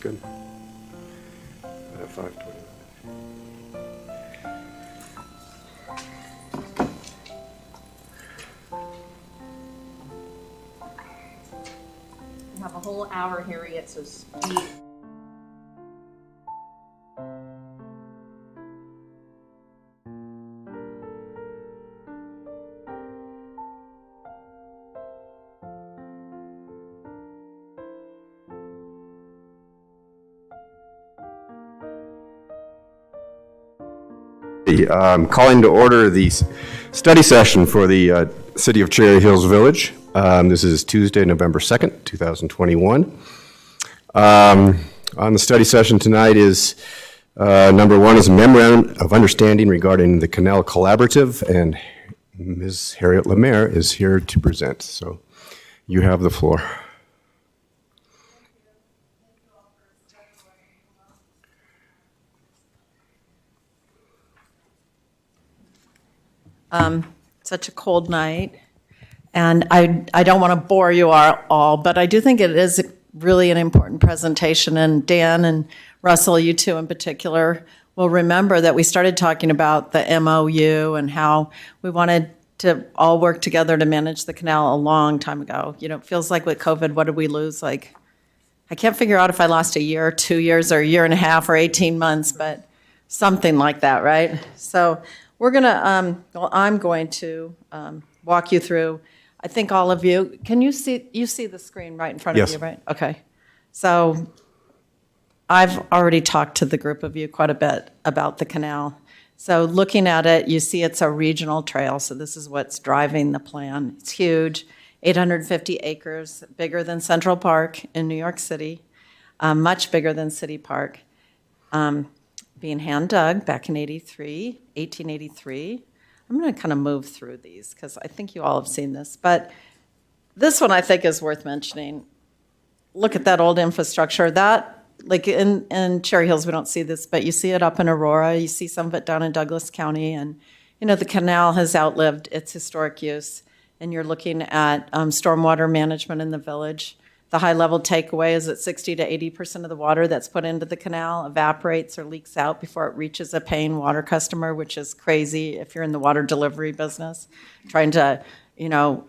good. 5:20. We have a whole hour, Harriet, so speed. Calling to order the study session for the City of Cherry Hills Village. This is Tuesday, November 2nd, 2021. On the study session tonight is number one is a memorandum of understanding regarding the Canal Collaborative, and Ms. Harriet Lemaire is here to present. So you have the floor. Such a cold night, and I don't want to bore you all, but I do think it is really an important presentation, and Dan and Russell, you two in particular, will remember that we started talking about the MOU and how we wanted to all work together to manage the canal a long time ago. You know, it feels like with COVID, what did we lose? Like, I can't figure out if I lost a year, 2 years, or a year and a half, or 18 months, but something like that, right? So we're gonna, I'm going to walk you through, I think all of you, can you see the screen right in front of you, right? Okay. So I've already talked to the group of you quite a bit about the canal. So looking at it, you see it's a regional trail, so this is what's driving the plan. It's huge, 850 acres, bigger than Central Park in New York City, much bigger than City Park. Being hand dug back in 1883. I'm going to kind of move through these because I think you all have seen this. But this one I think is worth mentioning. Look at that old infrastructure. That, like in Cherry Hills, we don't see this, but you see it up in Aurora. You see some of it down in Douglas County. And, you know, the canal has outlived its historic use. And you're looking at stormwater management in the village. The high-level takeaway is that 60 to 80% of the water that's put into the canal evaporates or leaks out before it reaches a paying water customer, which is crazy if you're in the water delivery business, trying to, you know,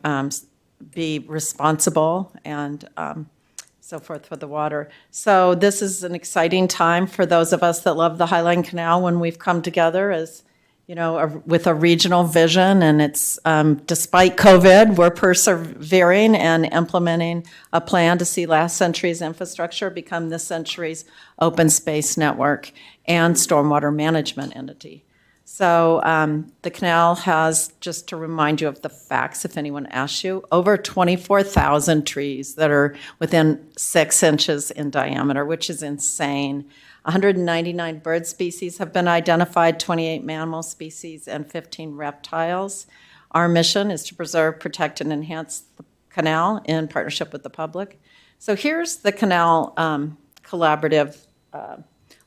be responsible and so forth with the water. So this is an exciting time for those of us that love the Highline Canal when we've come together as, you know, with a regional vision, and it's, despite COVID, we're persevering and implementing a plan to see last century's infrastructure become this century's open space network and stormwater management entity. So the canal has, just to remind you of the facts, if anyone asks you, over 24,000 trees that are within 6 inches in diameter, which is insane. 199 bird species have been identified, 28 mammal species, and 15 reptiles. Our mission is to preserve, protect, and enhance the canal in partnership with the public. So here's the Canal Collaborative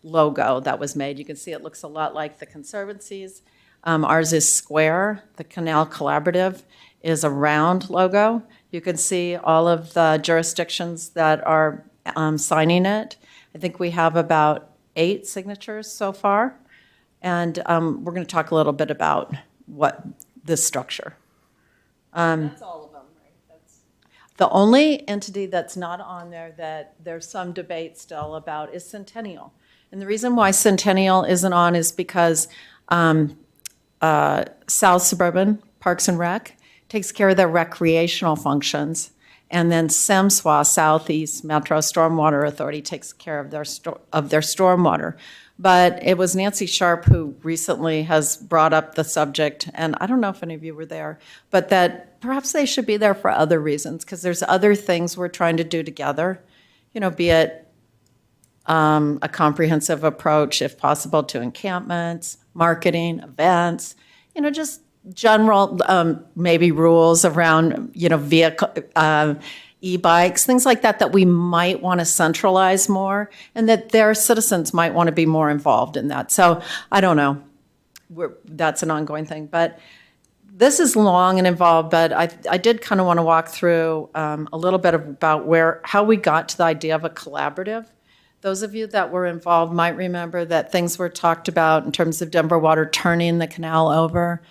logo that was made. You can see it looks a lot like the Conservancy's. Ours is square. The Canal Collaborative is a round logo. You can see all of the jurisdictions that are signing it. I think we have about 8 signatures so far, and we're going to talk a little bit about what this structure. That's all of them, right? That's The only entity that's not on there that there's some debate still about is Centennial. And the reason why Centennial isn't on is because South Suburban Parks and Rec takes care of their recreational functions. And then SEMSWA, Southeast Metro Stormwater Authority, takes care of their stormwater. But it was Nancy Sharp who recently has brought up the subject, and I don't know if any of you were there, but that perhaps they should be there for other reasons, because there's other things we're trying to do together, you know, be it a comprehensive approach, if possible, to encampments, marketing, events, you know, just general maybe rules around, you know, vehicle, e-bikes, things like that, that we might want to centralize more, and that their citizens might want to be more involved in that. So I don't know. That's an ongoing thing. But this is long and involved, but I did kind of want to walk through a little bit about how we got to the idea of a collaborative. Those of you that were involved might remember that things were talked about in terms of Denver Water turning the canal over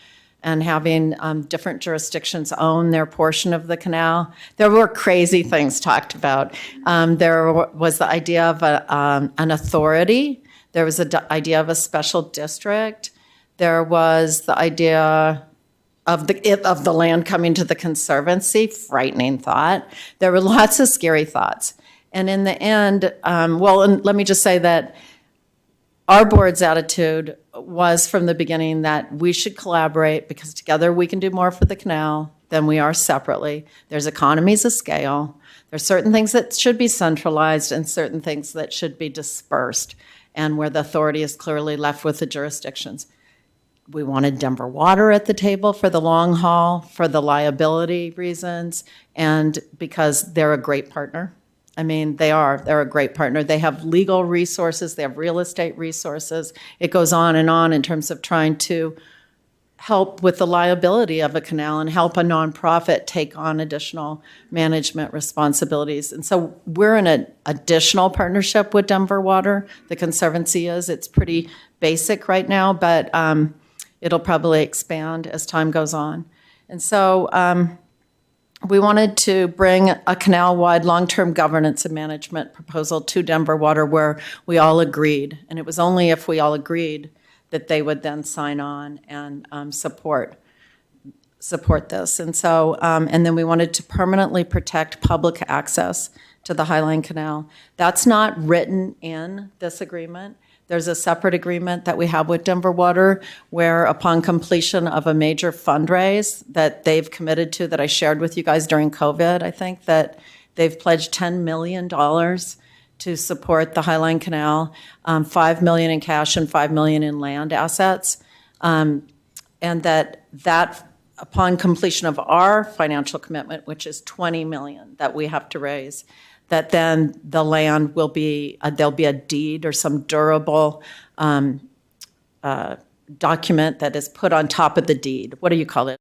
and having different jurisdictions own their portion of the canal. There were crazy things talked about. There was the idea of an authority. There was an idea of a special district. There was the idea of the land coming to the Conservancy, frightening thought. There were lots of scary thoughts. And in the end, and let me just say that our board's attitude was from the beginning that we should collaborate because together we can do more for the canal than we are separately. There's economies of scale. There's certain things that should be centralized and certain things that should be dispersed, and where the authority is clearly left with the jurisdictions. We wanted Denver Water at the table for the long haul, for the liability reasons, and because they're a great partner. I mean, they're a great partner. They have legal resources, they have real estate resources. It goes on in terms of trying to help with the liability of a canal and help a nonprofit take on additional management responsibilities. And so we're in an additional partnership with Denver Water. The Conservancy is. It's pretty basic right now, but it'll probably expand as time goes on. And so we wanted to bring a canal-wide long-term governance and management proposal to Denver Water where we all agreed. And it was only if we all agreed that they would then sign on and support this. And so, and then we wanted to permanently protect public access to the Highline Canal. That's not written in this agreement. There's a separate agreement that we have with Denver Water where upon completion of a major fundraise that they've committed to, that I shared with you guys during COVID, I think, that they've pledged $10 million to support the Highline Canal, $5 million in cash and $5 million in land assets. And that upon completion of our financial commitment, which is $20 million that we have to raise, that then the land will be, there'll be a deed or some durable document that is put on top of the deed. What do you call it?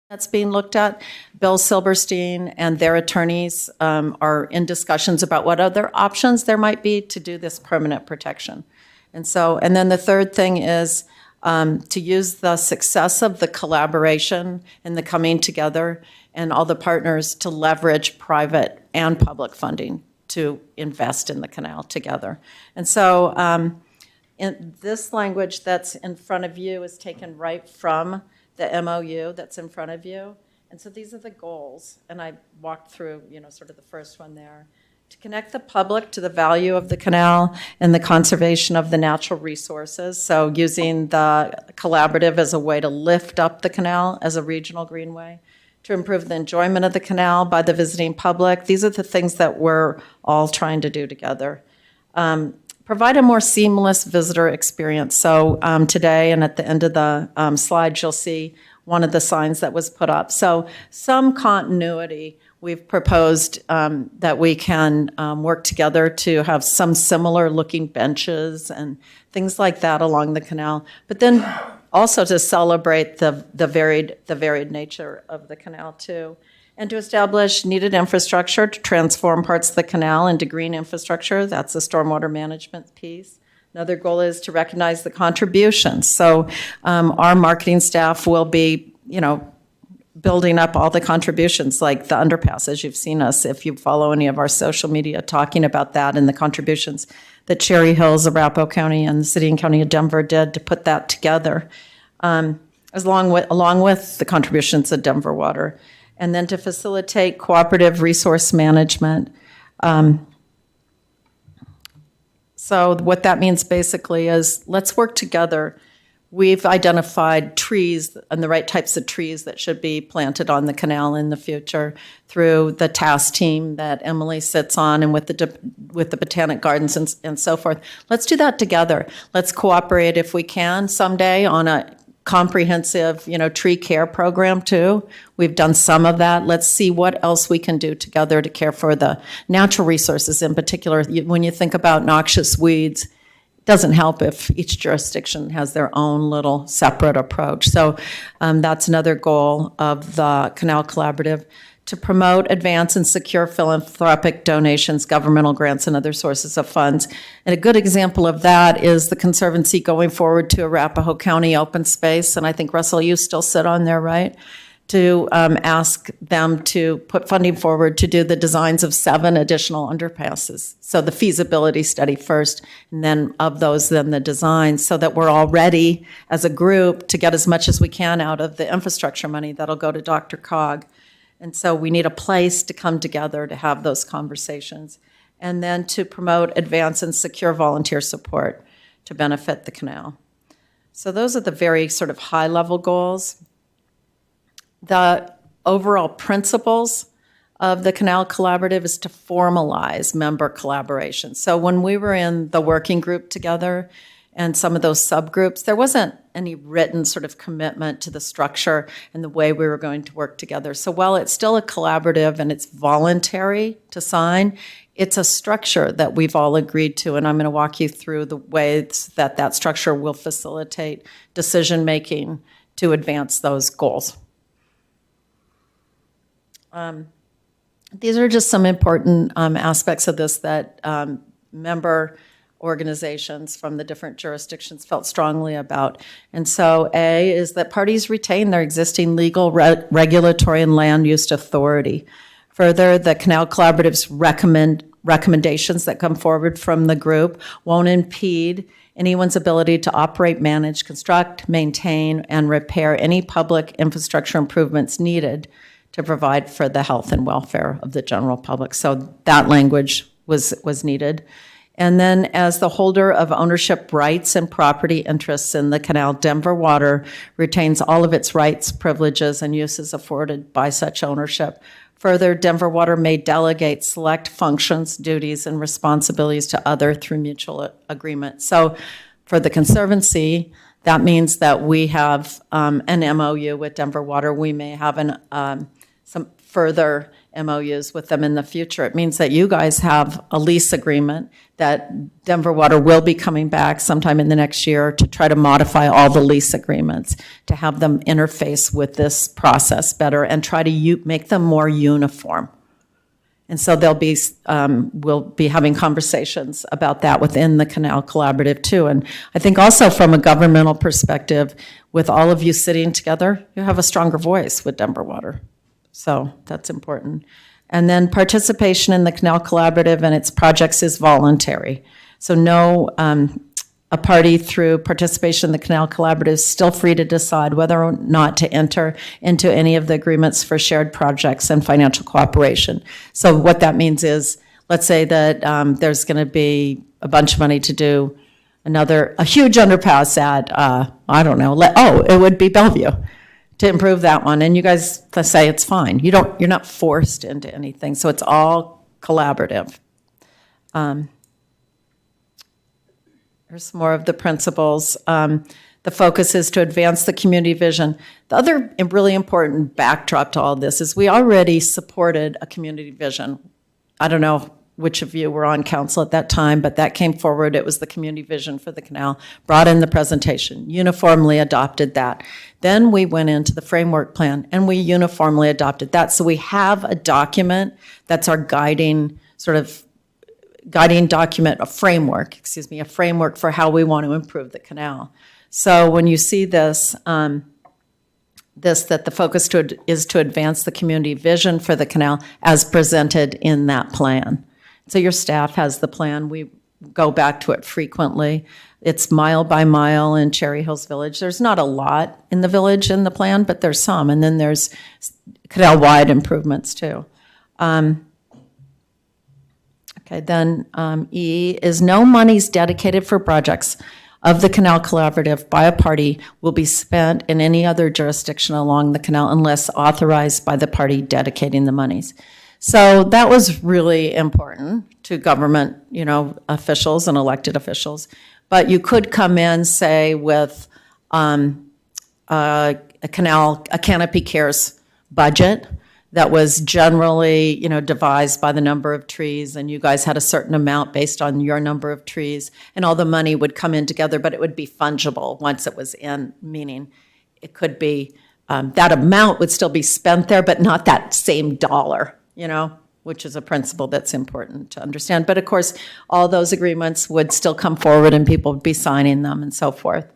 That's being looked at. Bill Silberstein and their attorneys are in discussions about what other options there might be to do this permanent protection. And so, and then the third thing is to use the success of the collaboration and the coming together and all the partners to leverage private and public funding to invest in the canal together. And so in this language that's in front of you is taken right from the MOU that's in front of you. And so these are the goals. And I walked through, sort of the first one there. To connect the public to the value of the canal and the conservation of the natural resources. So using the collaborative as a way to lift up the canal as a regional greenway. To improve the enjoyment of the canal by the visiting public. These are the things that we're all trying to do together. Provide a more seamless visitor experience. So today and at the end of the slides, you'll see one of the signs that was put up. So some continuity. We've proposed that we can work together to have some similar looking benches and things like that along the canal, but then also to celebrate the varied nature of the canal too, and to establish needed infrastructure to transform parts of the canal into green infrastructure. That's the stormwater management piece. Another goal is to recognize the contributions. So our marketing staff will be, building up all the contributions, like the underpass, as you've seen us, if you follow any of our social media, talking about that and the contributions that Cherry Hills, Arapahoe County, and the City and County of Denver did to put that together, along with the contributions of Denver Water, and then to facilitate cooperative resource management. So what that means basically is let's work together. We've identified trees and the right types of trees that should be planted on the canal in the future through the task team that Emily sits on and with the Botanic Gardens and so forth. Let's do that together. Let's cooperate if we can someday on a comprehensive, tree care program too. We've done some of that. Let's see what else we can do together to care for the natural resources in particular. When you think about noxious weeds, doesn't help if each jurisdiction has their own little separate approach. So that's another goal of the Canal Collaborative, to promote, advance, and secure philanthropic donations, governmental grants, and other sources of funds. And a good example of that is the Conservancy going forward to Arapahoe County open space, and I think, Russell, you still sit on there, right? To ask them to put funding forward to do the designs of 7 additional underpasses. So the feasibility study first, and then of those, then the designs, so that we're all ready as a group to get as much as we can out of the infrastructure money that'll go to DRCOG. And so we need a place to come together to have those conversations. And then to promote, advance, and secure volunteer support to benefit the canal. So those are the very sort of high-level goals. The overall principles of the Canal Collaborative is to formalize member collaboration. So when we were in the working group together and some of those subgroups, there wasn't any written sort of commitment to the structure and the way we were going to work together. So while it's still a collaborative and it's voluntary to sign, it's a structure that we've all agreed to, and I'm going to walk you through the ways that that structure will facilitate decision-making to advance those goals. These are just some important aspects of this that member organizations from the different jurisdictions felt strongly about. And so A is that parties retain their existing legal, regulatory, and land use authority. Further, the Canal Collaborative's recommendations that come forward from the group won't impede anyone's ability to operate, manage, construct, maintain, and repair any public infrastructure improvements needed to provide for the health and welfare of the general public. So that language was needed. And then as the holder of ownership rights and property interests in the canal, Denver Water retains all of its rights, privileges, and uses afforded by such ownership. Further, Denver Water may delegate select functions, duties, and responsibilities to other through mutual agreement. So for the Conservancy, that means that we have an MOU with Denver Water. We may have some further MOUs with them in the future. It means that you guys have a lease agreement that Denver Water will be coming back sometime in the next year to try to modify all the lease agreements, to have them interface with this process better and try to make them more uniform. And so we'll be having conversations about that within the Canal Collaborative too. And I think also from a governmental perspective, with all of you sitting together, you have a stronger voice with Denver Water. So that's important. And then participation in the Canal Collaborative and its projects is voluntary. So no, a party through participation in the Canal Collaborative is still free to decide whether or not to enter into any of the agreements for shared projects and financial cooperation. So what that means is, let's say that there's going to be a bunch of money to do a huge underpass at, I don't know, it would be Bellevue, to improve that one, and you guys say it's fine. You're not forced into anything, so it's all collaborative. Here's some more of the principles. The focus is to advance the community vision. The other really important backdrop to all this is we already supported a community vision. I don't know which of you were on council at that time, but that came forward. It was the community vision for the canal, brought in the presentation, uniformly adopted that. Then we went into the framework plan and we uniformly adopted that. So we have a document that's our guiding document, a framework for how we want to improve the canal. So when you see this, that the focus is to advance the community vision for the canal as presented in that plan. So your staff has the plan. We go back to it frequently. It's mile by mile in Cherry Hills Village. There's not a lot in the village in the plan, but there's some. And then there's canal-wide improvements too. Then E is no monies dedicated for projects of the Canal Collaborative by a party will be spent in any other jurisdiction along the canal unless authorized by the party dedicating the monies. So that was really important to government, officials and elected officials. But you could come in, say, with a Canopy Cares budget that was generally, devised by the number of trees, and you guys had a certain amount based on your number of trees, and all the money would come in together, but it would be fungible once it was in, meaning it could be that amount would still be spent there, but not that same dollar, which is a principle that's important to understand. But of course, all those agreements would still come forward and people would be signing them and so forth.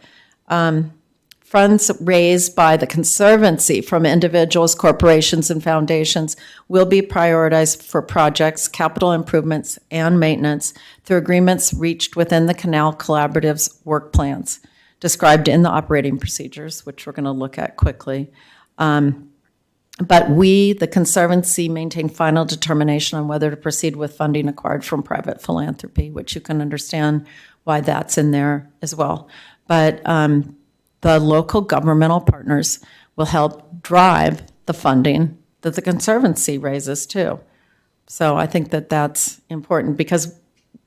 Funds raised by the Conservancy from individuals, corporations, and foundations will be prioritized for projects, capital improvements, and maintenance through agreements reached within the Canal Collaborative's work plans described in the operating procedures, which we're going to look at quickly. But we, the Conservancy, maintain final determination on whether to proceed with funding acquired from private philanthropy, which you can understand why that's in there as well. But the local governmental partners will help drive the funding that the Conservancy raises too. So I think that that's important because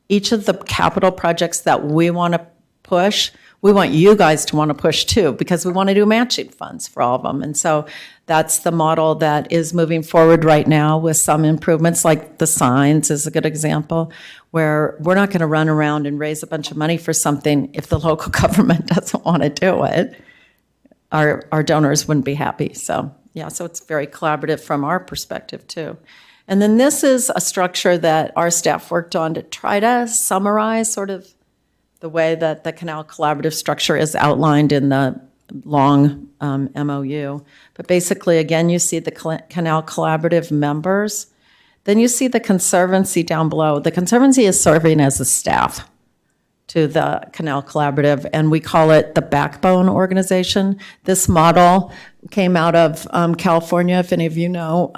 each of the capital projects that we want to push, we want you guys to want to push too, because we want to do matching funds for all of them. And so that's the model that is moving forward right now with some improvements, like the signs is a good example, where we're not going to run around and raise a bunch of money for something if the local government doesn't want to do it. Our donors wouldn't be happy. So yeah, so it's very collaborative from our perspective too. And then this is a structure that our staff worked on to try to summarize sort of the way that the Canal Collaborative structure is outlined in the long MOU. But basically, again, you see the Canal Collaborative members. Then you see the Conservancy down below. The Conservancy is serving as a staff to the Canal Collaborative, and we call it the backbone organization. This model came out of California, if any of you know,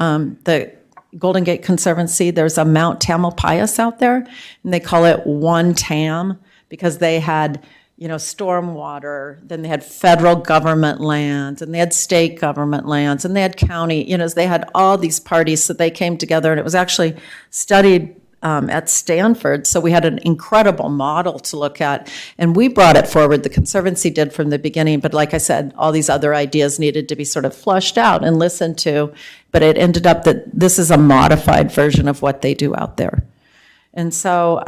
the Golden Gate Conservancy. There's a Mount Tamalpais out there, and they call it One TAM, because they had, stormwater, then they had federal government lands, and they had state government lands, and they had county, they had all these parties, so they came together, and it was actually studied at Stanford, so we had an incredible model to look at, and we brought it forward. The Conservancy did from the beginning, but like I said, all these other ideas needed to be sort of flushed out and listened to, but it ended up that this is a modified version of what they do out there. And so,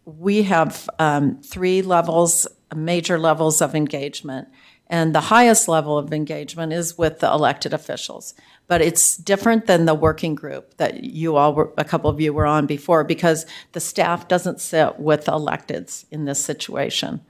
we have 3 levels, major levels of engagement. And the highest level of engagement is with the elected officials. But it's different than the working group that a couple of you were on before, because the staff doesn't sit with electeds in this situation.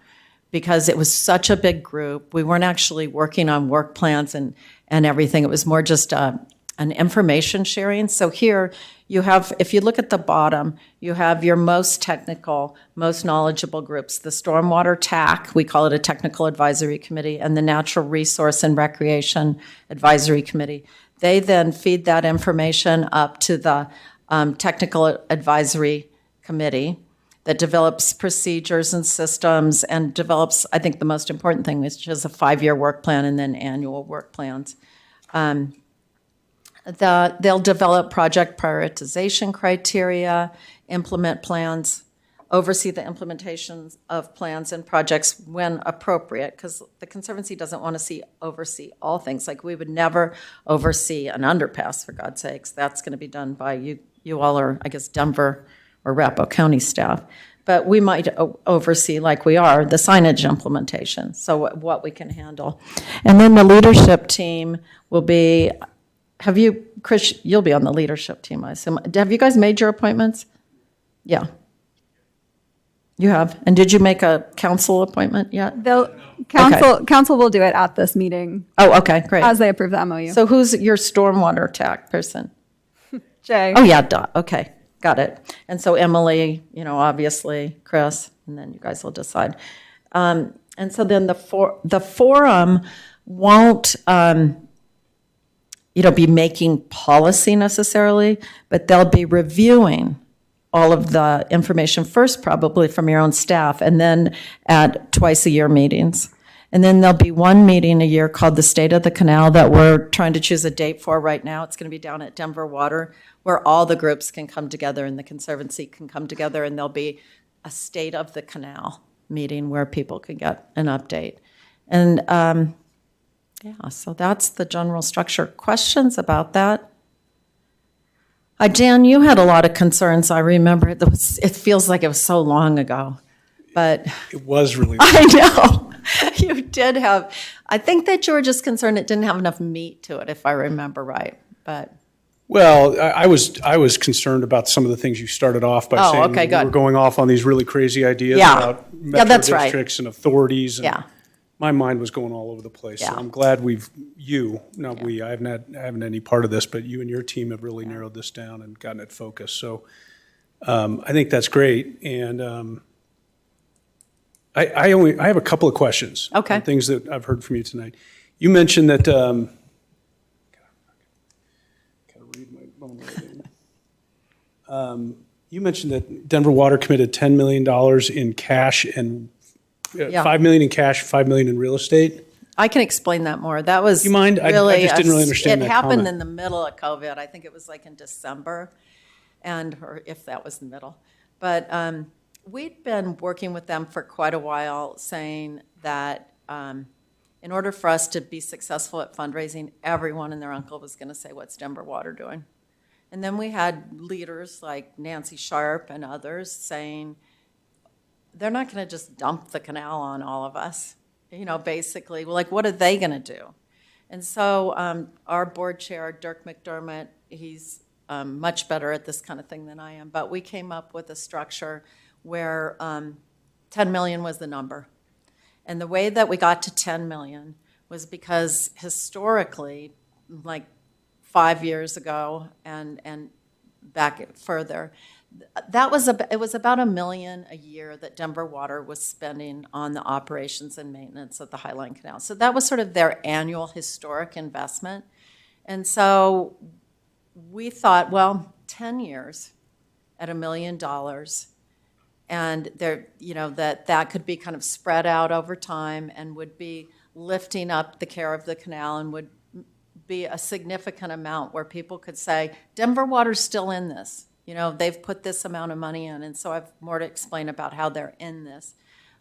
Because it was such a big group, we weren't actually working on work plans and everything. It was more just an information sharing. So here you have, if you look at the bottom, you have your most technical, most knowledgeable groups, the Stormwater TAC, we call it a Technical Advisory Committee, and the Natural Resource and Recreation Advisory Committee. They then feed that information up to the Technical Advisory Committee that develops procedures and systems and develops, I think the most important thing, which is a 5-year work plan and then annual work plans. They'll develop project prioritization criteria, implement plans, oversee the implementation of plans and projects when appropriate, because the Conservancy doesn't want to oversee all things. Like, we would never oversee an underpass, for God's sakes. That's going to be done by you all, or I guess Denver or Arapahoe County staff. But we might oversee, like we are, the signage implementation, so what we can handle. And then the leadership team will be, Chris, you'll be on the leadership team, I assume. Have you guys made your appointments? Yeah. You have. And did you make a council appointment yet? Council will do it at this meeting. Oh, okay, great. As they approve the MOU. So who's your stormwater TAC person? Jay. Oh, yeah, duh. Okay, got it. And so Emily, obviously, Chris, and then you guys will decide. And so then the forum won't, be making policy necessarily, but they'll be reviewing all of the information first, probably from your own staff, and then at twice-a-year meetings. And then there'll be one meeting a year called the State of the Canal that we're trying to choose a date for right now. It's going to be down at Denver Water, where all the groups can come together and the Conservancy can come together, and there'll be a State of the Canal meeting where people can get an update. And so that's the general structure. Questions about that? Dan, you had a lot of concerns. I remember it feels like it was so long ago, but It was really. I know you did have. I think that you were just concerned it didn't have enough meat to it, if I remember right, but. Well, I was concerned about some of the things you started off by Oh, saying. okay, We good. were going off on these really crazy ideas Yeah. about Yeah, metro that's right. districts and authorities. And Yeah. my mind was going all over the place. So Yeah. I'm glad not we, I haven't had any part of this, but you and your team have really narrowed this down and gotten it focused. So I think that's great. And I have a couple of questions. Okay. on Things that I've heard from you tonight. You mentioned that, gotta read my phone writing. You mentioned that Denver Water committed $10 million in cash and Yeah. $5 million in cash, $5 million in real estate. I can explain that more. That was You mind? I just didn't really understand that It happened comment. in the middle of COVID. I think it was like in December, or if that was the middle. But we'd been working with them for quite a while, saying that in order for us to be successful at fundraising, everyone and their uncle was going to say, "What's Denver Water doing?" And then we had leaders like Nancy Sharp and others saying, they're not going to just dump the canal on all of us. Basically, like, what are they going to do? And so our board chair, Dirk McDermott, he's much better at this kind of thing than I am, but we came up with a structure where 10 million was the number. And the way that we got to 10 million was because historically, like 5 years ago and back further, it was about $1 million a year that Denver Water was spending on the operations and maintenance of the Highline Canal. So that was sort of their annual historic investment. And so we thought, well, 10 years at $1 million, and that could be kind of spread out over time and would be lifting up the care of the canal and would be a significant amount where people could say, Denver Water's still in this. They've put this amount of money in, and so I've more to explain about how they're in this.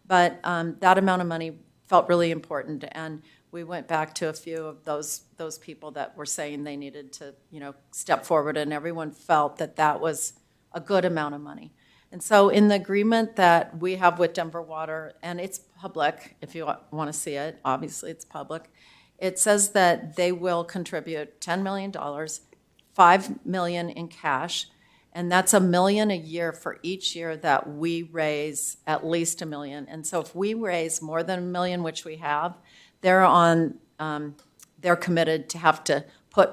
But that amount of money felt really important, and we went back to a few of those people that were saying they needed to, step forward, and everyone felt that that was a good amount of money. And so in the agreement that we have with Denver Water, and it's public, if you want to see it, obviously it's public, it says that they will contribute $10 million, $5 million in cash, and that's $1 million a year for each year that we raise at least $1 million. And so if we raise more than $1 million, which we have, they're committed to have to put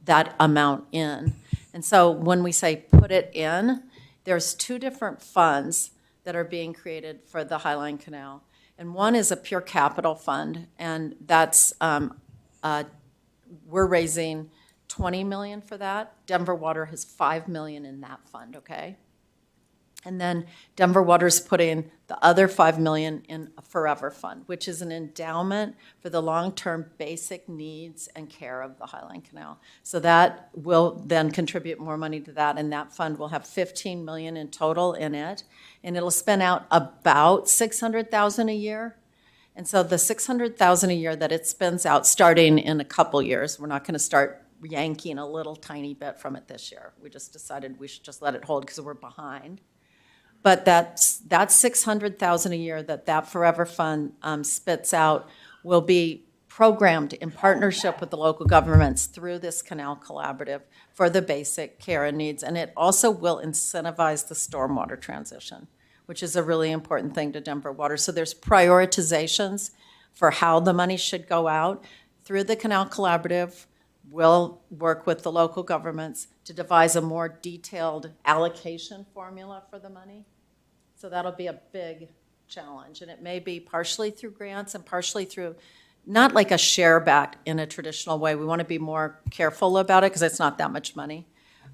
that amount in. And so when we say put it in, there's two different funds that are being created for the Highline Canal. And one is a pure capital fund, and that's we're raising $20 million for that. Denver Water has $5 million in that fund, okay? And then Denver Water's putting the other $5 million in a Forever Fund, which is an endowment for the long-term basic needs and care of the Highline Canal. So that will then contribute more money to that, and that fund will have $15 million in total in it, and it'll spend out about $600,000 a year. And so the $600,000 a year that it spends out, starting in a couple years, we're not going to start yanking a little tiny bit from it this year. We just decided we should just let it hold because we're behind. But that's $600,000 a year that Forever Fund spits out will be programmed in partnership with the local governments through this canal collaborative for the basic care and needs. And it also will incentivize the stormwater transition, which is a really important thing to Denver Water. So there's prioritizations for how the money should go out. Through the canal collaborative, we'll work with the local governments to devise a more detailed allocation formula for the money. So that'll be a big challenge. And it may be partially through grants and partially through, not like a share back in a traditional way. We want to be more careful about it because it's not that much money.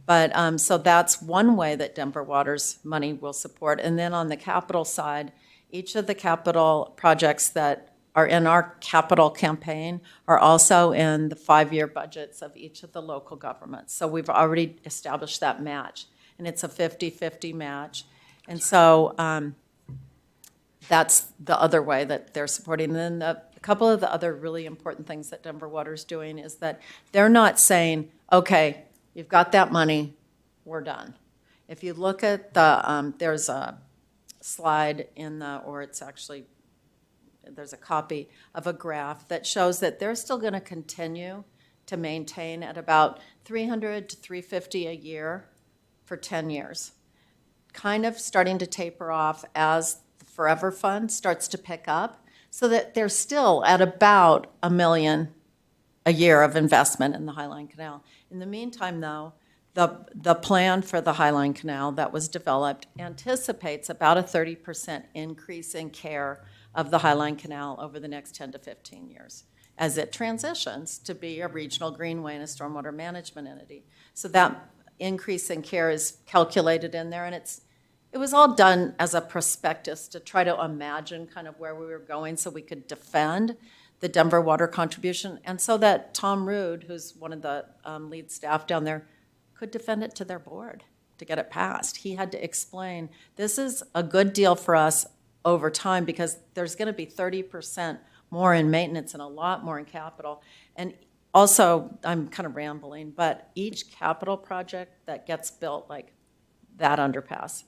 But so that's one way that Denver Water's money will support. And then on the capital side, each of the capital projects that are in our capital campaign are also in the 5-year budgets of each of the local governments. So we've already established that match, and it's a 50-50 match. And so that's the other way that they're supporting. And then a couple of the other really important things that Denver Water's doing is that they're not saying, okay, you've got that money, we're done. If you look at the, there's a slide in the, or it's actually there's a copy of a graph that shows that they're still going to continue to maintain at about 300 to 350 a year for 10 years. Kind of starting to taper off as the Forever Fund starts to pick up, so that they're still at about $1 million a year of investment in the Highline Canal. In the meantime, though, the plan for the Highline Canal that was developed anticipates about a 30% increase in care of the Highline Canal over the next 10 to 15 years as it transitions to be a regional greenway and a stormwater management entity. So that increase in care is calculated in there, and it was all done as a prospectus to try to imagine kind of where we were going so we could defend the Denver water contribution, and so that Tom Rood, who's one of the lead staff down there, could defend it to their board to get it passed. He had to explain, this is a good deal for us over time because there's going to be 30% more in maintenance and a lot more in capital. And also, I'm kind of rambling, but each capital project that gets built, like that underpass,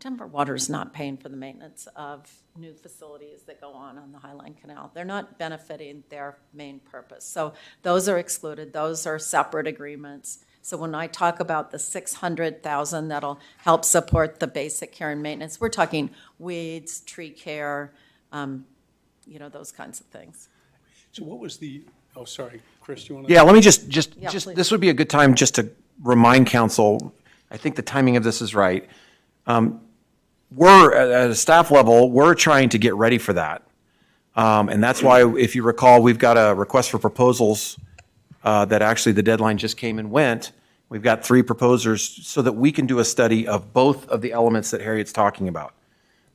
Denver Water's not paying for the maintenance of new facilities that go on the Highline Canal. They're not benefiting their main purpose. So those are excluded. Those are separate agreements. So when I talk about the $600,000 that'll help support the basic care and maintenance, we're talking weeds, tree care, those kinds of things. So what was oh, sorry, Chris, you want Yeah, let me just, please. this would be a good time just to remind council, I think the timing of this is right. We're, at a staff level, we're trying to get ready for that. And that's why, if you recall, we've got a request for proposals that actually the deadline just came and went. We've got 3 proposers so that we can do a study of both of the elements that Harriet's talking about,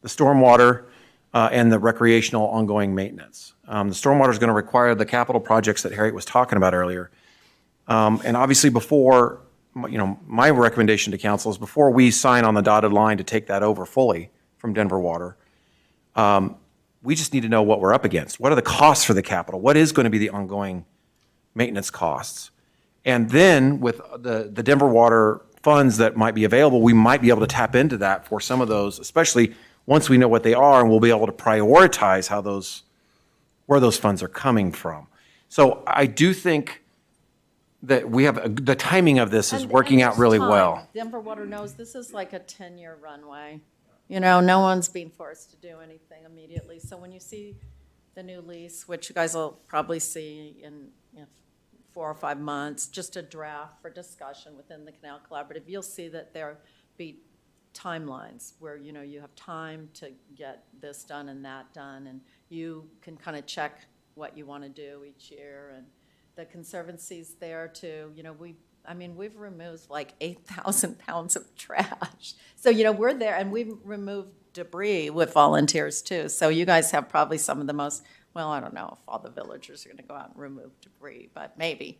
the stormwater and the recreational ongoing maintenance. The stormwater is going to require the capital projects that Harriet was talking about earlier. And obviously before, my recommendation to council is before we sign on the dotted line to take that over fully from Denver Water, we just need to know what we're up against. What are the costs for the capital? What is going to be the ongoing maintenance costs? And then with the Denver Water funds that might be available, we might be able to tap into that for some of those, especially once we know what they are, and we'll be able to prioritize where those funds are coming from. So I do think that we have, the timing of this is working out really well. Denver Water knows this is like a 10-year runway. No one's being forced to do anything immediately. So when you see the new lease, which you guys will probably see in 4 or 5 months, just a draft for discussion within the Canal Collaborative, you'll see that there'll be timelines where, you have time to get this done and that done, and you can kind of check what you want to do each year. And the Conservancy's there too. We've removed like 8,000 pounds of trash. So, we're there, and we've removed debris with volunteers too. So you guys have probably some of the most, well, I don't know if all the villagers are going to go out and remove debris, but maybe.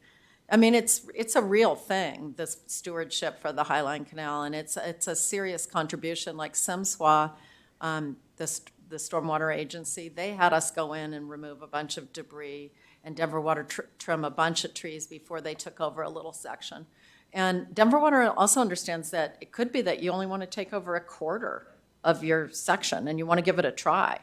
It's a real thing, this stewardship for the Highline Canal, and it's a serious contribution. Like Simswa, the stormwater agency, they had us go in and remove a bunch of debris, and Denver Water trim a bunch of trees before they took over a little section. And Denver Water also understands that it could be that you only want to take over a quarter of your section, and you want to give it a try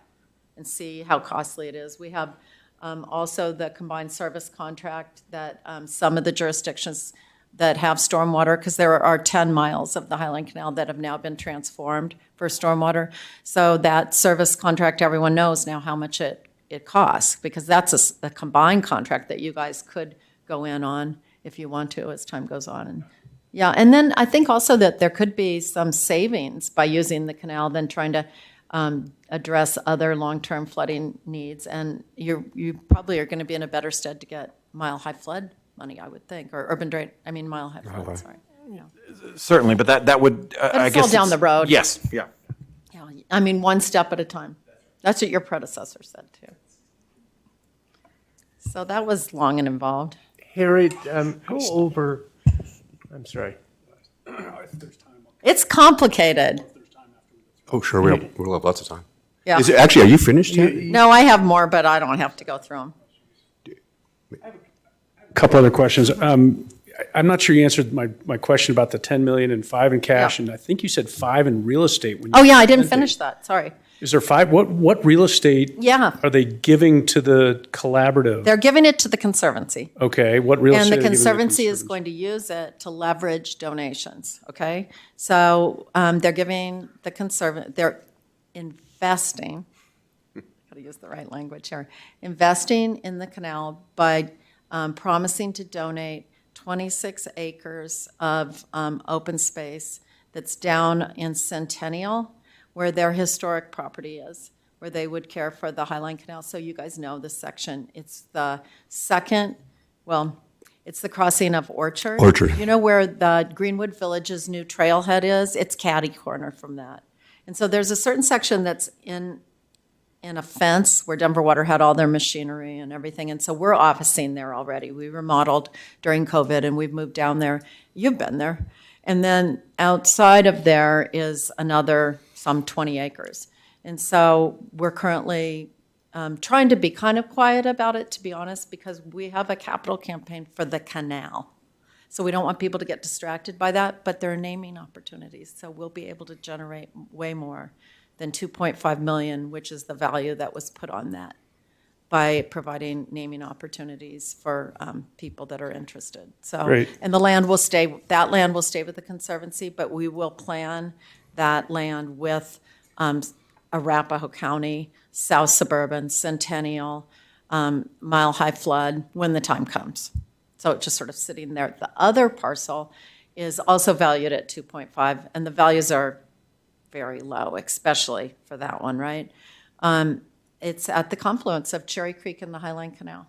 and see how costly it is. We have also the combined service contract that some of the jurisdictions that have stormwater, because there are 10 miles of the Highline Canal that have now been transformed for stormwater. So that service contract, everyone knows now how much it costs, because that's a combined contract that you guys could go in on if you want to as time goes on. And then I think also that there could be some savings by using the canal than trying to address other long-term flooding needs. And you probably are going to be in a better stead to get mile-high flood money, I would think, or urban drain, mile-high flood, sorry. Certainly, but that would, I guess. It's all down the road. Yes, yeah. Yeah, one step at a time. That's what your predecessor said, too. So that was long and involved. Harriet, go over, I'm sorry. It's complicated. Oh, sure, we'll have lots of time. Yeah. Actually, are you finished yet? No, I have more, but I don't have to go through them. Couple other questions. I'm not sure you answered my question about the 10 million and 5 in cash, Yeah. and I think you said 5 in real estate. Oh, yeah, I didn't finish that, sorry. Is there five? What real estate Yeah, are they giving to the collaborative? they're giving it to the Conservancy. Okay, what real And estate the are they giving to Conservancy is Conservancy? going to use it to leverage donations, okay? So they're giving they're investing, gotta use the right language here, investing in the canal by promising to donate 26 acres of open space that's down in Centennial, where their historic property is, where they would care for the Highline Canal. So you guys know this section. It's the second, well, it's the crossing of Orchard. Orchard. You know where the Greenwood Village's new trailhead is? It's catty corner from that. And so there's a certain section that's in a fence where Denver Water had all their machinery and everything. And so we're officing there already. We remodeled during COVID and we've moved down there. You've been there. And then outside of there is another some 20 acres. And so we're currently trying to be kind of quiet about it, to be honest, because we have a capital campaign for the canal. So we don't want people to get distracted by that, but there are naming opportunities. So we'll be able to generate way more than 2.5 million, which is the value that was put on that, by providing naming opportunities for people that are interested. So, Great. and that land will stay with the Conservancy, but we will plan that land with Arapahoe County, South Suburban, Centennial, Mile High Flood, when the time comes. So it's just sort of sitting there. The other parcel is also valued at 2.5, and the values are very low, especially for that one, right? It's at the confluence of Cherry Creek and the Highline Canal.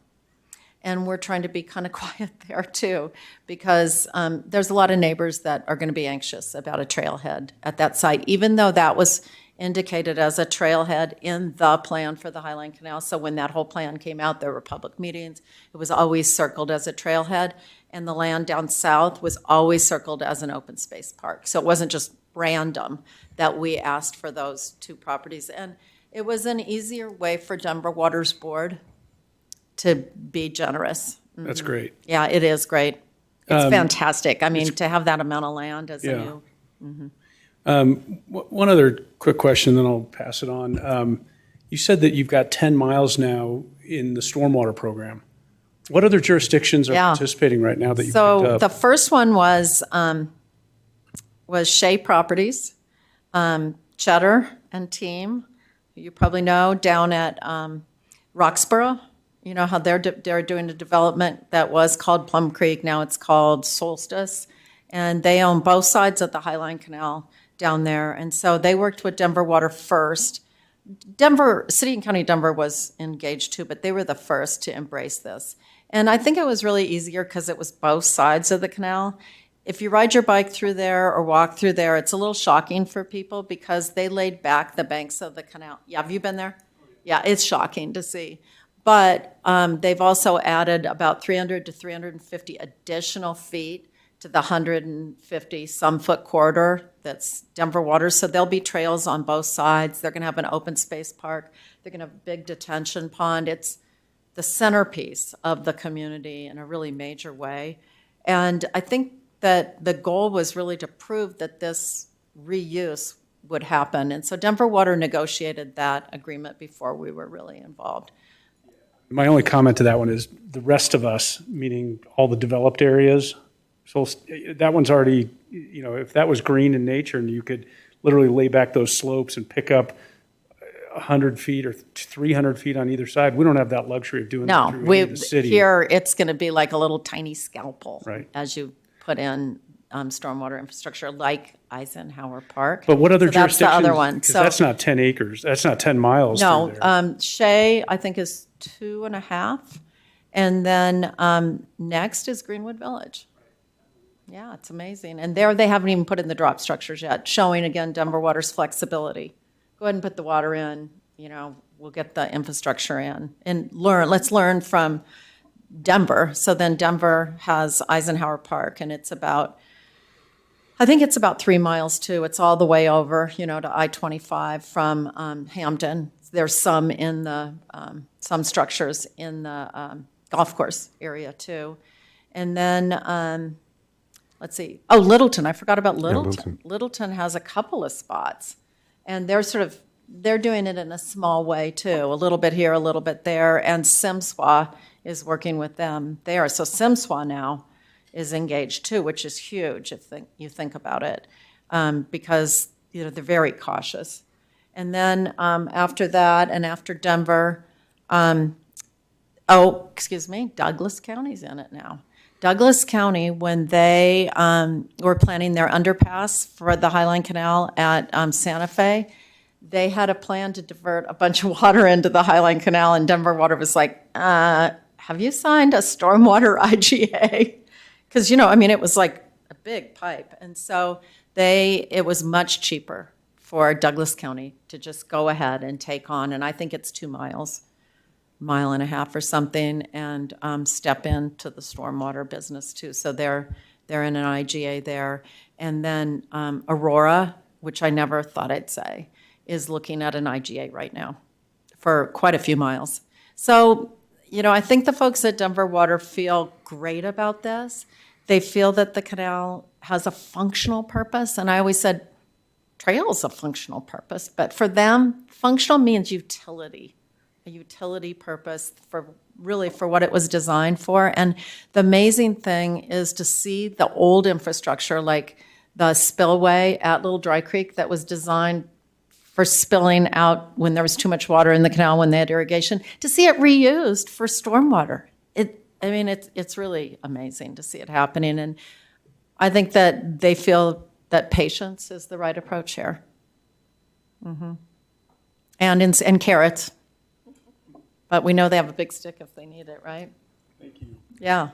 And we're trying to be kind of quiet there too, because there's a lot of neighbors that are going to be anxious about a trailhead at that site, even though that was indicated as a trailhead in the plan for the Highline Canal. So when that whole plan came out, there were public meetings. It was always circled as a trailhead, and the land down south was always circled as an open space park. So it wasn't just random that we asked for those two properties. And it was an easier way for Denver Water's Board to be generous. That's great. Yeah, it is great. It's fantastic. I mean, to have that amount of land as Yeah. a new. One other quick question, then I'll pass it on. You said that you've got 10 miles now in the stormwater program. What other jurisdictions are Yeah. participating right now that you picked So up? the first one was Shea Properties, Cheddar and team, who you probably know, down at Roxborough. You know how they're doing a development that was called Plum Creek, now it's called Solstice. And they own both sides of the Highline Canal down there. And so they worked with Denver Water first. City and County Denver was engaged too, but they were the first to embrace this. And I think it was really easier because it was both sides of the canal. If you ride your bike through there or walk through there, it's a little shocking for people because they laid back the banks of the canal. Yeah, have you been there? Yeah, it's shocking to see. But they've also added about 300 to 350 additional feet to the 150-some-foot corridor that's Denver Water. So there'll be trails on both sides. They're going to have an open space park. They're going to have a big detention pond. It's the centerpiece of the community in a really major way. And I think that the goal was really to prove that this reuse would happen. And so Denver Water negotiated that agreement before we were really involved. My only comment to that one is the rest of us, meaning all the developed areas, so that one's already, you know, if that was green in nature and you could literally lay back those slopes and pick up 100 feet or 300 feet on either side, we don't have that luxury of doing No, that through any of the city. here it's going to be like a little tiny scalpel Right. as you put in stormwater infrastructure like Eisenhower Park. But what other So that's the jurisdictions? other one. Because So- that's not 10 acres, that's not 10 miles No, through there. Shea, I think, is 2.5. And then next is Greenwood Village. Yeah, it's amazing. And there, they haven't even put in the drop structures yet, showing, again, Denver Water's flexibility. Go ahead and put the water in, you know, we'll get the infrastructure in. And let's learn from Denver. So then Denver has Eisenhower Park, and it's about, I think it's about 3 miles too. It's all the way over, you know, to I-25 from Hampton. There's some in the, some structures in the golf course area too. And then, let's see, Littleton, I forgot about Littleton. Littleton. Littleton has a couple of spots. And they're sort of they're doing it in a small way too, a little bit here, a little bit there, and Simswa is working with them there. So Simswa now is engaged too, which is huge if you think about it, because they're very cautious. And then after that, and after Denver, Douglas County's in it now. Douglas County, when they were planning their underpass for the Highline Canal at Santa Fe, they had a plan to divert a bunch of water into the Highline Canal, and Denver Water was like, have you signed a stormwater IGA? Because, it was like a big pipe. And so it was much cheaper for Douglas County to just go ahead and take on, and I think it's 2 miles, mile and a half or something, and step into the stormwater business too. So they're in an IGA there. And then Aurora, which I never thought I'd say, is looking at an IGA right now for quite a few miles. So, I think the folks at Denver Water feel great about this. They feel that the canal has a functional purpose. And I always said, trail is a functional purpose. But for them, functional means utility, a utility purpose for what it was designed for. And the amazing thing is to see the old infrastructure, like the spillway at Little Dry Creek that was designed for spilling out when there was too much water in the canal when they had irrigation, to see it reused for stormwater. It's really amazing to see it happening. And I think that they feel that patience is the right approach here. And carrots. But we know they have a big stick if they need it, right? Thank you. Yeah.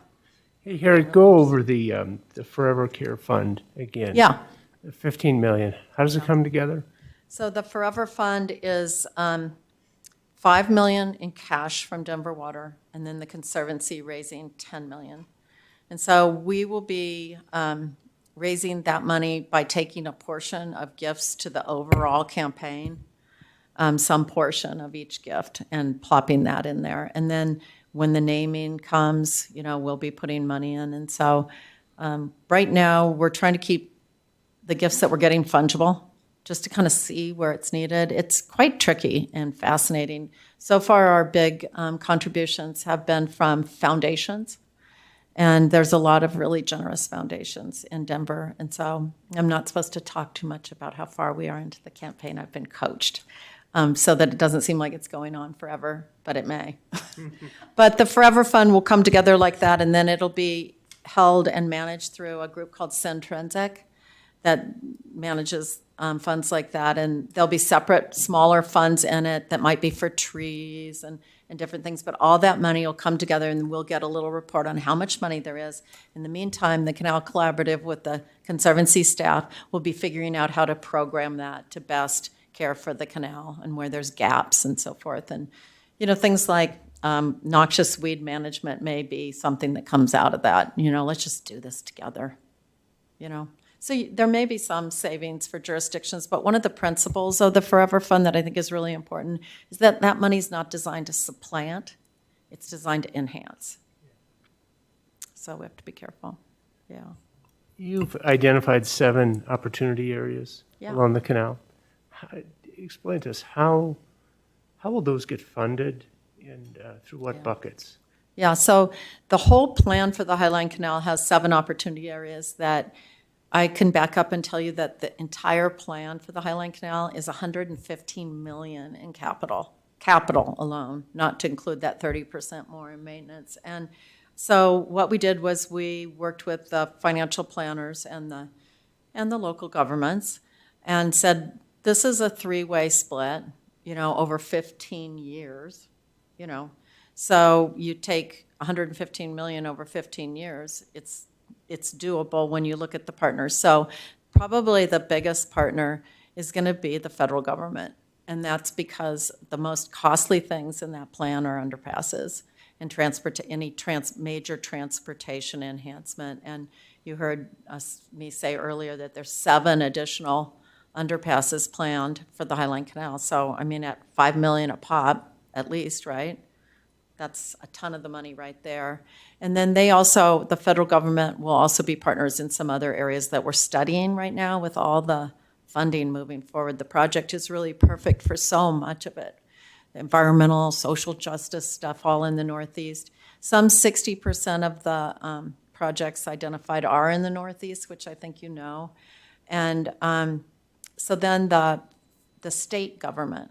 Hey, Harry, go over the Forever Care Fund again. Yeah. The $15 million. How does it come together? So the Forever Fund is $5 million in cash from Denver Water, and then the Conservancy raising $10 million. And so we will be raising that money by taking a portion of gifts to the overall campaign, some portion of each gift, and plopping that in there. And then when the naming comes, we'll be putting money in. And so right now, we're trying to keep the gifts that we're getting fungible, just to kind of see where it's needed. It's quite tricky and fascinating. So far, our big contributions have been from foundations. And there's a lot of really generous foundations in Denver. And so I'm not supposed to talk too much about how far we are into the campaign. I've been coached so that it doesn't seem like it's going on forever, but it may. But the Forever Fund will come together like that, and then it'll be held and managed through a group called Centrensic that manages funds like that. And there'll be separate, smaller funds in it that might be for trees and different things. But all that money will come together, and we'll get a little report on how much money there is. In the meantime, the Canal Collaborative with the Conservancy staff will be figuring out how to program that to best care for the canal and where there's gaps and so forth. And, things like noxious weed management may be something that comes out of that. Let's just do this together, So there may be some savings for jurisdictions, but one of the principles of the Forever Fund that I think is really important is that that money's not designed to supplant, it's designed to enhance. So we have to be careful, yeah. You've identified 7 opportunity areas Yeah. along the canal. Explain to us, how will those get funded and through what buckets? Yeah, so the whole plan for the Highline Canal has 7 opportunity areas that I can back up and tell you that the entire plan for the Highline Canal is $115 million in capital alone, not to include that 30% more in maintenance. And so what we did was we worked with the financial planners and the local governments and said, this is a 3-way split, over 15 years, So you take $115 million over 15 years, it's doable when you look at the partners. So probably the biggest partner is going to be the federal government. And that's because the most costly things in that plan are underpasses and major transportation enhancement. And you heard me say earlier that there's 7 additional underpasses planned for the Highline Canal. So, at $5 million a pop, at least, right? That's a ton of the money right there. And then the federal government will also be partners in some other areas that we're studying right now with all the funding moving forward. The project is really perfect for so much of it. Environmental, social justice stuff, all in the Northeast. Some 60% of the projects identified are in the Northeast, which I think you know. And so then the state government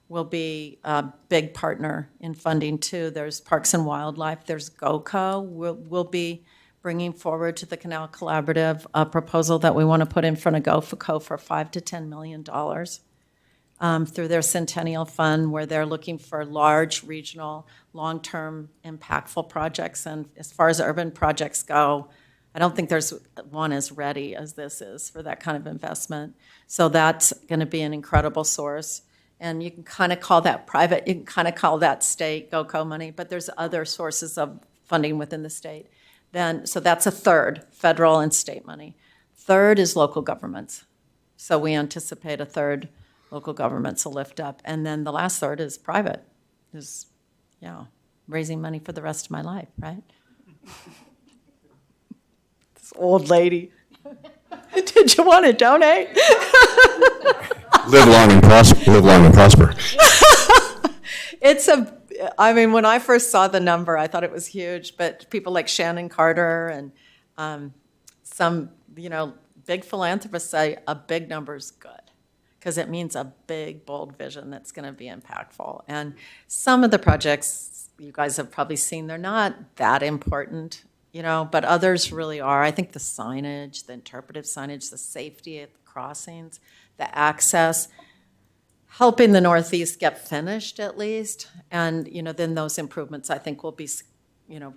will be a big partner in funding too. There's Parks and Wildlife, there's GOCO. We'll be bringing forward to the Canal Collaborative a proposal that we want to put in front of GOFACO for $5 to $10 million through their Centennial Fund, where they're looking for large, regional, long-term, impactful projects. And as far as urban projects go, I don't think there's one as ready as this is for that kind of investment. So that's going to be an incredible source. And you can kind of call that private, you can kind of call that state GOCO money, but there's other sources of funding within the state. So that's a third, federal and state money. Third is local governments. So we anticipate a third local governments will lift up. And then the last third is private, raising money for the rest of my life, right? This old lady. Did you want to donate? Live long and prosper. Live long and prosper. When I first saw the number, I thought it was huge, but people like Shannon Carter and some, big philanthropists say a big number is good because it means a big, bold vision that's going to be impactful. And some of the projects you guys have probably seen, they're not that important, but others really are. I think the signage, the interpretive signage, the safety at the crossings, the access, helping the Northeast get finished at least. And, then those improvements I think will be,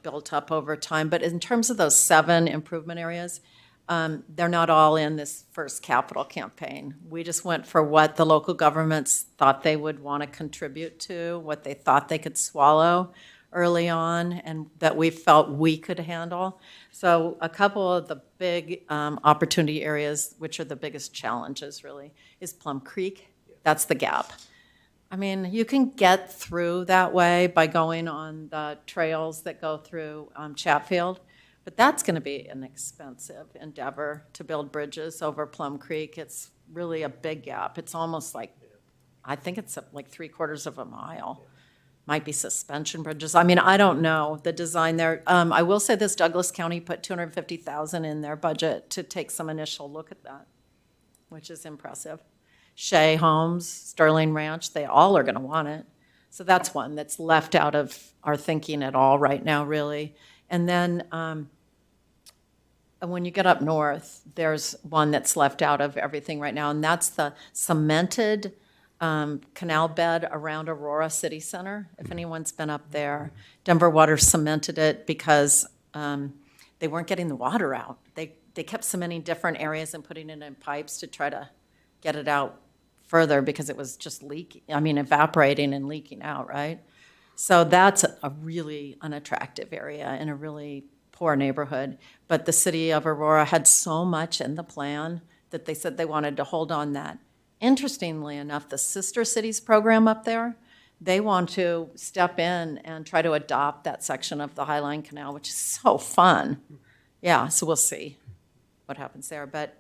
built up over time. But in terms of those 7 improvement areas, they're not all in this first capital campaign. We just went for what the local governments thought they would want to contribute to, what they thought they could swallow early on, and that we felt we could handle. So a couple of the big opportunity areas, which are the biggest challenges really, is Plum Creek. That's the gap. You can get through that way by going on the trails that go through Chatfield, but that's going to be an expensive endeavor to build bridges over Plum Creek. It's really a big gap. It's almost like, I think it's like 3/4 of a mile. Might be suspension bridges. I don't know the design there. I will say this, Douglas County put $250,000 in their budget to take some initial look at that, which is impressive. Shea Homes, Sterling Ranch, they all are going to want it. So that's one that's left out of our thinking at all right now, really. And then when you get up north, there's one that's left out of everything right now, and that's the cemented canal bed around Aurora City Center. If anyone's been up there, Denver Water cemented it because they weren't getting the water out. They kept cementing different areas and putting it in pipes to try to get it out further because it was just evaporating and leaking out, right? So that's a really unattractive area in a really poor neighborhood. But the city of Aurora had so much in the plan that they said they wanted to hold on that. Interestingly enough, the Sister Cities program up there, they want to step in and try to adopt that section of the Highline Canal, which is so fun. Yeah, so we'll see what happens there. But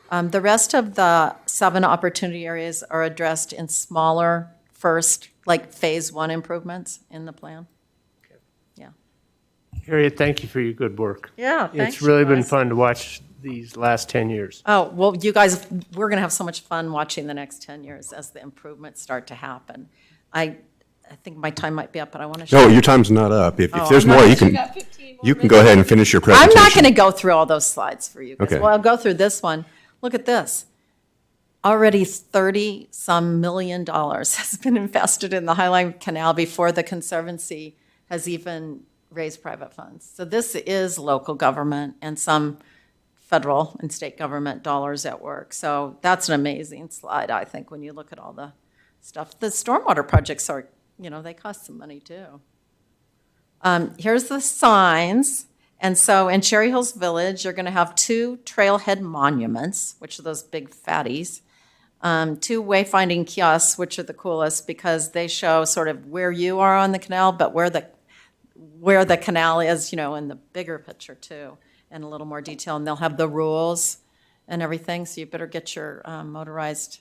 the rest of the 7 opportunity areas are addressed in smaller first, like phase 1 improvements in the plan. Yeah. Harriet, thank you for your good work. Yeah, thanks. It's really been guys. fun to watch these last 10 years. Oh, well, you guys, we're going to have so much fun watching the next 10 years as the improvements start to happen. I think my time might be up, but I want to show No, your time's not up. If there's I'm more, not- you can, got 15 more you can go ahead and finish your I'm presentation. not going to go through all those slides for you guys. Okay. Well, I'll go through this one. Look at this. Already $30-some million has been invested in the Highline Canal before the Conservancy has even raised private funds. So this is local government and some federal and state government dollars at work. So that's an amazing slide, I think, when you look at all the stuff. The stormwater projects are, they cost some money too. Here's the signs. And so in Cherry Hills Village, you're going to have 2 trailhead monuments, which are those big fatties, 2 wayfinding kiosks, which are the coolest because they show sort of where you are on the canal, but where the canal is, in the bigger picture too, in a little more detail. And they'll have the rules and everything, so you better get your motorized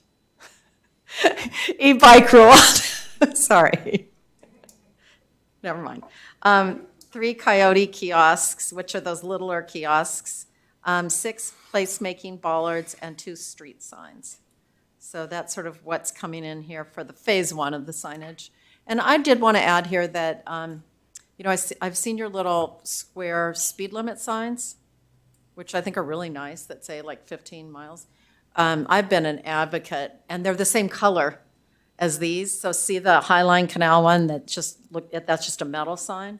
e-bike rule. Sorry. Never mind. 3 Coyote kiosks, which are those littler kiosks, 6 placemaking bollards, and 2 street signs. So that's sort of what's coming in here for the phase 1 of the signage. And I did want to add here that, I've seen your little square speed limit signs, which I think are really nice, that say like 15 miles. I've been an advocate, and they're the same color as these. So see the Highline Canal one that's just a metal sign?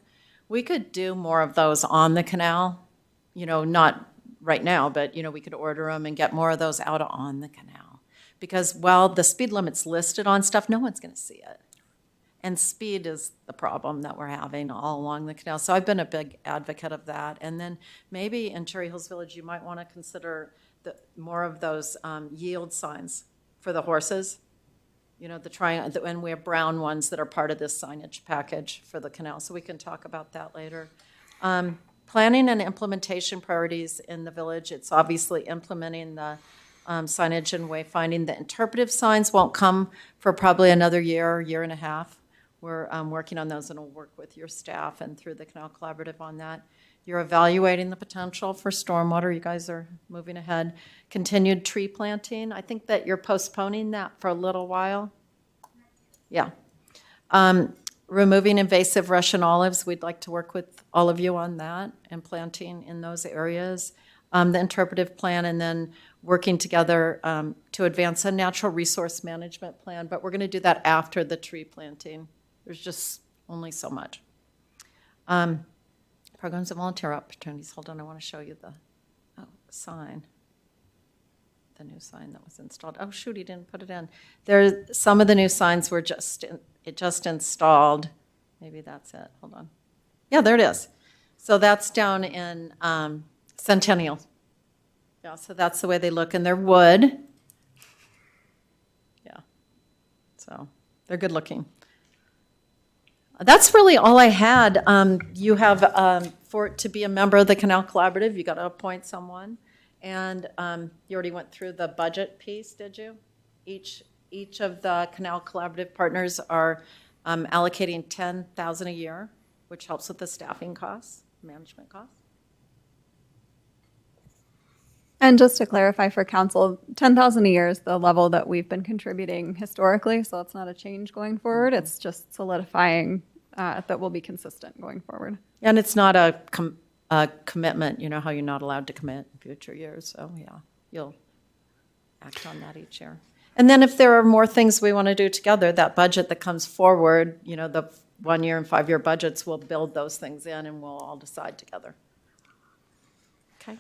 We could do more of those on the canal, not right now, but, we could order them and get more of those out on the canal. Because while the speed limit's listed on stuff, no one's going to see it. And speed is the problem that we're having all along the canal. So I've been a big advocate of that. And then maybe in Cherry Hills Village, you might want to consider more of those yield signs for the horses. The triangle, and we have brown ones that are part of this signage package for the canal. So we can talk about that later. Planning and implementation priorities in the village. It's obviously implementing the signage and wayfinding. The interpretive signs won't come for probably another year and a half. We're working on those, and we'll work with your staff and through the Canal Collaborative on that. You're evaluating the potential for stormwater. You guys are moving ahead. Continued tree planting. I think that you're postponing that for a little while. Yeah. Removing invasive Russian olives. We'd like to work with all of you on that and planting in those areas. The interpretive plan, and then working together to advance a natural resource management plan. But we're going to do that after the tree planting. There's just only so much. Programs and volunteer opportunities. Hold on, I want to show you the sign. The new sign that was installed. Oh, shoot, he didn't put it in. Some of the new signs were just installed. Maybe that's it. Hold on. Yeah, there it is. So that's down in Centennial. Yeah, so that's the way they look, and they're wood. Yeah, so they're good looking. That's really all I had. You have, to be a member of the Canal Collaborative, you got to appoint someone. And you already went through the budget piece, did you? Each of the Canal Collaborative partners are allocating $10,000 a year, which helps with the staffing costs, management costs. And just to clarify for council, 10,000 a year is the level that we've been contributing historically, so it's not a change going forward. It's just solidifying that we'll be consistent going forward. And it's not a commitment, you know how you're not allowed to commit in future years, so yeah, you'll act on that each year. And then if there are more things we want to do together, that budget that comes forward, the 1 year and 5 year budgets, we'll build those things in and we'll all decide together. Okay.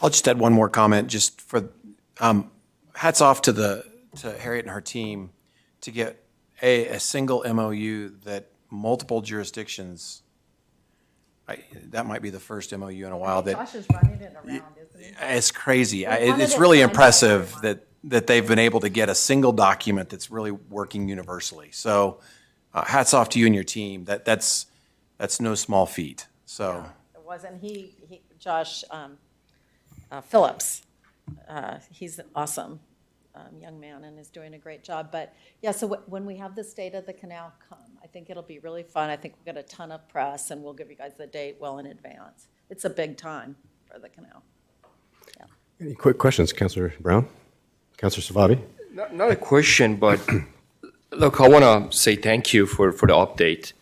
I'll just add one more comment, just for, hats off to Harriet and her team to get a single MOU that multiple jurisdictions, that might be the first MOU in a while that. Josh is running it around, isn't he? It's crazy. wanted It's it really signed by impressive everyone. that they've been able to get a single document that's really working universally. So hats off to you and your team. That's no small feat. So It wasn't Josh Phillips. He's an awesome young man and is doing a great job. But yeah, so when we have the State of the Canal come, I think it'll be really fun. I think we've got a ton of press, and we'll give you guys the date well in advance. It's a big time for the canal. Any quick questions, Councilor Brown? Councilor Savabi? Not a question, but look, I want to say thank you for the update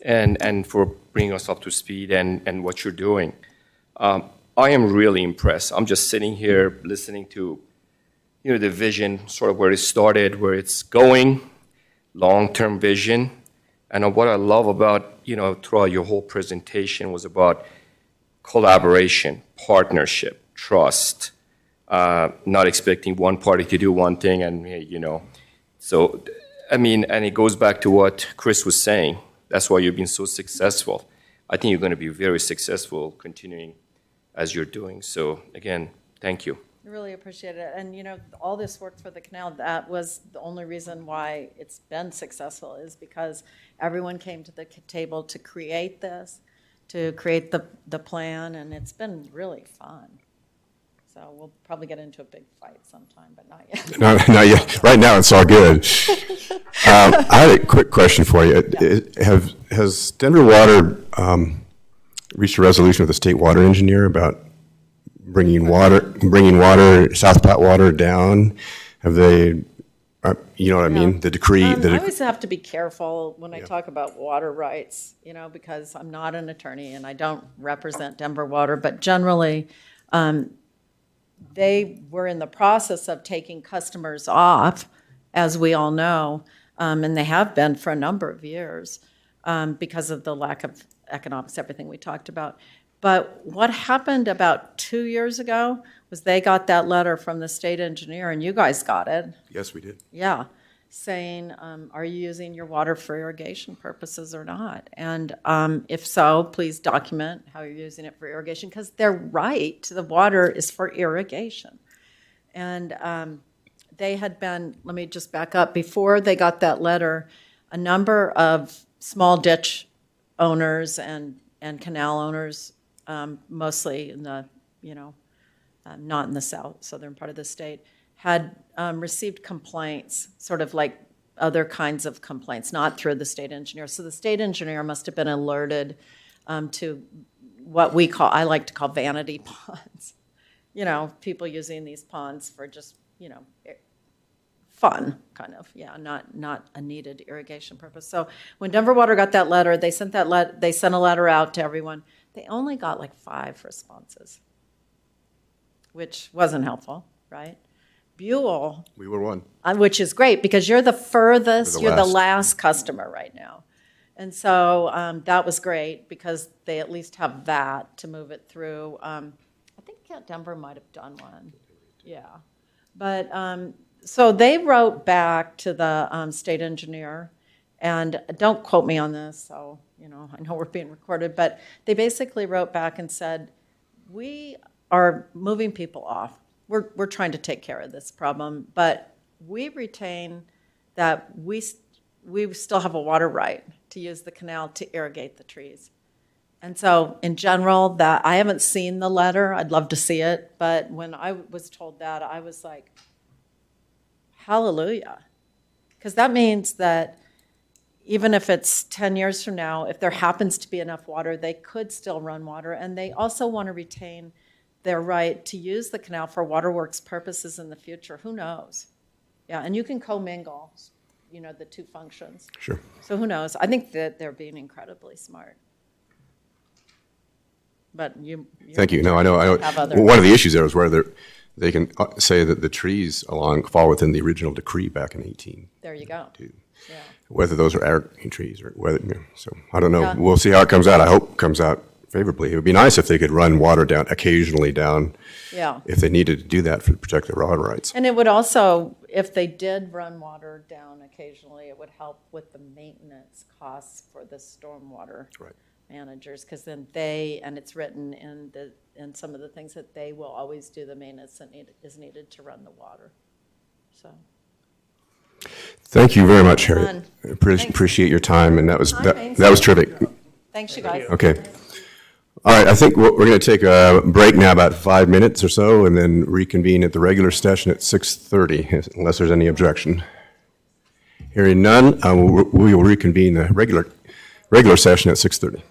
and for bringing us up to speed and what you're doing. I am really impressed. I'm just sitting here listening to, the vision, sort of where it started, where it's going, long-term vision. And what I love about, throughout your whole presentation was about collaboration, partnership, trust, not expecting one party to do one thing and, So, and it goes back to what Chris was saying. That's why you've been so successful. I think you're going to be very successful continuing as you're doing. So, again, thank you. I really appreciate it. And, all this work for the canal, that was the only reason why it's been successful, is because everyone came to the table to create this, to create the plan, and it's been really fun. So we'll probably get into a big fight sometime, but not yet. No, yeah, right now it's all good. I had a quick question for you. Has Denver Water reached a resolution with the state water engineer about bringing water, South Platte water down? Have they, you know what I mean? The decree. I always have to be careful when I talk about water rights, because I'm not an attorney and I don't represent Denver Water, but generally, they were in the process of taking customers off, as we all know, and they have been for a number of years because of the lack of economics, everything we talked about. But what happened about 2 years ago was they got that letter from the state engineer, and you guys got it. Yes, we did. Yeah, saying, are you using your water for irrigation purposes or not? And if so, please document how you're using it for irrigation, because they're right, the water is for irrigation. And they had been, let me just back up, before they got that letter, a number of small ditch owners and canal owners, mostly in the, not in the southern part of the state, had received complaints, sort of like other kinds of complaints, not through the state engineer. So the state engineer must have been alerted to what I like to call vanity ponds. People using these ponds for just, fun, kind of, not a needed irrigation purpose. So when Denver Water got that letter, they sent a letter out to everyone. They only got like 5 responses, which wasn't helpful, right? Buell, We were one. which is great because you're the furthest, You're the you're the last customer right now. And so that was great because they at least have that to move it through. I think Denver might have done one. Yeah. But so they wrote back to the state engineer, and don't quote me on this, so, I know we're being recorded, but they basically wrote back and said, we are moving people off. We're trying to take care of this problem, but we retain that we still have a water right to use the canal to irrigate the trees. And so in general, that I haven't seen the letter. I'd love to see it. But when I was told that, I was like, hallelujah. Because that means that even if it's 10 years from now, if there happens to be enough water, they could still run water. And they also want to retain their right to use the canal for waterworks purposes in the future. Who knows? Yeah, and you can commingle, the two functions. Sure. So who knows? I think that they're being incredibly smart. But you Thank you. No, I know. have other- One of the issues there is where they can say that the trees fall within the original decree back in 18. There you go. Yeah. Whether those are evergreen trees or whether, so I don't know. Yeah. We'll see how it comes out. I hope it comes out favorably. It would be nice if they could run water down occasionally down Yeah. if they needed to do that to protect their water rights. And it would also, if they did run water down occasionally, it would help with the maintenance costs for the stormwater Right. managers, because then and it's written in some of the things that they will always do the maintenance that is needed to run the water. So. Thank you very much, Harriet. Fun. Appreciate your time, and that was Thanks. that was terrific. Thanks, you guys. Okay. All right, I think we're going to take a break now, about 5 minutes or so, and then reconvene at the regular session at 6:30, unless there's any objection. Hearing none, we will reconvene the regular session at 6:30.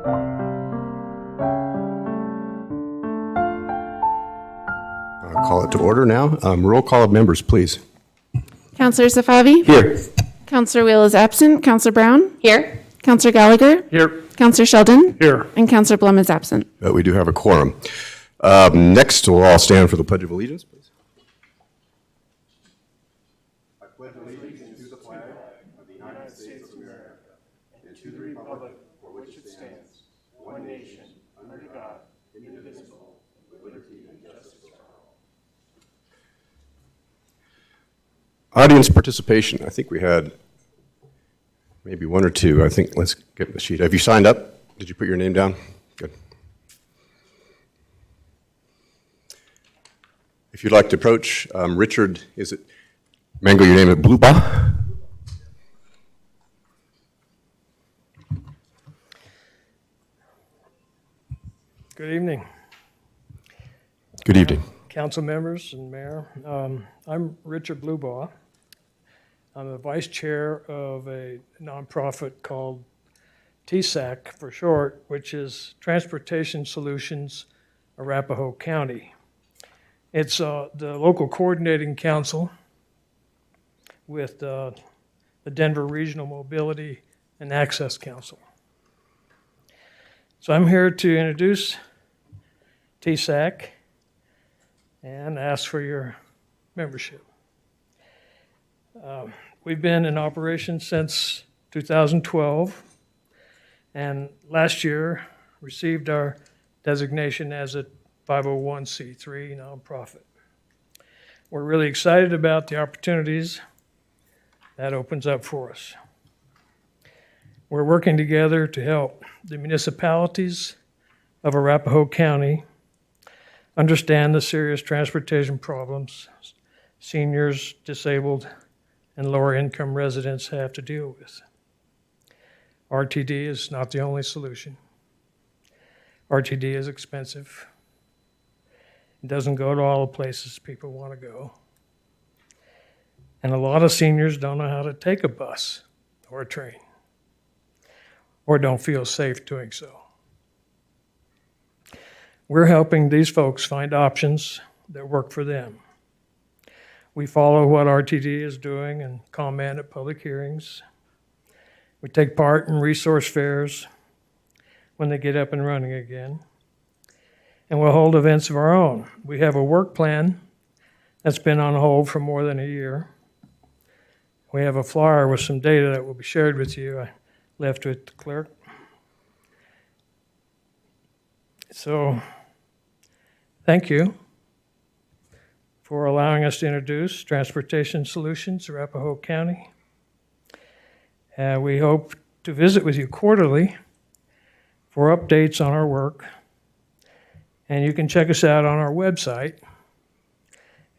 I'll call it to order now. Roll call of members, please. Counselor Safavi? Here. Counselor Wheel is absent. Counselor Brown? Here. Counselor Gallagher? Here. Counselor Sheldon? Here. And Counselor Blum is absent. But we do have a quorum. Next, we'll all stand for the Pledge of Allegiance, please. Audience participation, I think we had maybe one or two. I think, let's get the sheet. Have you signed up? Did you put your name down? Good. If you'd like to approach, Richard, is it, Mango, your name is Bluba? Good evening, Good evening. council members and mayor. I'm Richard Blubaugh. I'm the vice chair of a nonprofit called TSAC for short, which is Transportation Solutions Arapahoe County. It's the local coordinating council with the Denver Regional Mobility and Access Council. So I'm here to introduce TSAC and ask for your membership. We've been in operation since 2012, and last year received our designation as a 501c3 nonprofit. We're really excited about the opportunities that opens up for us. We're working together to help the municipalities of Arapahoe County understand the serious transportation problems seniors, disabled, and lower income residents have to deal with. RTD is not the only solution. RTD is expensive. It doesn't go to all the places people want to go. And a lot of seniors don't know how to take a bus or a train, or don't feel safe doing so. We're helping these folks find options that work for them. We follow what RTD is doing and comment at public hearings. We take part in resource fairs when they get up and running again. And we'll hold events of our own. We have a work plan that's been on hold for more than a year. We have a flyer with some data that will be shared with you. I left with the clerk. So, thank you for allowing us to introduce Transportation Solutions, Arapahoe County. We hope to visit with you quarterly for updates on our work. And you can check us out on our website.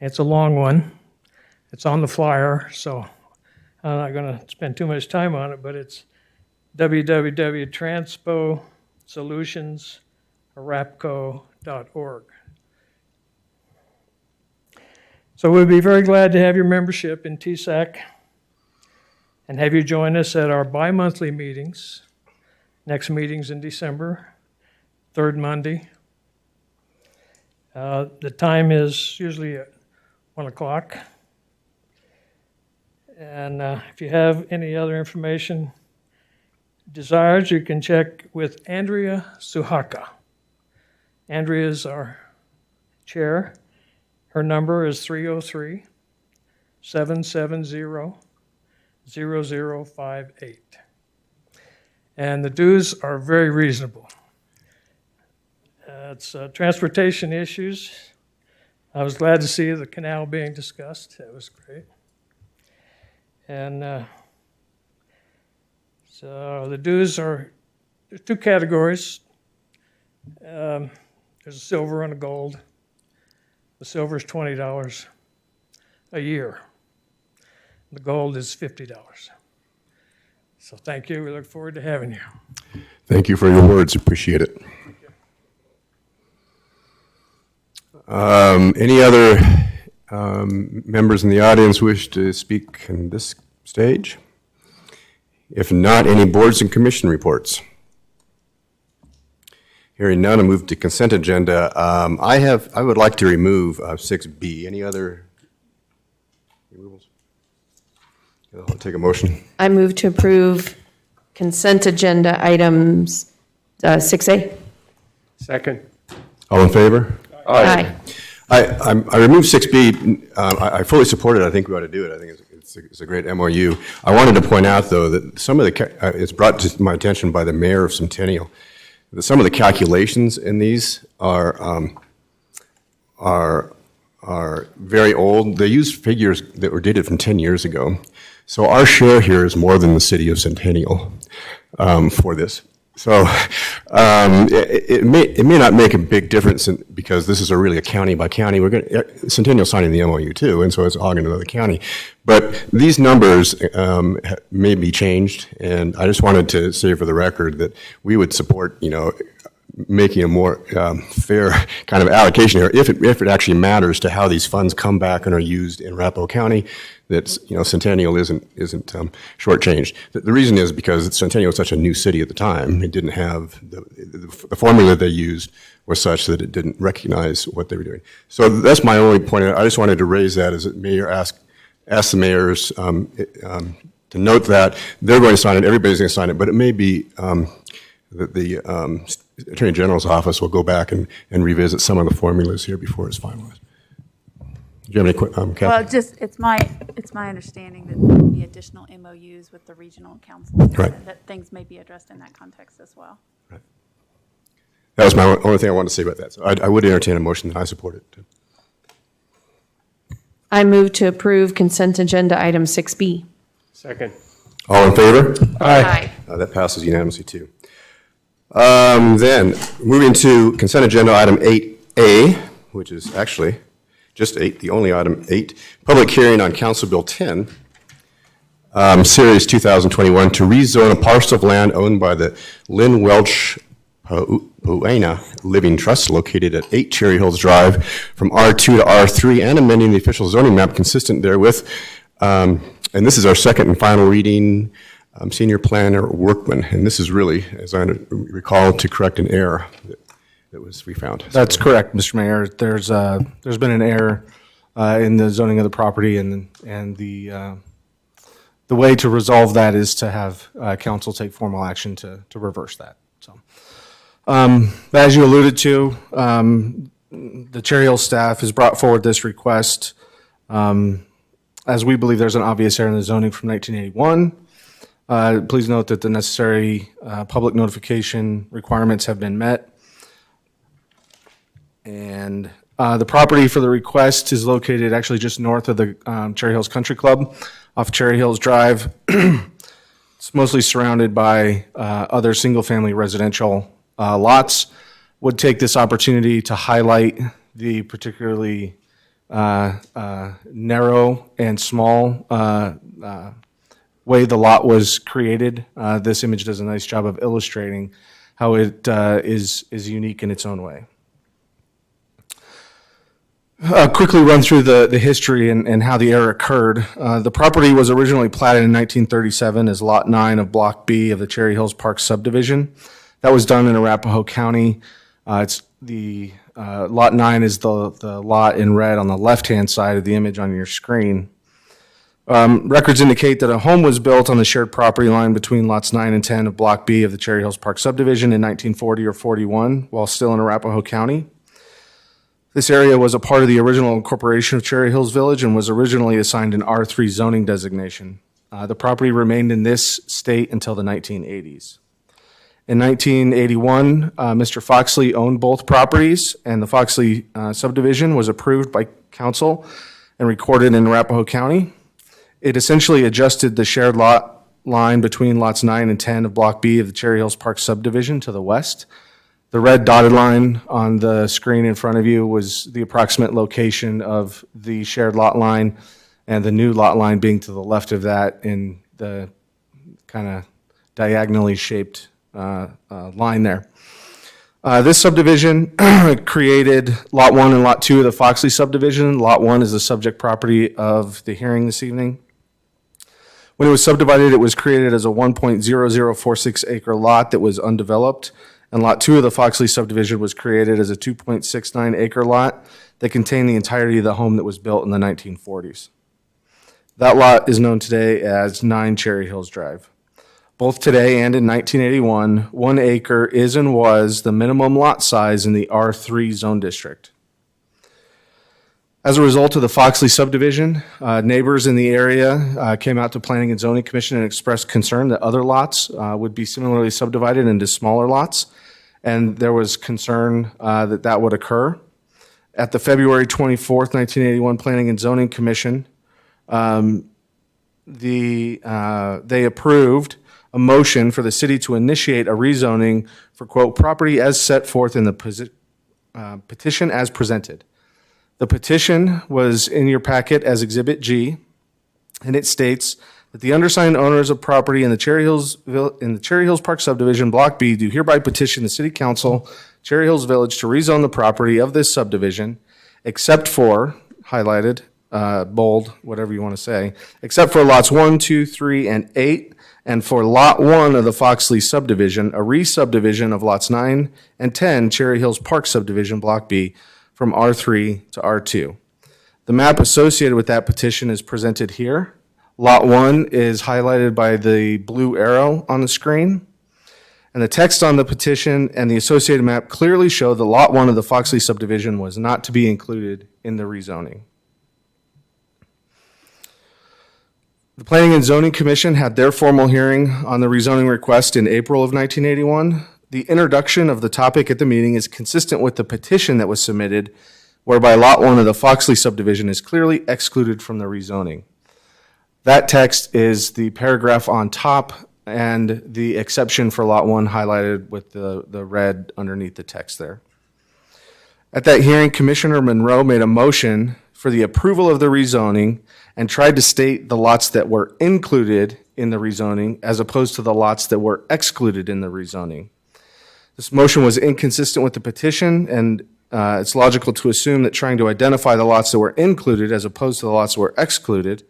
It's a long one. It's on the flyer, so I'm not going to spend too much time on it, but it's www.transposolutionsarapco.org. So we'd be very glad to have your membership in TSAC and have you join us at our bi-monthly meetings. Next meeting's in December, third Monday. The time is usually at 1 o'clock. And if you have any other information desired, you can check with Andrea Suhaka. Andrea is our chair. Her number is 303-770-0058. And the dues are very reasonable. It's transportation issues. I was glad to see the canal being discussed. That was great. And so the dues are, there's two categories. There's a silver and a gold. The silver is $20 a year. The gold is $50. So thank you. We look forward to having you. Thank you for your words. Appreciate it. Any other members in the audience wish to speak in this stage? If not, any boards and commission reports? Hearing none, I move to consent agenda. I would like to remove 6B. Any other removals? I'll take a motion. I move to approve consent agenda items 6A. Second. All in favor? Aye. I removed 6B. I fully support it. I think we ought to do it. I think it's a great MOU. I wanted to point out, though, that some of it's brought to my attention by the mayor of Centennial, that some of the calculations in these are very old. They use figures that were dated from 10 years ago. So our share here is more than the city of Centennial for this. So it may not make a big difference because this is really a county by county. Centennial signing the MOU too, and so it's all going to another county. But these numbers may be changed, and I just wanted to say for the record that we would support, making a more fair kind of allocation here, if it actually matters to how these funds come back and are used in Arapahoe County. That Centennial isn't shortchanged. The reason is because Centennial was such a new city at the time. It didn't have the formula they used was such that it didn't recognize what they were doing. So that's my only point. I just wanted to raise that as a mayor ask the mayors to note that they're going to sign it. Everybody's going to sign it, but it may be that the Attorney General's office will go back and revisit some of the formulas here before it's finalized. Do you have any questions, Well, it's my understanding that there will be additional MOUs with the regional councils. Right. And that things may be addressed in that context as well. That was my only thing I wanted to say about that. So I would entertain a motion that I support it. I move to approve consent agenda item 6B. Second. All in favor? Aye. That passes unanimously too. Then, moving to consent agenda item 8A, which is actually just 8, the only item 8, public hearing on Council Bill 10, Series 2021, to rezone a parcel of land owned by the Lynn Welch Poena Living Trust located at 8 Cherry Hills Drive from R2 to R3 and amending the official zoning map consistent therewith. And this is our second and final reading. Senior Planner Workman, and this is really, as I recall, to correct an error that we found. That's correct, Mr. Mayor. There's been an error in the zoning of the property, and the way to resolve that is to have council take formal action to reverse that. So, as you alluded to, the Cherry Hill staff has brought forward this request as we believe there's an obvious error in the zoning from 1981. Please note that the necessary public notification requirements have been met. And the property for the request is located actually just north of the Cherry Hills Country Club off Cherry Hills Drive. It's mostly surrounded by other single-family residential lots. Would take this opportunity to highlight the particularly narrow and small way the lot was created. This image does a nice job of illustrating how it is unique in its own way. Quickly run through the history and how the error occurred. The property was originally platted in 1937 as Lot 9 of Block B of the Cherry Hills Park subdivision. That was done in Arapahoe County. It's the Lot 9 is the lot in red on the left-hand side of the image on your screen. Records indicate that a home was built on the shared property line between lots 9 and 10 of Block B of the Cherry Hills Park subdivision in 1940 or 41 while still in Arapahoe County. This area was a part of the original incorporation of Cherry Hills Village and was originally assigned an R3 zoning designation. The property remained in this state until the 1980s. In 1981, Mr. Foxley owned both properties, and the Foxley subdivision was approved by council and recorded in Arapahoe County. It essentially adjusted the shared lot line between lots 9 and 10 of Block B of the Cherry Hills Park subdivision to the west. The red dotted line on the screen in front of you was the approximate location of the shared lot line, and the new lot line being to the left of that in the kind of diagonally shaped line there. This subdivision created Lot 1 and Lot 2 of the Foxley subdivision. Lot 1 is the subject property of the hearing this evening. When it was subdivided, it was created as a 1.0046 acre lot that was undeveloped and Lot 2 of the Foxley subdivision was created as a 2.69 acre lot that contained the entirety of the home that was built in the 1940s. That lot is known today as 9 Cherry Hills Drive. Both today and in 1981, 1 acre is and was the minimum lot size in the R3 zone district. As a result of the Foxley subdivision, neighbors in the area came out to Planning and Zoning Commission and expressed concern that other lots would be similarly subdivided into smaller lots, and there was concern that that would occur. At the February 24th, 1981 Planning and Zoning Commission, they approved a motion for the city to initiate a rezoning for, quote, property as set forth in the petition as presented. The petition was in your packet as Exhibit G, and it states that the undersigned owners of property in the Cherry Hills Park subdivision, Block B, do hereby petition the City Council, Cherry Hills Village, to rezone the property of this subdivision, except for, highlighted, bold, whatever you want to say, except for lots 1, 2, 3, and 8, and for Lot 1 of the Foxley subdivision, a re-subdivision of lots 9 and 10, Cherry Hills Park subdivision, Block B, from R3 to R2. The map associated with that petition is presented here. Lot 1 is highlighted by the blue arrow on the screen. And the text on the petition and the associated map clearly show that Lot 1 of the Foxley subdivision was not to be included in the rezoning. The Planning and Zoning Commission had their formal hearing on the rezoning request in April of 1981. The introduction of the topic at the meeting is consistent with the petition that was submitted, whereby Lot 1 of the Foxley subdivision is clearly excluded from the rezoning. That text is the paragraph on top and the exception for Lot 1 highlighted with the red underneath the text there. At that hearing, Commissioner Monroe made a motion for the approval of the rezoning and tried to state the lots that were included in the rezoning as opposed to the lots that were excluded in the rezoning. This motion was inconsistent with the petition, and it's logical to assume that trying to identify the lots that were included as opposed to the lots that were excluded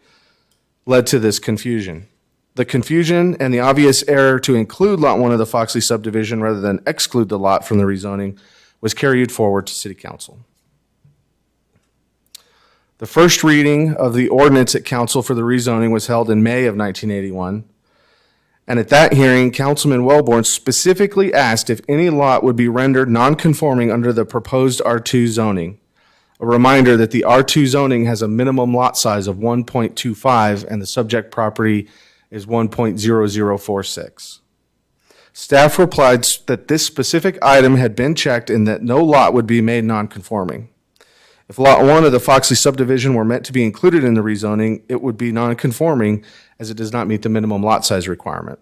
led to this confusion. The confusion and the obvious error to include Lot 1 of the Foxley subdivision rather than exclude the lot from the rezoning was carried forward to City Council. The first reading of the ordinance at Council for the rezoning was held in May of 1981. And at that hearing, Councilman Wellborn specifically asked if any lot would be rendered non-conforming under the proposed R2 zoning. A reminder that the R2 zoning has a minimum lot size of 1.25 and the subject property is 1.0046. Staff replied that this specific item had been checked and that no lot would be made non-conforming. If Lot 1 of the Foxley subdivision were meant to be included in the rezoning, it would be non-conforming as it does not meet the minimum lot size requirement.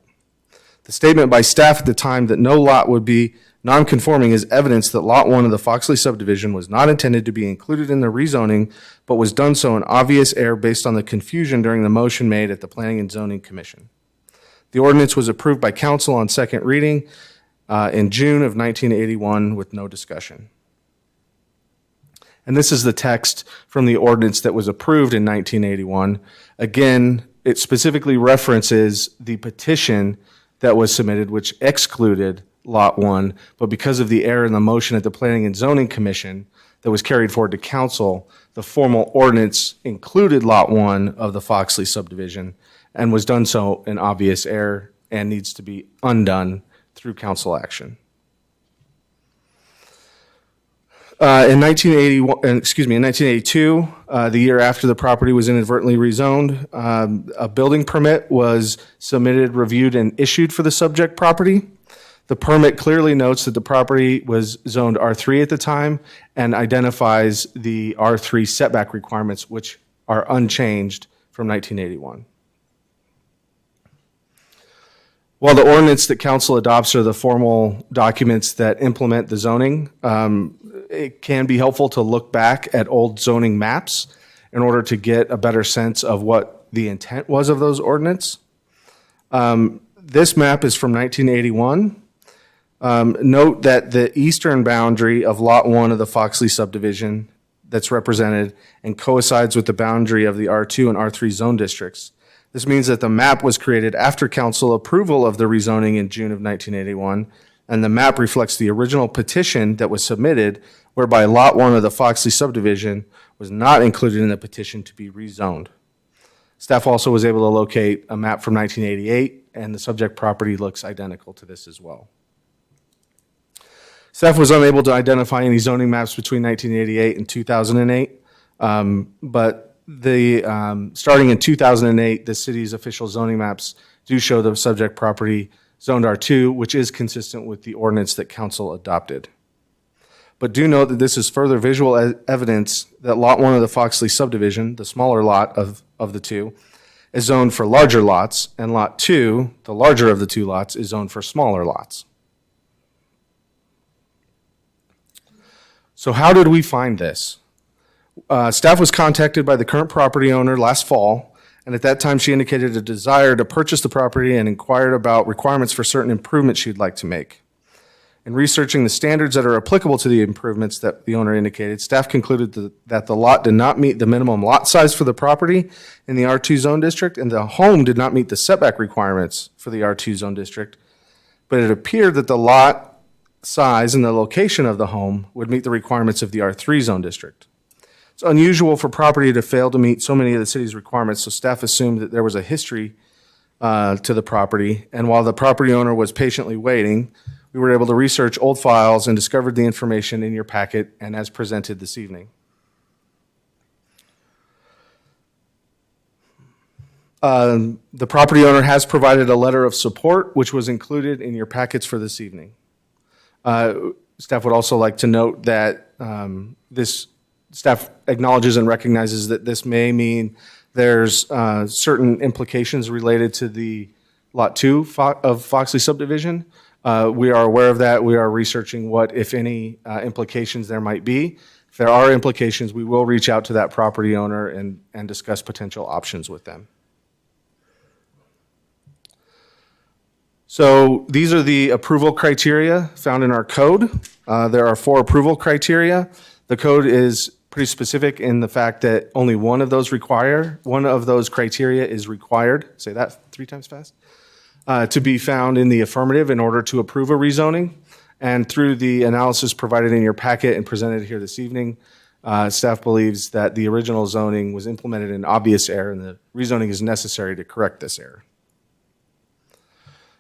The statement by staff at the time that no lot would be non-conforming is evidence that Lot 1 of the Foxley subdivision was not intended to be included in the rezoning, but was done so in obvious error based on the confusion during the motion made at the Planning and Zoning Commission. The ordinance was approved by council on second reading in June of 1981 with no discussion. And this is the text from the ordinance that was approved in 1981. Again, it specifically references the petition that was submitted, which excluded Lot 1, but because of the error in the motion at the Planning and Zoning Commission that was carried forward to council, the formal ordinance included Lot 1 of the Foxley subdivision and was done so in obvious error and needs to be undone through council action. In 1982, the year after the property was inadvertently rezoned, a building permit was submitted, reviewed, and issued for the subject property. The permit clearly notes that the property was zoned R3 at the time and identifies the R3 setback requirements, which are unchanged from 1981. While the ordinance that council adopts are the formal documents that implement the zoning, it can be helpful to look back at old zoning maps in order to get a better sense of what the intent was of those ordinance. This map is from 1981. Note that the eastern boundary of Lot 1 of the Foxley subdivision that's represented and coincides with the boundary of the R2 and R3 zone districts. This means that the map was created after council approval of the rezoning in June of 1981 and the map reflects the original petition that was submitted, whereby Lot 1 of the Foxley subdivision was not included in the petition to be rezoned. Staff also was able to locate a map from 1988, and the subject property looks identical to this as well. Staff was unable to identify any zoning maps between 1988 and 2008, but starting in 2008, the city's official zoning maps do show the subject property zoned R2, which is consistent with the ordinance that council adopted. But do note that this is further visual evidence that Lot 1 of the Foxley subdivision, the smaller lot of the two, is zoned for larger lots, and Lot 2, the larger of the two lots, is zoned for smaller lots. So how did we find this? Staff was contacted by the current property owner last fall, and at that time she indicated a desire to purchase the property and inquired about requirements for certain improvements she'd like to make. In researching the standards that are applicable to the improvements that the owner indicated, staff concluded that the lot did not meet the minimum lot size for the property in the R2 zone district, and the home did not meet the setback requirements for the R2 zone district, but it appeared that the lot size and the location of the home would meet the requirements of the R3 zone district. It's unusual for property to fail to meet so many of the city's requirements, so staff assumed that there was a history to the property, and while the property owner was patiently waiting, we were able to research old files and discovered the information in your packet and as presented this evening. The property owner has provided a letter of support, which was included in your packets for this evening. Staff would also like to note that this staff acknowledges and recognizes that this may mean there's certain implications related to the Lot 2 of Foxley subdivision. We are aware of that. We are researching what, if any, implications there might be. If there are implications, we will reach out to that property owner and discuss potential options with them. So these are the approval criteria found in our code. There are 4 approval criteria. The code is pretty specific in the fact that only one of those criteria is required. Say that 3 times fast. To be found in the affirmative in order to approve a rezoning. And through the analysis provided in your packet and presented here this evening, staff believes that the original zoning was implemented in obvious error and the rezoning is necessary to correct this error.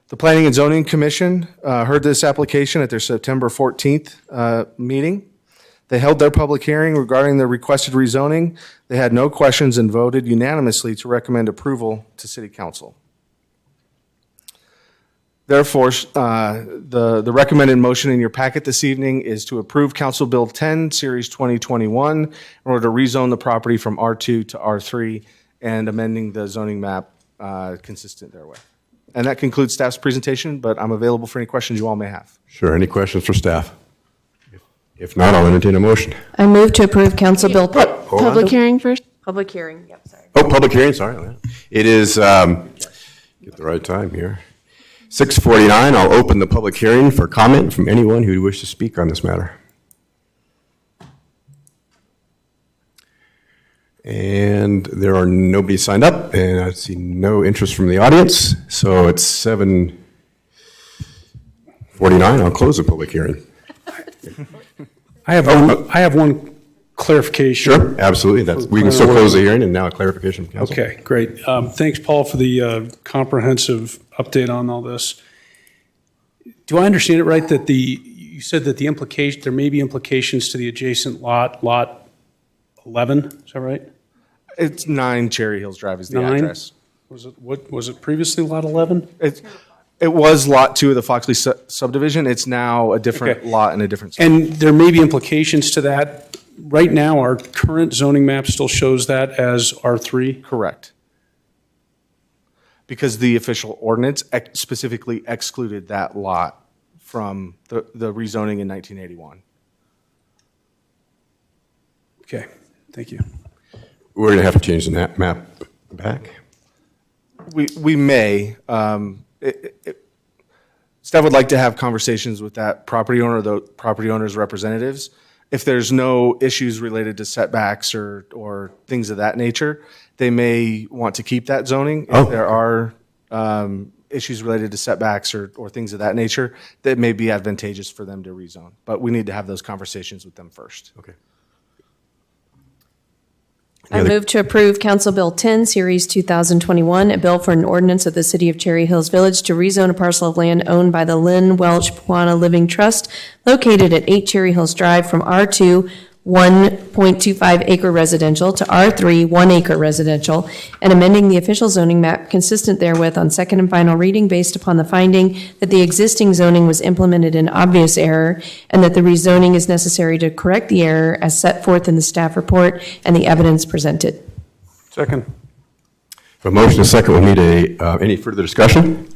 The Planning and Zoning Commission heard this application at their September 14th meeting. They held their public hearing regarding the requested rezoning. They had no questions and voted unanimously to recommend approval to City Council. Therefore, the recommended motion in your packet this evening is to approve Council Bill 10, Series 2021, in order to rezone the property from R2 to R3 and amending the zoning map consistent therewith. And that concludes staff's presentation, but I'm available for any questions you all may have. Sure, any questions for staff? If not, I'll entertain a motion. I move to approve Council Bill. Hold on. Public hearing first. Public hearing, yep, sorry. Oh, public hearing, sorry. It is, get the right time here. 6:49, I'll open the public hearing for comment from anyone who wishes to speak on this matter. And there are nobody signed up, and I see no interest from the audience, so it's 7:49, I'll close the public hearing. I have one clarification. Sure, absolutely, we can still close the hearing, and now a clarification from council. Okay, great. Thanks, Paul, for the comprehensive update on all this. Do I understand it right that you said that there may be implications to the adjacent lot 11? Is that right? It's 9 Cherry Hills Drive is the 9? address. Was it previously lot 11? It was Lot 2 of the Foxley subdivision. It's now a different Okay. lot and a different. And there may be implications to that. Right now, our current zoning map still shows that as R3? Correct. Because the official ordinance specifically excluded that lot from the rezoning in 1981. Okay, thank you. We're going to have to change the map back. We may. Staff would like to have conversations with that property owner, the property owner's representatives. If there's no issues related to setbacks or things of that nature, they may want to keep that zoning. If there are issues related to setbacks or things of that nature, that may be advantageous for them to rezone. But we need to have those conversations with them first. Okay. I move to approve Council Bill 10, Series 2021, a bill for an ordinance of the City of Cherry Hills Village to rezone a parcel of land owned by the Lynn Welch Pewana Living Trust located at 8 Cherry Hills Drive from R2 1.25 acre residential to R3 1 acre residential, and amending the official zoning map consistent therewith on second and final reading based upon the finding that the existing zoning was implemented in obvious error and that the rezoning is necessary to correct the error as set forth in the staff report and the evidence presented. Second. A motion and a second. We'll need any further discussion?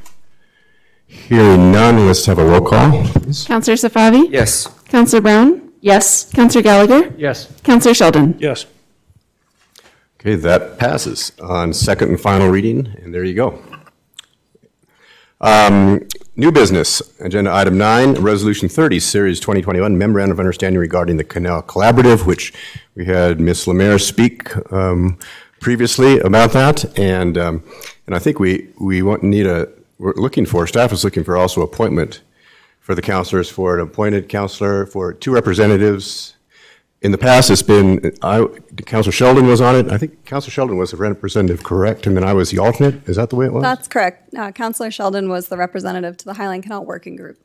Hearing none, let's have a roll call, please. Counselor Safavi? Yes. Counselor Brown? Yes. Counselor Gallagher? Yes. Counselor Sheldon? Yes. Okay, that passes on second and final reading, and there you go. New business, agenda item 9, resolution 30, series 2021, memorandum of understanding regarding the Canal Collaborative, which we had Ms. Lemaire speak previously about that, and I think we're looking for, staff is looking for also appointment for the counselors, for an appointed counselor, for 2 representatives. In the past, it's been, Counselor Sheldon was on it. I think Counselor Sheldon was the representative, correct? And then I was the alternate? Is that the way it was? That's correct. Counselor Sheldon was the representative to the Highland Canal Working Group.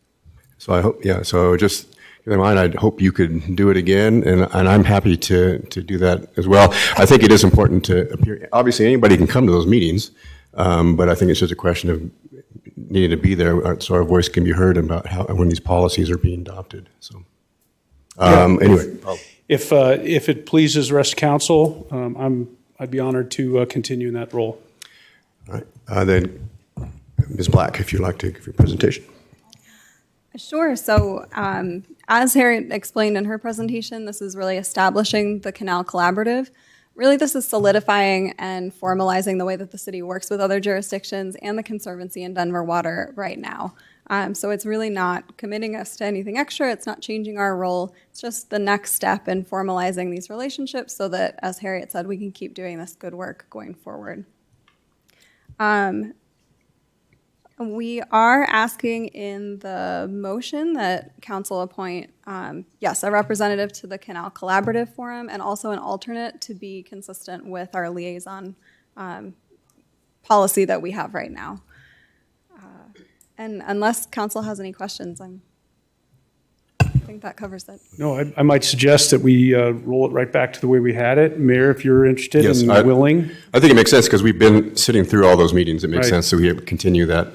So I hope, yeah, so just keep in mind, I hope you could do it again, and I'm happy to do that as well. I think it is important to appear, obviously, anybody can come to those meetings, but I think it's just a question of needing to be there so our voice can be heard about how, when these policies are being adopted, so. Anyway. If it pleases the rest of council, I'd be honored to continue in that role. All right, then Ms. Black, if you'd like to give your presentation. Sure. So as Harriet explained in her presentation, this is really establishing the Canal Collaborative. Really, this is solidifying and formalizing the way that the city works with other jurisdictions and the Conservancy in Denver Water right now. So it's really not committing us to anything extra. It's not changing our role. It's just the next step in formalizing these relationships so that, as Harriet said, we can keep doing this good work going forward. We are asking in the motion that council appoint, yes, a representative to the Canal Collaborative Forum and also an alternate to be consistent with our liaison policy that we have right now. And unless council has any questions, I think that covers it. No, I might suggest that we roll it right back to the way we had it. Mayor, if you're interested Yes, and willing. I think it makes sense because we've been sitting through all those meetings. It makes Right. sense that we continue that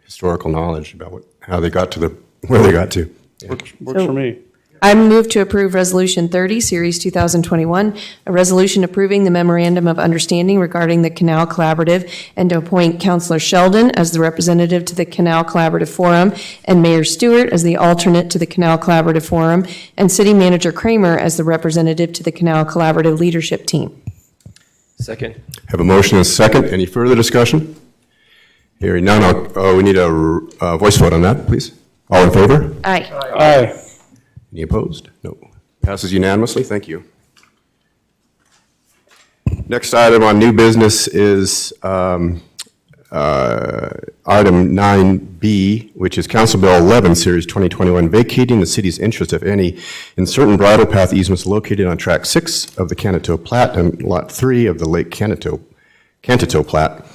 historical knowledge about how they got to where they got to. Yeah. Works for me. I move to approve Resolution 30, Series 2021, a resolution approving the memorandum of understanding regarding the Canal Collaborative, and to appoint Councilor Sheldon as the representative to the Canal Collaborative Forum, and Mayor Stewart as the alternate to the Canal Collaborative Forum, and City Manager Kramer as the representative to the Canal Collaborative Leadership Team. Second. Have a motion and a second. Any further discussion? Hearing none, we need a voice vote on that, please. All in favor? Aye. Aye. Any opposed? No. Passes unanimously. Thank you. Next item on new business is item 9B, which is Council Bill 11, Series 2021, vacating the city's interest, if any, in certain bridle path easements located on Track 6 of the Canito Plat and Lot 3 of the Lake Canito Plat.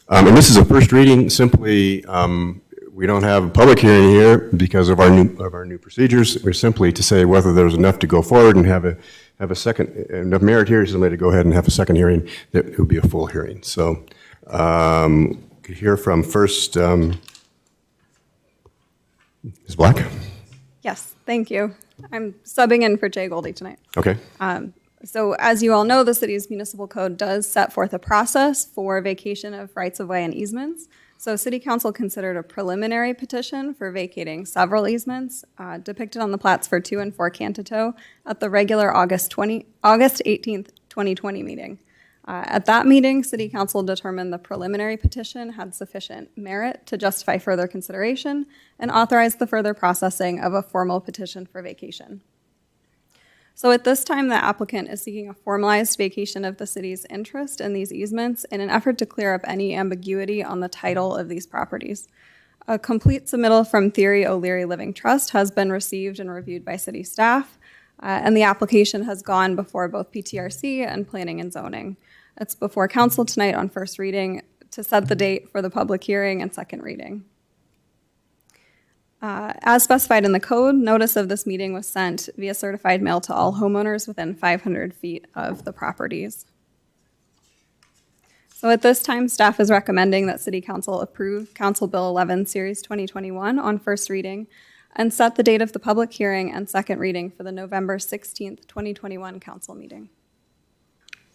And this is a first reading. Simply, we don't have a public hearing here because of our new procedures. We're simply to say whether there's enough to go forward and have a second, enough merit here, somebody to go ahead and have a second hearing, that it would be a full hearing. So, could hear from first, Ms. Black? Yes, thank you. I'm subbing in for Jay Goldie tonight. Okay. So as you all know, the city's municipal code does set forth a process for vacation of rights-of-way and easements. So City Council considered a preliminary petition for vacating several easements depicted on the plats for 2 and 4 Cantato at the regular August 18th, 2020 meeting. At that meeting, City Council determined the preliminary petition had sufficient merit to justify further consideration and authorized the further processing of a formal petition for vacation. So at this time, the applicant is seeking a formalized vacation of the city's interest in these easements in an effort to clear up any ambiguity on the title of these properties. A complete submittal from Thierry O'Leary Living Trust has been received and reviewed by city staff, and the application has gone before both PTRC and Planning and Zoning. It's before council tonight on first reading to set the date for the public hearing and second reading. As specified in the code, notice of this meeting was sent via certified mail to all homeowners within 500 feet of the properties. So at this time, staff is recommending that City Council approve Council Bill 11, Series 2021 on first reading and set the date of the public hearing and second reading for the November 16th, 2021 council meeting.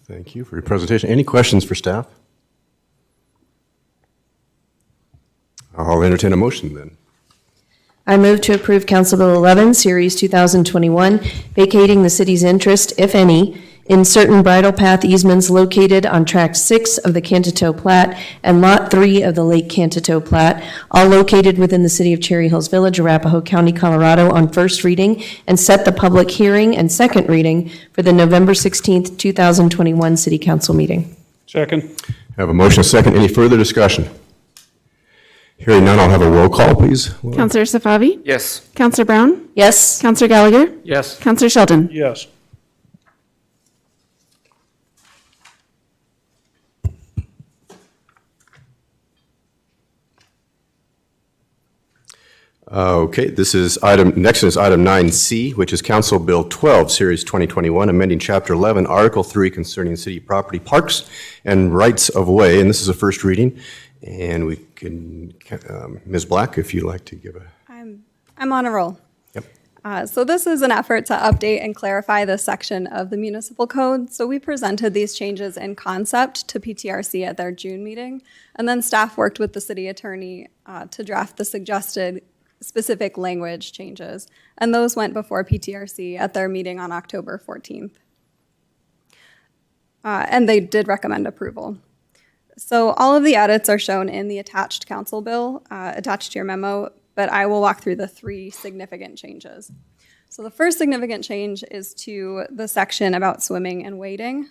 Thank you for your presentation. Any questions for staff? I'll entertain a motion then. I move to approve Council Bill 11, Series 2021, vacating the city's interest, if any, in certain bridle path easements located on Tract 6 of the Cantito Plat and Lot 3 of the Lake Cantito Plat, all located within the city of Cherry Hills Village, Arapahoe County, Colorado, on first reading, and set the public hearing and second reading for the November 16th, 2021 City Council meeting. Second. I have a motion, a second. Any further discussion? Hearing none, I'll have a roll call, please. Laura? Counselor Safavi? Yes. Counselor Brown? Yes. Counselor Gallagher? Yes. Counselor Sheldon? Yes. Okay, next is item 9C, which is Council Bill 12, Series 2021, amending Chapter 11, Article 3 concerning city property, parks, and rights of way. And this is a first reading. And we can, Ms. Black, if you'd like to give a... I'm on a roll. Yep. So this is an effort to update and clarify this section of the municipal code. So we presented these changes in concept to PTRC at their June meeting, and then staff worked with the city attorney to draft the suggested specific language changes, and those went before PTRC at their meeting on October 14th. And they did recommend approval. So all of the edits are shown in the attached council bill, attached to your memo, but I will walk through the three significant changes. So the first significant change is to the section about swimming and wading.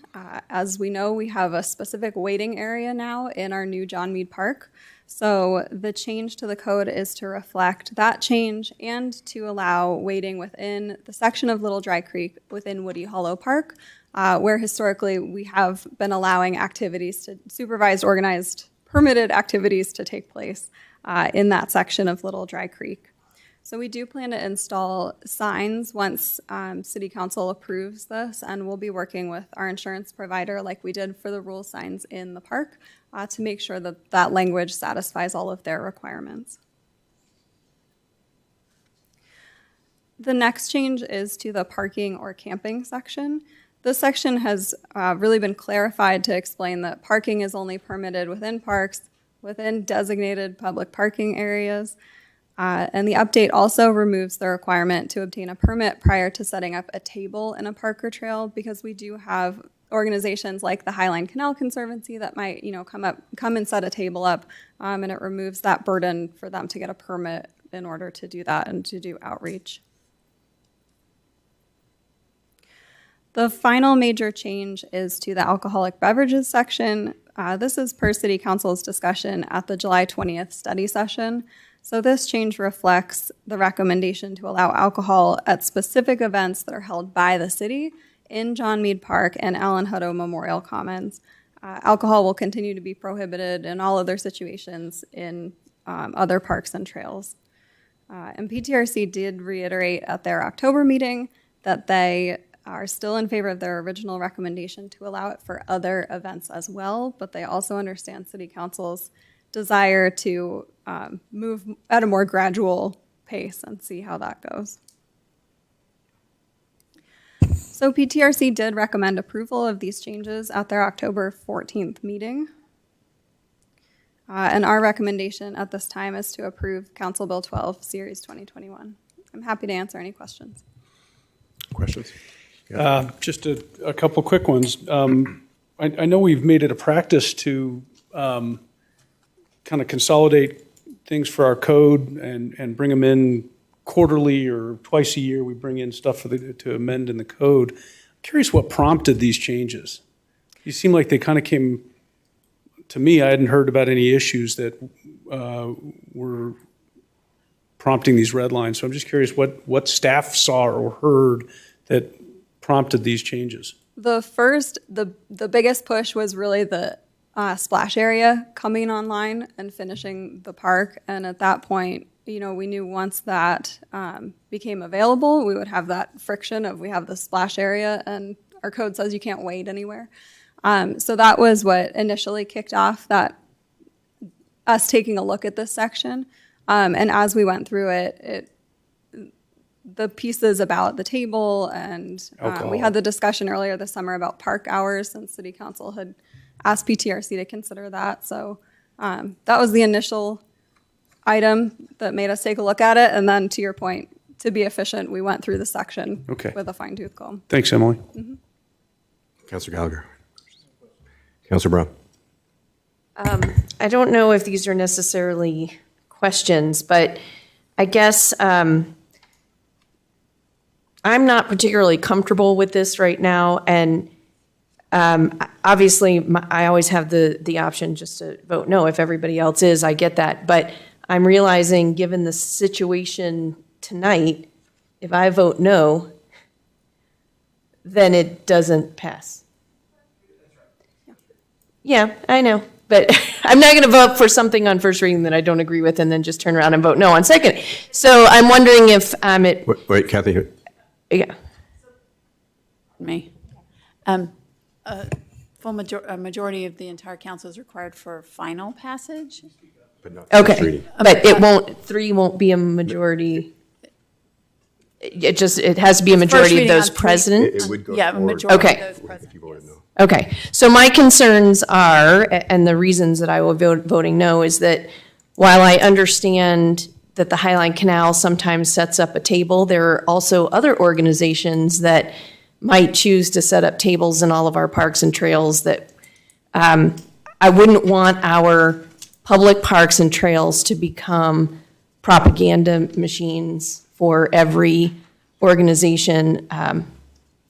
As we know, we have a specific wading area now in our new John Mead Park. So the change to the code is to reflect that change and to allow wading within the section of Little Dry Creek within Woody Hollow Park, where historically we have been allowing activities to supervised, organized, permitted activities to take place in that section of Little Dry Creek. So we do plan to install signs once City Council approves this, and we'll be working with our insurance provider like we did for the rule signs in the park to make sure that that language satisfies all of their requirements. The next change is to the parking or camping section. This section has really been clarified to explain that parking is only permitted within parks, within designated public parking areas. And the update also removes the requirement to obtain a permit prior to setting up a table in a park or trail, because we do have organizations like the Highline Canal Conservancy that might, come and set a table up, and it removes that burden for them to get a permit in order to do that and to do outreach. The final major change is to the alcoholic beverages section. This is per City Council's discussion at the July 20th study session. So this change reflects the recommendation to allow alcohol at specific events that are held by the city in John Mead Park and Allen Hutto Memorial Commons. Alcohol will continue to be prohibited in all other situations in other parks and trails. And PTRC did reiterate at their October meeting that they are still in favor of their original recommendation to allow it for other events as well, but they also understand City Council's desire to move at a more gradual pace and see how that goes. So PTRC did recommend approval of these changes at their October 14th meeting. And our recommendation at this time is to approve Council Bill 12, Series 2021. I'm happy to answer any questions. Questions? Just a couple quick ones. I know we've made it a practice to kind of consolidate things for our code and bring them in quarterly or twice a year, we bring in stuff to amend in the code. Curious what prompted these changes. You seem like they kind of came, to me, I hadn't heard about any issues that were prompting these red lines. So I'm just curious what staff saw or heard that prompted these changes. The biggest push was really the splash area coming online and finishing the park. And at that point, we knew once that became available, we would have that friction of we have the splash area and our code says you can't wade anywhere. So that was what initially kicked off us taking a look at this section. And as we went through it, the pieces about the table and we had the discussion earlier this summer about park hours, and City Council had asked PTRC to consider that. So that was the initial item that made us take a look at it. And then to your point, to be efficient, we went through the section with a fine tooth comb. Thanks, Emily. Councilor Gallagher. Councilor Brown. I don't know if these are necessarily questions, but I guess I'm not particularly comfortable with this right now. And obviously, I always have the option just to vote no if everybody else is. I get that. But I'm realizing, given the situation tonight, if I vote no, then it doesn't pass. Yeah, I know. But I'm not going to vote for something on first reading that I don't agree with and then just turn around and vote no on second. So I'm wondering if it. Wait, Kathy. Yeah. Me. A majority of the entire council is required for final passage. But not first Okay, reading. but three won't be a majority. It has to be a majority of reading those on three. present? It would go Yeah, a forward majority Okay. of those present. if you voted no. Okay, so my concerns are, and the reasons that I will voting no, is that while I understand that the Highline Canal sometimes sets up a table, there are also other organizations that might choose to set up tables in all of our parks and trails that I wouldn't want our public parks and trails to become propaganda machines for every organization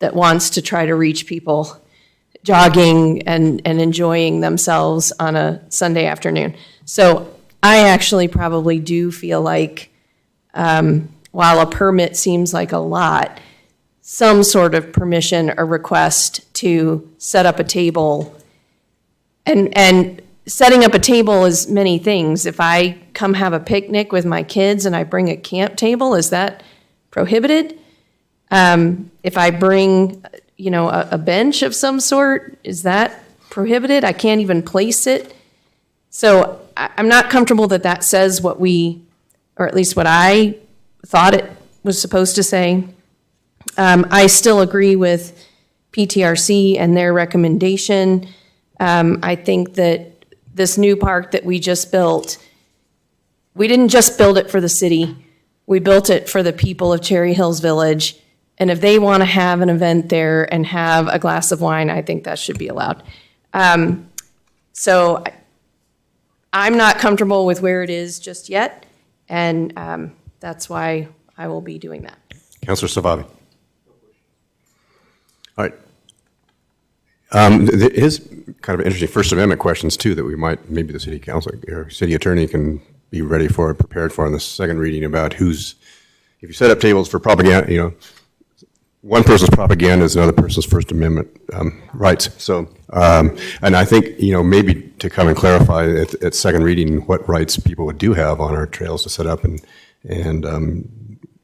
that wants to try to reach people jogging and enjoying themselves on a Sunday afternoon. So I actually probably do feel like, while a permit seems like a lot, some sort of permission or request to set up a table. And setting up a table is many things. If I come have a picnic with my kids and I bring a camp table, is that prohibited? If I bring, a bench of some sort, is that prohibited? I can't even place it. So I'm not comfortable that says what or at least what I thought it was supposed to say. I still agree with PTRC and their recommendation. I think that this new park that we just built, we didn't just build it for the city. We built it for the people of Cherry Hills Village. And if they want to have an event there and have a glass of wine, I think that should be allowed. So I'm not comfortable with where it is just yet, and that's why I will be doing that. Councilor Savavi. All right. There is kind of interesting First Amendment questions, too, that maybe the city council or city attorney can be ready for, prepared for on the second reading about if you set up tables for propaganda, one person's propaganda is another person's First Amendment rights. So, and I think, maybe to come and clarify at second reading what rights people do have on our trails to set up and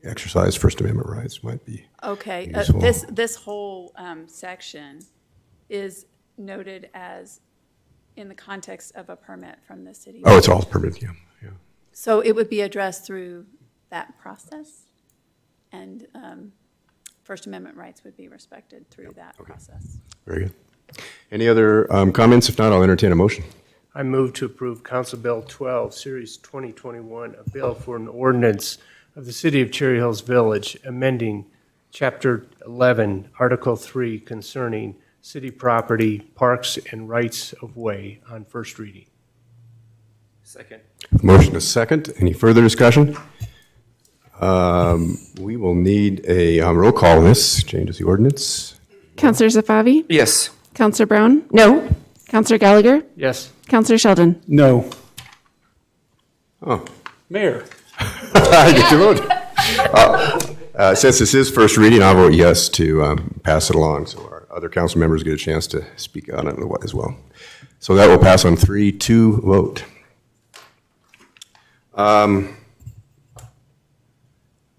exercise First Amendment rights might be Okay, useful. this whole section is noted as in the context of a permit from the city. Oh, it's all permitted, yeah. So it would be addressed through that process, and First Amendment rights would be respected through that process. Very good. Any other comments? If not, I'll entertain a motion. I move to approve Council Bill 12, Series 2021, a bill for an ordinance of the City of Cherry Hills Village, amending Chapter 11, Article 3 concerning city property, parks, and rights of way on first reading. Second. Motion is second. Any further discussion? We will need a roll call on this, changes the ordinance. Counselor Zafavi? Yes. Counselor Brown? No. Counselor Gallagher? Yes. Counselor Sheldon? No. Oh, Mayor? I get to vote. Since this is first reading, I'll vote yes to pass it along, so our other council members get a chance to speak on it as well. So that will pass on 3-2 vote. Let's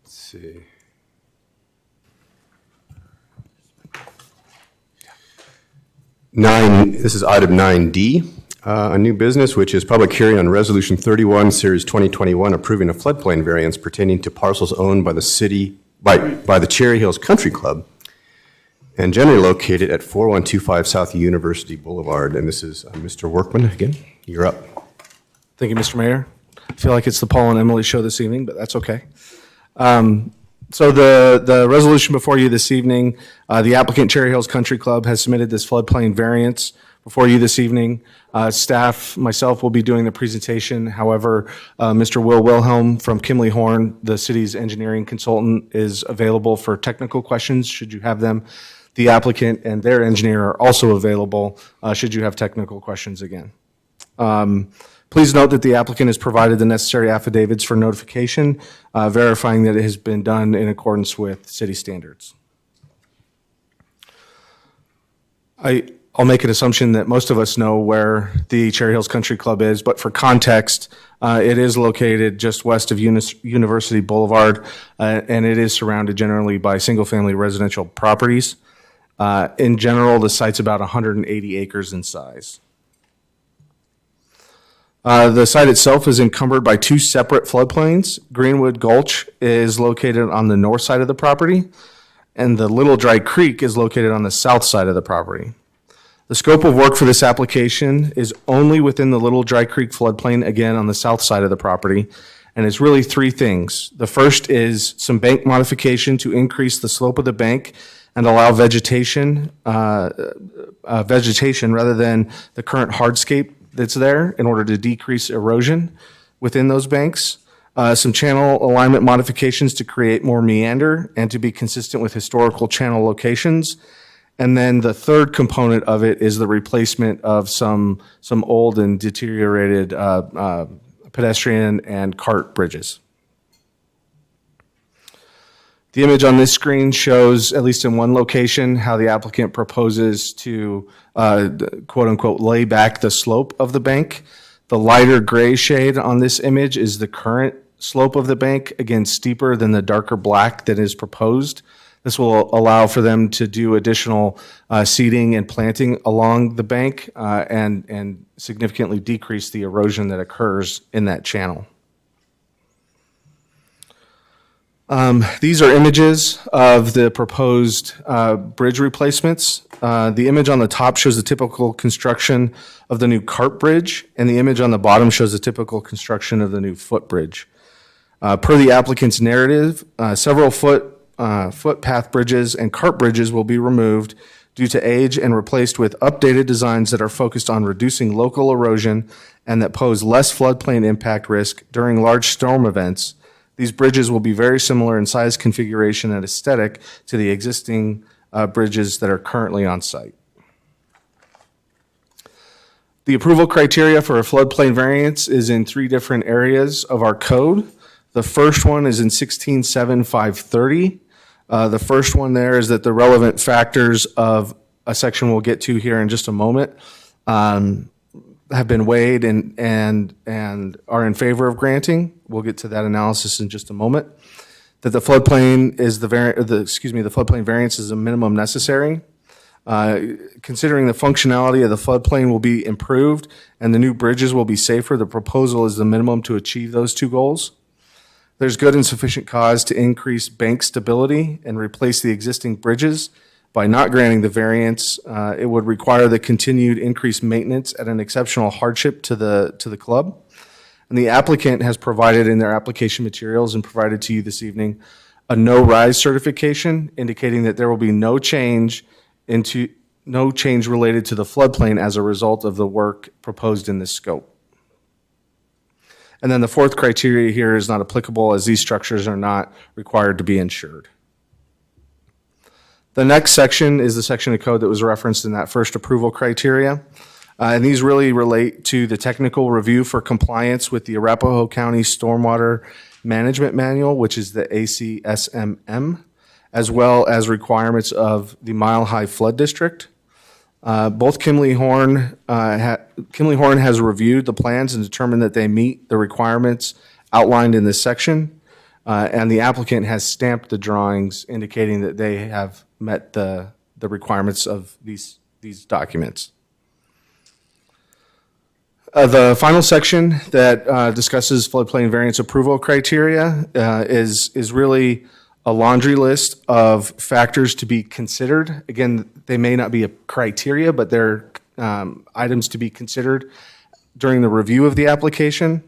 see. This is item 9D, a new business, which is public hearing on Resolution 31, Series 2021, approving a floodplain variance pertaining to parcels owned by the city, by the Cherry Hills Country Club, and generally located at 4125 South University Boulevard. And this is Mr. Workman again. You're up. Thank you, Mr. Mayor. I feel like it's the Paul and Emily show this evening, but that's okay. So the resolution before you this evening, the applicant Cherry Hills Country Club has submitted this floodplain variance before you this evening. Staff, myself, will be doing the presentation. However, Mr. Will Wilhelm from Kimley Horn, the city's engineering consultant, is available for technical questions should you have them. The applicant and their engineer are also available should you have technical questions again. Please note that the applicant has provided the necessary affidavits for notification, verifying that it has been done in accordance with city standards. I'll make an assumption that most of us know where the Cherry Hills Country Club is, but for context, it is located just west of University Boulevard, and it is surrounded generally by single-family residential properties. In general, the site's about 180 acres in size. The site itself is encumbered by two separate floodplains. Greenwood Gulch is located on the north side of the property, and the Little Dry Creek is located on the south side of the property. The scope of work for this application is only within the Little Dry Creek floodplain, again on the south side of the property, and it's really three things. The first is some bank modification to increase the slope of the bank and allow vegetation rather than the current hardscape that's there in order to decrease erosion within those banks. Some channel alignment modifications to create more meander and to be consistent with historical channel locations. And then the third component of it is the replacement of some old and deteriorated pedestrian and cart bridges. The image on this screen shows, at least in one location, how the applicant proposes to, quote unquote, lay back the slope of the bank. The lighter gray shade on this image is the current slope of the bank, again, steeper than the darker black that is proposed. This will allow for them to do additional seeding and planting along the bank and significantly decrease the erosion that occurs in that channel. These are images of the proposed bridge replacements. The image on the top shows the typical construction of the new cart bridge, and the image on the bottom shows the typical construction of the new footbridge. Per the applicant's narrative, several footpath bridges and cart bridges will be removed due to age and replaced with updated designs that are focused on reducing local erosion and that pose less floodplain impact risk during large storm events. These bridges will be very similar in size, configuration, and aesthetic to the existing bridges that are currently on site. The approval criteria for a floodplain variance is in three different areas of our code. The first one is in 16.7.530. The first one there is that the relevant factors of a section we'll get to here in just a moment have been weighed and are in favor of granting. We'll get to that analysis in just a moment. That the floodplain is the floodplain variance is a minimum necessary. Considering the functionality of the floodplain will be improved and the new bridges will be safer, the proposal is the minimum to achieve those two goals. There's good and sufficient cause to increase bank stability and replace the existing bridges. By not granting the variance, it would require the continued increased maintenance at an exceptional hardship to the club. And the applicant has provided in their application materials and provided to you this evening a no-rise certification indicating that there will be no change related to the floodplain as a result of the work proposed in this scope. And then the fourth criteria here is not applicable as these structures are not required to be insured. The next section is the section of code that was referenced in that first approval criteria. And these really relate to the technical review for compliance with the Arapahoe County Stormwater Management Manual, which is the ACSMM, as well as requirements of the Mile High Flood District. Both Kimley Horn has reviewed the plans and determined that they meet the requirements outlined in this section. And the applicant has stamped the drawings indicating that they have met the requirements of these documents. The final section that discusses floodplain variance approval criteria is really a laundry list of factors to be considered. Again, they may not be a criteria, but they're items to be considered during the review of the application.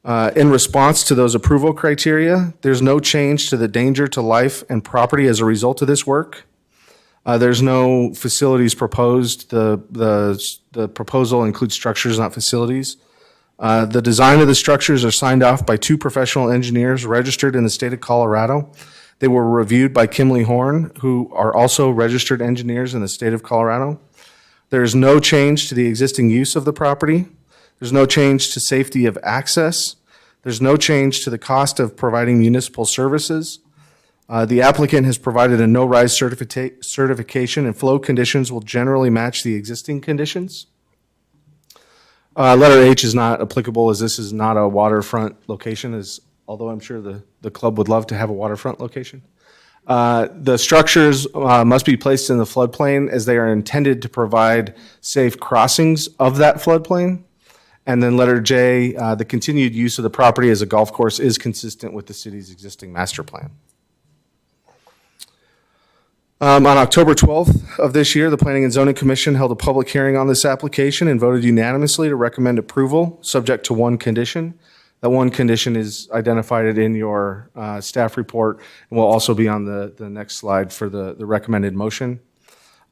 In response to those approval criteria, there's no change to the danger to life and property as a result of this work. There's no facilities proposed. The proposal includes structures, not facilities. The design of the structures are signed off by 2 professional engineers registered in the state of Colorado. They were reviewed by Kimley Horn, who are also registered engineers in the state of Colorado. There is no change to the existing use of the property. There's no change to safety of access. There's no change to the cost of providing municipal services. The applicant has provided a no-rise certification, and flow conditions will generally match the existing conditions. Letter H is not applicable as this is not a waterfront location, although I'm sure the club would love to have a waterfront location. The structures must be placed in the floodplain as they are intended to provide safe crossings of that floodplain. And then letter J, the continued use of the property as a golf course is consistent with the city's existing master plan. On October 12th of this year, the Planning and Zoning Commission held a public hearing on this application and voted unanimously to recommend approval, subject to one condition. That one condition is identified in your staff report and will also be on the next slide for the recommended motion.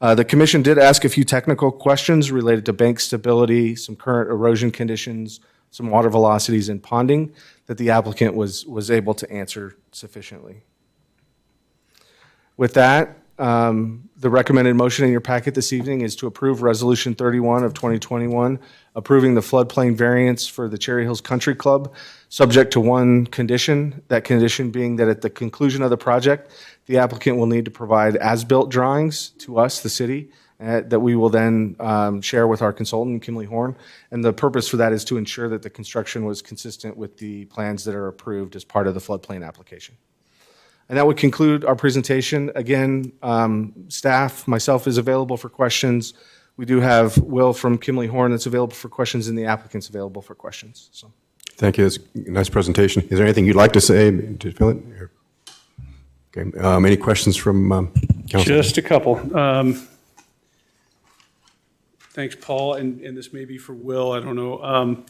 The commission did ask a few technical questions related to bank stability, some current erosion conditions, some water velocities and ponding that the applicant was able to answer sufficiently. With that, the recommended motion in your packet this evening is to approve Resolution 31 of 2021, approving the floodplain variance for the Cherry Hills Country Club, subject to one condition, that condition being that at the conclusion of the project, the applicant will need to provide as-built drawings to us, the city, that we will then share with our consultant, Kimley Horn. And the purpose for that is to ensure that the construction was consistent with the plans that are approved as part of the floodplain application. And that would conclude our presentation. Again, staff, myself is available for questions. We do have Will from Kimley Horn that's available for questions, and the applicant's available for questions. So, Thank you. That's a nice presentation. Is there anything you'd like to say to fill it? Okay. Any questions from council? Just a couple. Thanks, Paul, and this may be for Will, I don't know.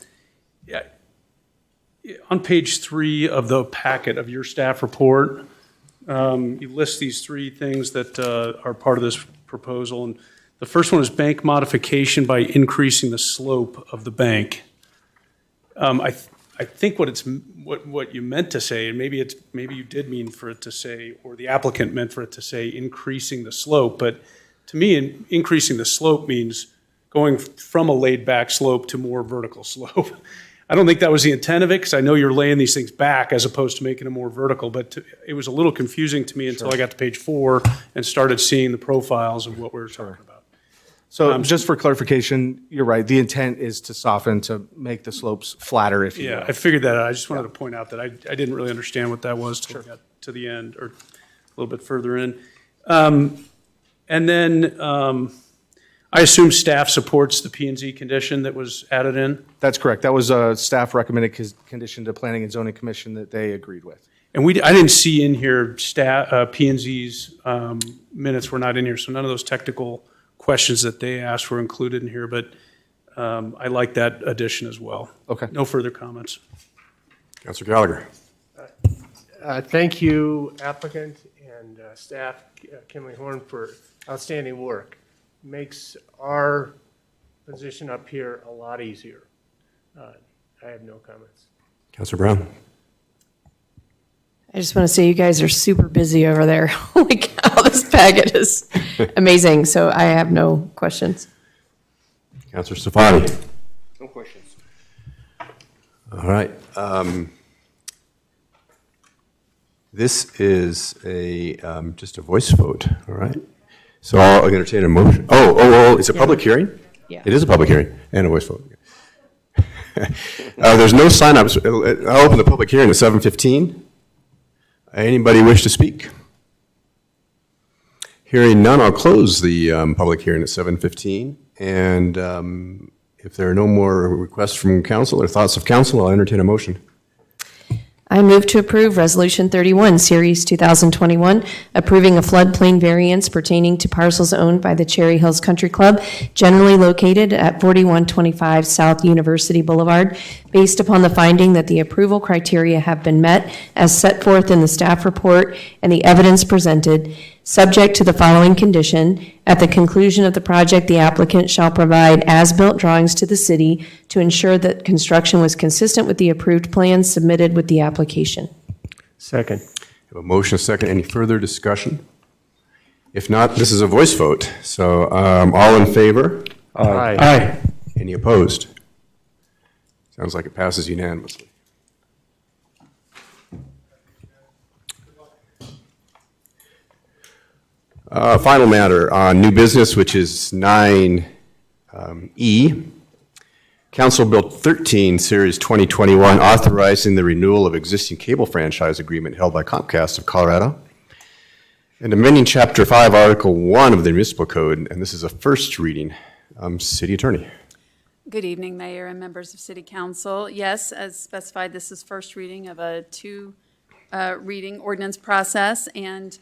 Yeah, on page 3 of the packet of your staff report, you list these 3 things that are part of this proposal. And the first one is bank modification by increasing the slope of the bank. I think what you meant to say, and maybe you did mean for it to say, or the applicant meant for it to say increasing the slope, but to me, increasing the slope means going from a laid-back slope to more vertical slope. I don't think that was the intent of it, because I know you're laying these things back as opposed to making them more vertical, but it was a little confusing to me until I got to page 4 and started seeing the profiles of what we were talking about. So just for clarification, you're right. The intent is to soften, to make the slopes flatter, if you will. Yeah, I figured that out. I just wanted to point out that I didn't really understand what that was until I got to the end, or a little bit further in. And then I assume staff supports the P&Z condition that was added in? That's correct. That was a staff recommended condition to Planning and Zoning Commission that they agreed with. And I didn't see in here P&Z's minutes were not in here, so none of those technical questions that they asked were included in here, but I like that addition as well. Okay. No further comments. Councilor Gallagher. Thank you, applicant and staff, Kimley Horn, for outstanding work. Makes our position up here a lot easier. I have no comments. Counselor Brown? I just want to say you guys are super busy over there. Holy cow, this packet is amazing. So I have no questions. Counselor Stefani? No questions. All right. This is just a voice vote, all right? So I'll entertain a motion. It's a public hearing? Yeah. It is a public hearing and a voice vote. There's no sign-ups. I'll open the public hearing at 7:15. Anybody wish to speak? Hearing none, I'll close the public hearing at 7:15. And if there are no more requests from council or thoughts of council, I'll entertain a motion. I move to approve Resolution 31, Series 2021, approving a floodplain variance pertaining to parcels owned by the Cherry Hills Country Club, generally located at 4125 South University Boulevard, based upon the finding that the approval criteria have been met as set forth in the staff report and the evidence presented, subject to the following condition. At the conclusion of the project, the applicant shall provide as-built drawings to the city to ensure that construction was consistent with the approved plans submitted with the application. Second. I have a motion, a second. Any further discussion? If not, this is a voice vote. So all in favor? Aye. Any opposed? Sounds like it passes unanimously. Final matter on new business, which is 9E. Council Bill 13, Series 2021, authorizing the renewal of existing cable franchise agreement held by Comcast of Colorado, and amending Chapter 5, Article 1 of the Municipal Code, and this is a first reading. City Attorney. Good evening, Mayor and members of City Council. Yes, as specified, this is first reading of a two-reading ordinance process, and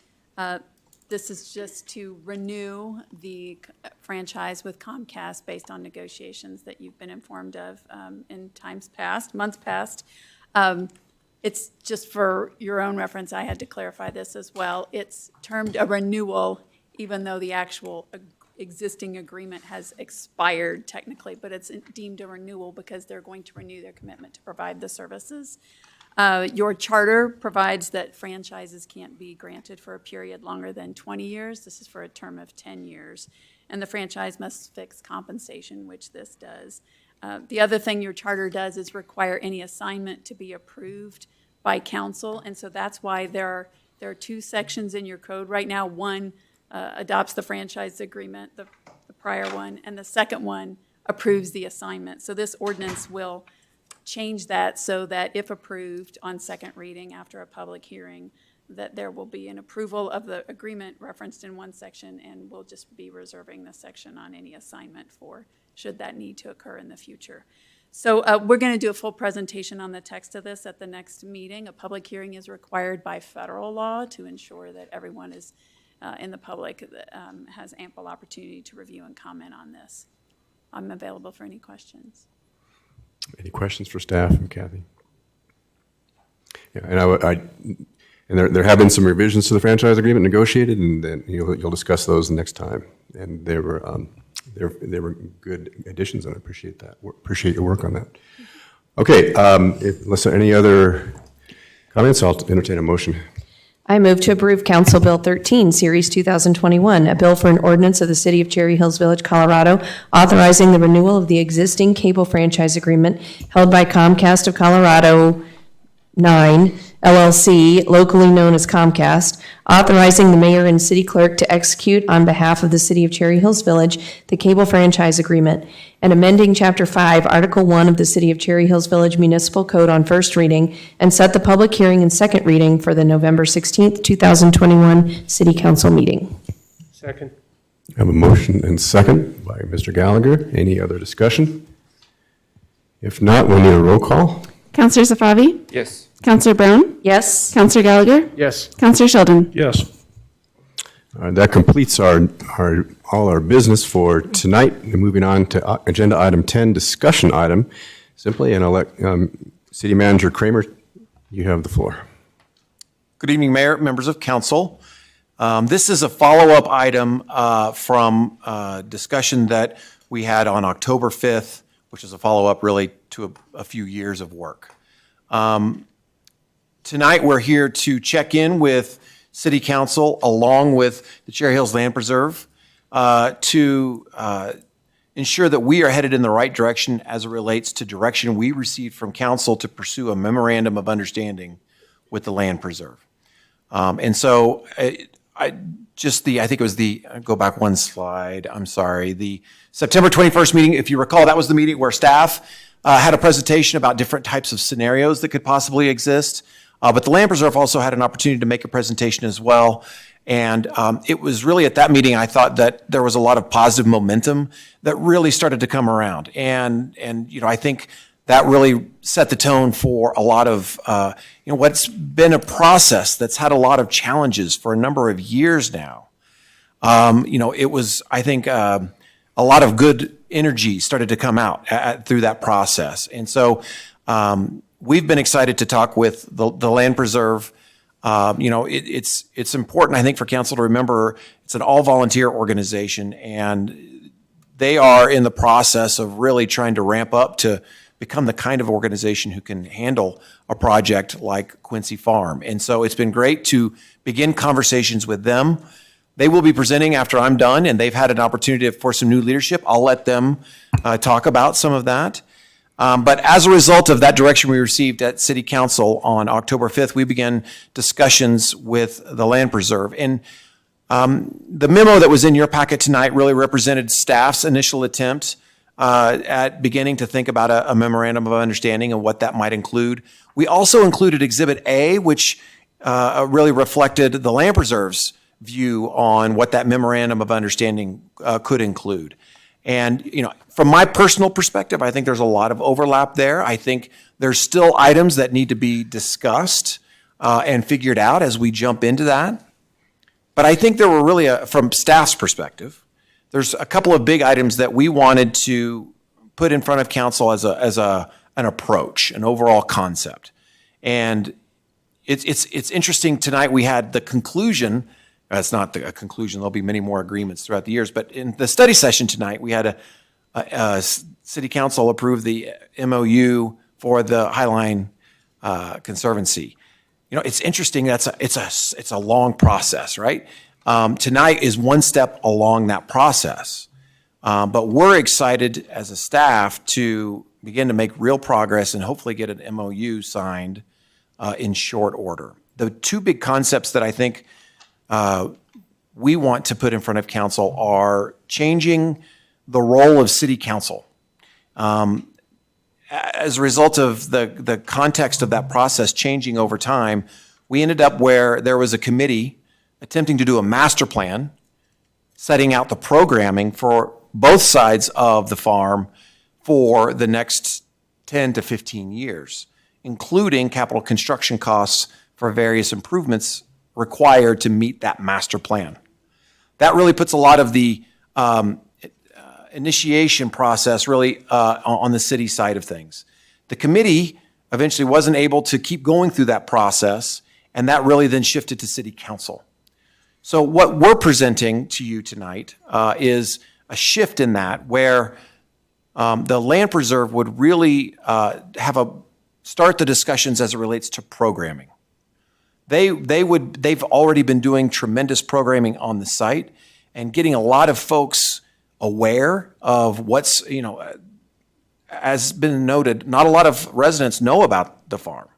this is just to renew the franchise with Comcast based on negotiations that you've been informed of in times past, months past. It's just for your own reference, I had to clarify this as well. It's termed a renewal, even though the actual existing agreement has expired technically, but it's deemed a renewal because they're going to renew their commitment to provide the services. Your charter provides that franchises can't be granted for a period longer than 20 years. This is for a term of 10 years. And the franchise must fix compensation, which this does. The other thing your charter does is require any assignment to be approved by council. And so that's why there are two sections in your code right now. One adopts the franchise agreement, the prior one, and the second one approves the assignment. So this ordinance will change that so that if approved on second reading after a public hearing, that there will be an approval of the agreement referenced in one section, and we'll just be reserving the section on any assignment for should that need to occur in the future. So we're going to do a full presentation on the text of this at the next meeting. A public hearing is required by federal law to ensure that everyone is in the public has ample opportunity to review and comment on this. I'm available for any questions. Any questions for staff and Kathy? Yeah, and there have been some revisions to the franchise agreement negotiated, and then you'll discuss those the next time. And they were good additions, and I appreciate that. Appreciate your work on that. Okay, unless there are any other comments, I'll entertain a motion. I move to approve Council Bill 13, Series 2021, a bill for an ordinance of the City of Cherry Hills Village, Colorado, authorizing the renewal of the existing cable franchise agreement held by Comcast of Colorado 9, LLC, locally known as Comcast, authorizing the mayor and city clerk to execute on behalf of the City of Cherry Hills Village the cable franchise agreement, and amending Chapter 5, Article 1 of the City of Cherry Hills Village Municipal Code on first reading, and set the public hearing and second reading for the November 16th, 2021 City Council meeting. Second. I have a motion and second by Mr. Gallagher. Any other discussion? If not, we'll need a roll call. Counselor Safavi? Yes. Counselor Brown? Yes? Counselor Gallagher? Yes. Counselor Sheldon? Yes. That completes all our business for tonight. And moving on to agenda item 10, discussion item. Simply, and I'll let City Manager Kramer, you have the floor. Good evening, Mayor, members of council. This is a follow-up item from discussion that we had on October 5th, which is a follow-up really to a few years of work. Tonight, we're here to check in with City Council along with the Cherry Hills Land Preserve to ensure that we are headed in the right direction as it relates to direction we received from council to pursue a memorandum of understanding with the Land Preserve. And so I think it was go back one slide, I'm sorry, the September 21st meeting, if you recall, that was the meeting where staff had a presentation about different types of scenarios that could possibly exist. But the Land Preserve also had an opportunity to make a presentation as well. And it was really at that meeting, I thought that there was a lot of positive momentum that really started to come around. And I think that really set the tone for a lot of, what's been a process that's had a lot of challenges for a number of years now. It was, I think, a lot of good energy started to come out through that process. And so we've been excited to talk with the Land Preserve. It's important, I think, for council to remember it's an all-volunteer organization, and they are in the process of really trying to ramp up to become the kind of organization who can handle a project like Quincy Farm. And so it's been great to begin conversations with them. They will be presenting after I'm done, and they've had an opportunity for some new leadership. I'll let them talk about some of that. But as a result of that direction we received at City Council on October 5th, we began discussions with the Land Preserve. And the memo that was in your packet tonight really represented staff's initial attempt at beginning to think about a memorandum of understanding and what that might include. We also included Exhibit A, which really reflected the Land Preserve's view on what that memorandum of understanding could include. And, from my personal perspective, I think there's a lot of overlap there. I think there's still items that need to be discussed and figured out as we jump into that. But I think there were really, from staff's perspective, there's a couple of big items that we wanted to put in front of council as an approach, an overall concept. And it's interesting tonight we had the conclusion. It's not a conclusion. There'll be many more agreements throughout the years. But in the study session tonight, we had a City Council approve the MOU for the Highline Conservancy. It's interesting. It's a long process, right? Tonight is one step along that process. But we're excited as a staff to begin to make real progress and hopefully get an MOU signed in short order. The two big concepts that I think we want to put in front of council are changing the role of City Council. As a result of the context of that process changing over time, we ended up where there was a committee attempting to do a master plan, setting out the programming for both sides of the farm for the next 10 to 15 years, including capital construction costs for various improvements required to meet that master plan. That really puts a lot of the initiation process really on the city side of things. The committee eventually wasn't able to keep going through that process, and that really then shifted to City Council. So what we're presenting to you tonight is a shift in that where the Land Preserve would really start the discussions as it relates to programming. They've already been doing tremendous programming on the site and getting a lot of folks aware of what's, as been noted, not a lot of residents know about the farm.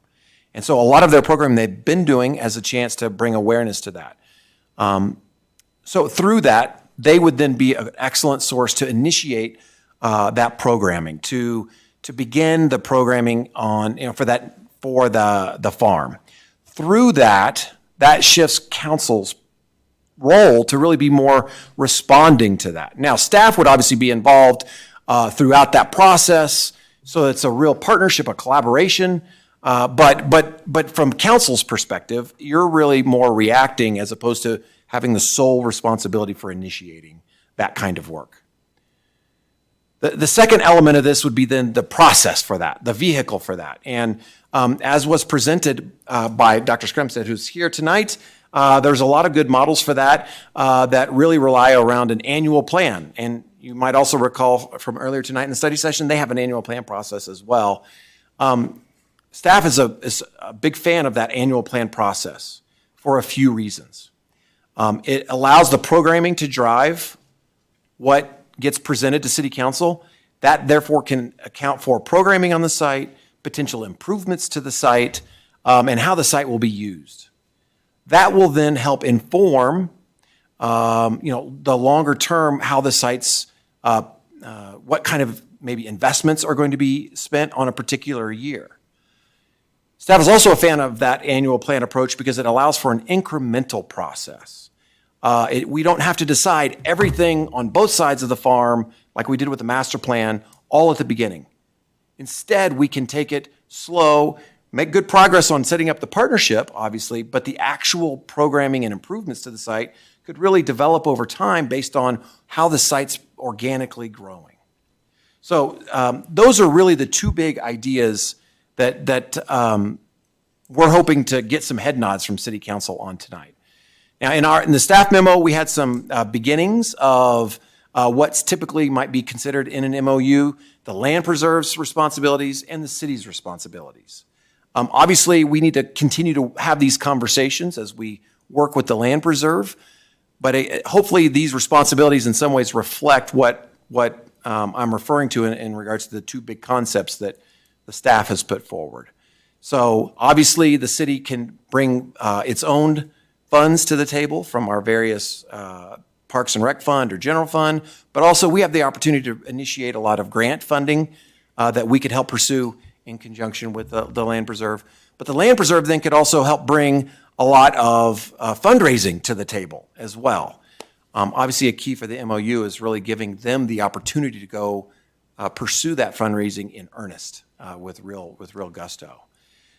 And so a lot of their programming they've been doing as a chance to bring awareness to that. So through that, they would then be an excellent source to initiate that programming, to begin the programming on, for the farm. Through that shifts council's role to really be more responding to that. Now, staff would obviously be involved throughout that process, so it's a real partnership, a collaboration. But from council's perspective, you're really more reacting as opposed to having the sole responsibility for initiating that kind of work. The second element of this would be then the process for that, the vehicle for that. And as was presented by Dr. Skremstead, who's here tonight, there's a lot of good models for that that really rely around an annual plan. And you might also recall from earlier tonight in the study session, they have an annual plan process as well. Staff is a big fan of that annual plan process for a few reasons. It allows the programming to drive what gets presented to City Council. That therefore can account for programming on the site, potential improvements to the site, and how the site will be used. That will then help inform, the longer term, how the sites, what kind of maybe investments are going to be spent on a particular year. Staff is also a fan of that annual plan approach because it allows for an incremental process. We don't have to decide everything on both sides of the farm like we did with the master plan all at the beginning. Instead, we can take it slow, make good progress on setting up the partnership, obviously, but the actual programming and improvements to the site could really develop over time based on how the site's organically growing. So those are really the two big ideas that we're hoping to get some head nods from City Council on tonight. Now, in the staff memo, we had some beginnings of what's typically might be considered in an MOU, the land preserve's responsibilities and the city's responsibilities. Obviously, we need to continue to have these conversations as we work with the land preserve, but hopefully these responsibilities in some ways reflect what I'm referring to in regards to the two big concepts that the staff has put forward. So obviously, the city can bring its own funds to the table from our various Parks and Rec Fund or General Fund, but also we have the opportunity to initiate a lot of grant funding that we could help pursue in conjunction with the Land Preserve. But the Land Preserve then could also help bring a lot of fundraising to the table as well. Obviously, a key for the MOU is really giving them the opportunity to go pursue that fundraising in earnest with real gusto.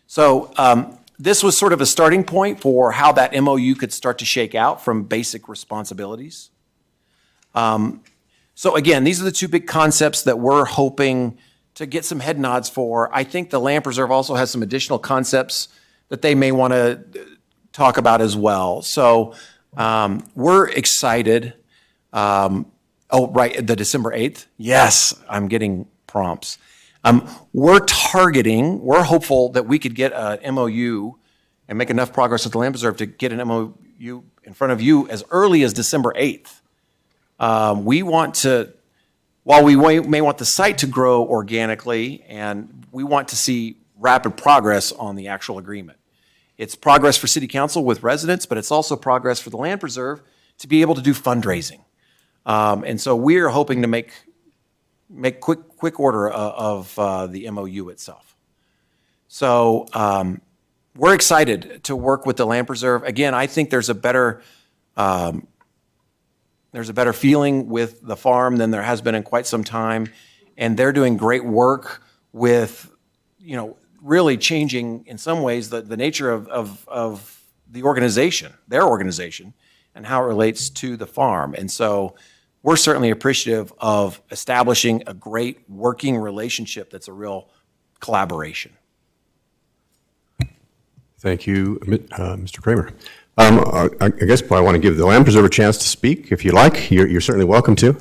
So this was sort of a starting point for how that MOU could start to shake out from basic responsibilities. So again, these are the two big concepts that we're hoping to get some head nods for. I think the Land Preserve also has some additional concepts that they may want to talk about as well. So we're excited. Oh, right, the December 8th? Yes, I'm getting prompts. We're hopeful that we could get an MOU and make enough progress with the Land Preserve to get an MOU in front of you as early as December 8th. We want to, while we may want the site to grow organically, and we want to see rapid progress on the actual agreement. It's progress for City Council with residents, but it's also progress for the Land Preserve to be able to do fundraising. And so we're hoping to make quick order of the MOU itself. So we're excited to work with the Land Preserve. Again, I think there's a better feeling with the farm than there has been in quite some time, and they're doing great work with, really changing in some ways the nature of the organization, their organization, and how it relates to the farm. And so we're certainly appreciative of establishing a great working relationship that's a real collaboration. Thank you, Mr. Kramer. I guess I want to give the Land Preserve a chance to speak, if you like. You're certainly welcome to.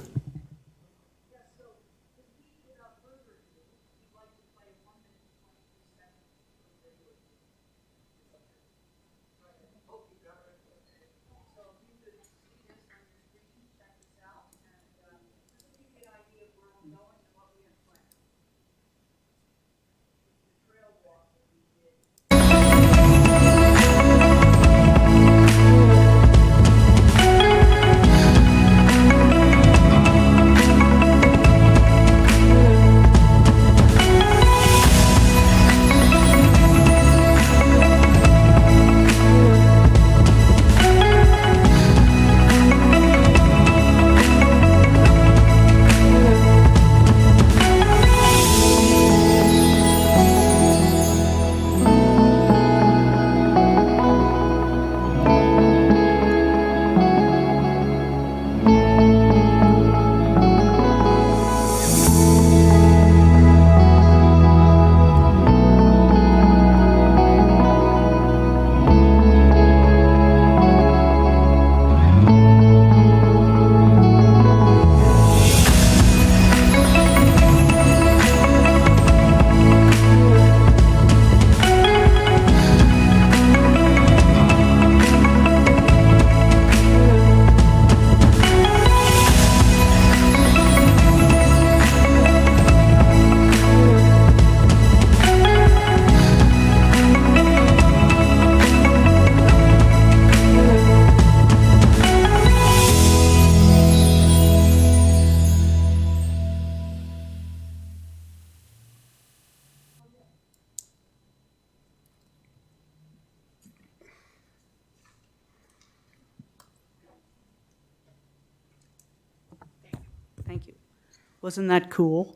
Wasn't that cool?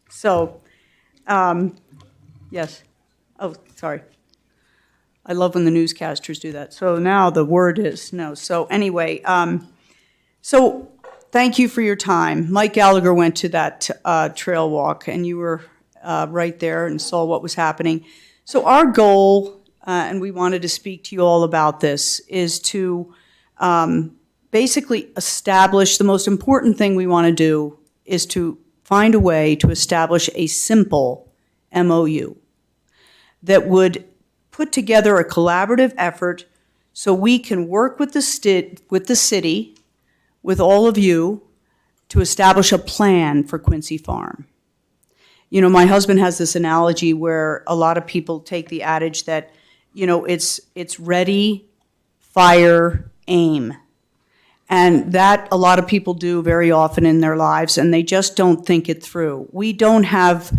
So, yes. Oh, sorry. I love when the newscasters do that. So now the word is no. So anyway, so thank you for your time. Mike Gallagher went to that trail walk, and you were right there and saw what was happening. So our goal, and we wanted to speak to you all about this, is to basically establish, the most important thing we want to do is to find a way to establish a simple MOU that would put together a collaborative effort so we can work with the city, with all of you, to establish a plan for Quincy Farm. You know, my husband has this analogy where a lot of people take the adage that, you know, it's ready, fire, aim. And that a lot of people do very often in their lives, and they just don't think it through. We don't have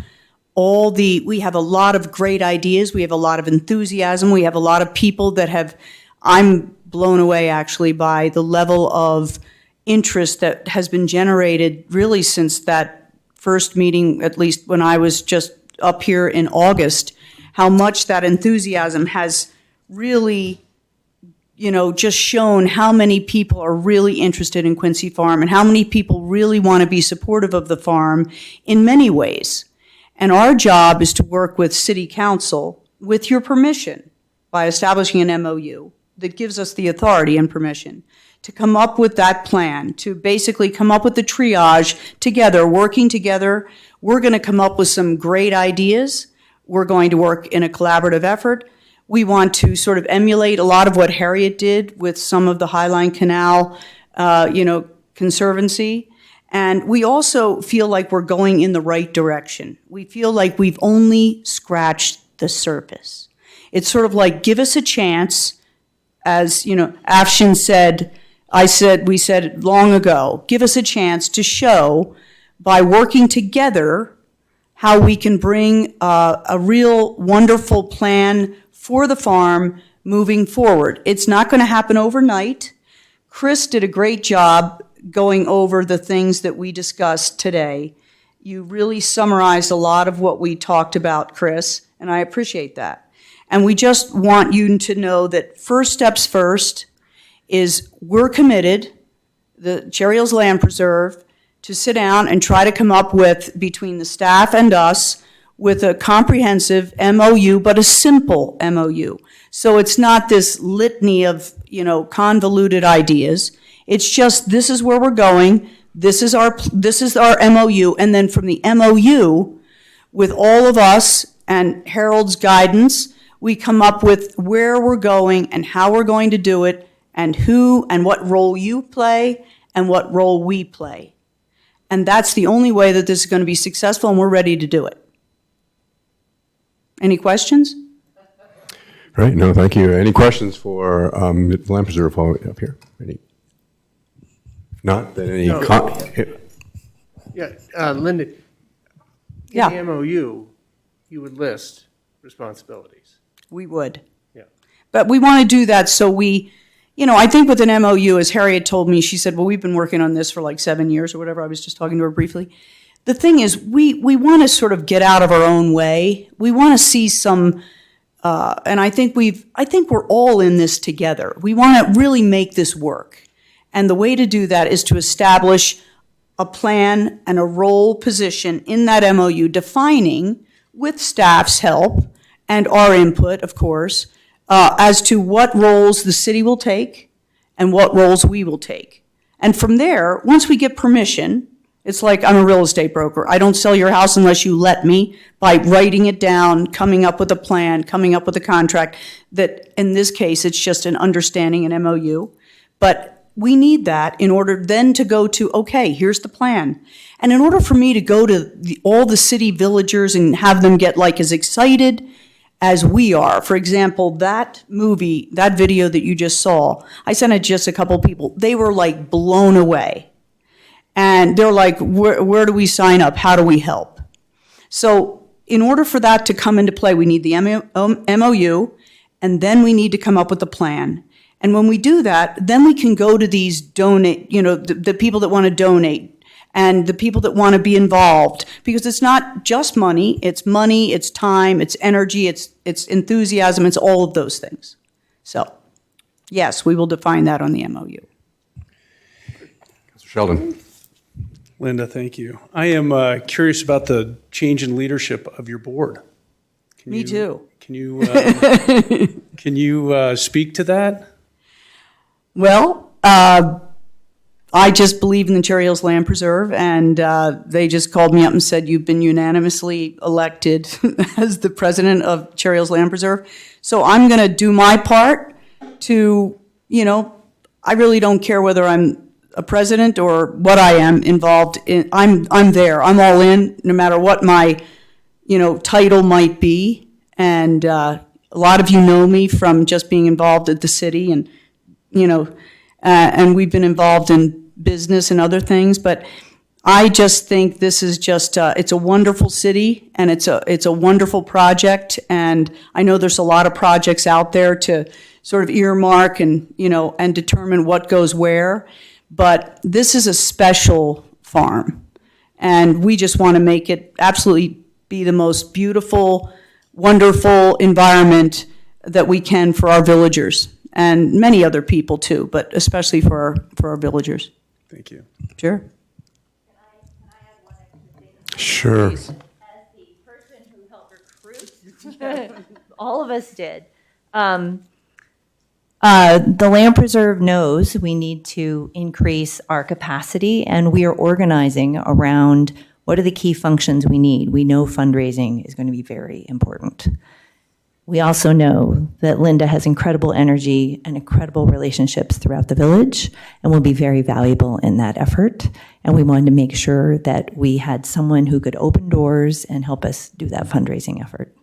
we have a lot of great ideas, we have a lot of enthusiasm, we have a lot of people that have, I'm blown away actually by the level of interest that has been generated really since that first meeting, at least when I was just up here in August, how much that enthusiasm has really, you know, just shown how many people are really interested in Quincy Farm and how many people really want to be supportive of the farm in many ways. And our job is to work with City Council, with your permission, by establishing an MOU that gives us the authority and permission to come up with that plan, to basically come up with the triage together, working together. We're going to come up with some great ideas. We're going to work in a collaborative effort. We want to sort of emulate a lot of what Harriet did with some of the Highline Canal, Conservancy. And we also feel like we're going in the right direction. We feel like we've only scratched the surface. It's sort of like, give us a chance, as, you know, Afshin said, we said it long ago, give us a chance to show, by working together, how we can bring a real wonderful plan for the farm moving forward. It's not going to happen overnight. Chris did a great job going over the things that we discussed today. You really summarized a lot of what we talked about, Chris, and I appreciate that. And we just want you to know that first steps first is we're committed, the Cherry Hills Land Preserve, to sit down and try to come up with, between the staff and us, with a comprehensive MOU, but a simple MOU. So it's not this litany of, you know, convoluted ideas. It's just, this is where we're going, this is our MOU, and then from the MOU, with all of us and Harold's guidance, we come up with where we're going and how we're going to do it, and who and what role you play and what role we play. And that's the only way that this is going to be successful, and we're ready to do it. Any questions? Right, no, thank you. Any questions for the Land Preserve up here? Any? If not, then any? No. Linda, in the MOU, you would list responsibilities. We would. Yeah. But we want to do that so we, you know, I think with an MOU, as Harriet told me, she said, well, we've been working on this for like 7 years or whatever. I was just talking to her briefly. The thing is, we want to sort of get out of our own way. We want to see some, and I think we're all in this together. We want to really make this work. And the way to do that is to establish a plan and a role position in that MOU, defining, with staff's help and our input, of course, as to what roles the city will take and what roles we will take. And from there, once we get permission, it's like I'm a real estate broker. I don't sell your house unless you let me, by writing it down, coming up with a plan, coming up with a contract, that in this case, it's just an understanding, an MOU. But we need that in order then to go to, okay, here's the plan. And in order for me to go to all the city villagers and have them get like as excited as we are. For example, that movie, that video that you just saw, I sent it to just a couple people. They were like blown away. And they're like, where do we sign up? How do we help? So in order for that to come into play, we need the MOU, and then we need to come up with a plan. And when we do that, then we can go to these the people that want to donate, and the people that want to be involved, because it's not just money, it's time, it's energy, it's enthusiasm, it's all of those things. So, yes, we will define that on the MOU. Mr. Sheldon. Linda, thank you. I am curious about the change in leadership of your board. Me too. Can you speak to that? Well, I just believe in the Cherry Hills Land Preserve, and they just called me up and said, you've been unanimously elected as the president of Cherry Hills Land Preserve. So I'm going to do my part to, I really don't care whether I'm a president or what I am involved in. I'm there. I'm all in, no matter what my, title might be. And a lot of you know me from just being involved at the city, and and we've been involved in business and other things, but I just think this is just, it's a wonderful city, and it's a wonderful project, and I know there's a lot of projects out there to sort of earmark and, and determine what goes where, but this is a special farm, and we just want to make it absolutely be the most beautiful, wonderful environment that we can for our villagers, and many other people too, but especially for our villagers. Thank you. Sure. Sure. As the person who helped recruit, all of us did. The Land Preserve knows we need to increase our capacity, and we are organizing around what are the key functions we need. We know fundraising is going to be very important. We also know that Linda has incredible energy and incredible relationships throughout the village and will be very valuable in that effort. And we wanted to make sure that we had someone who could open doors and help us do that fundraising effort.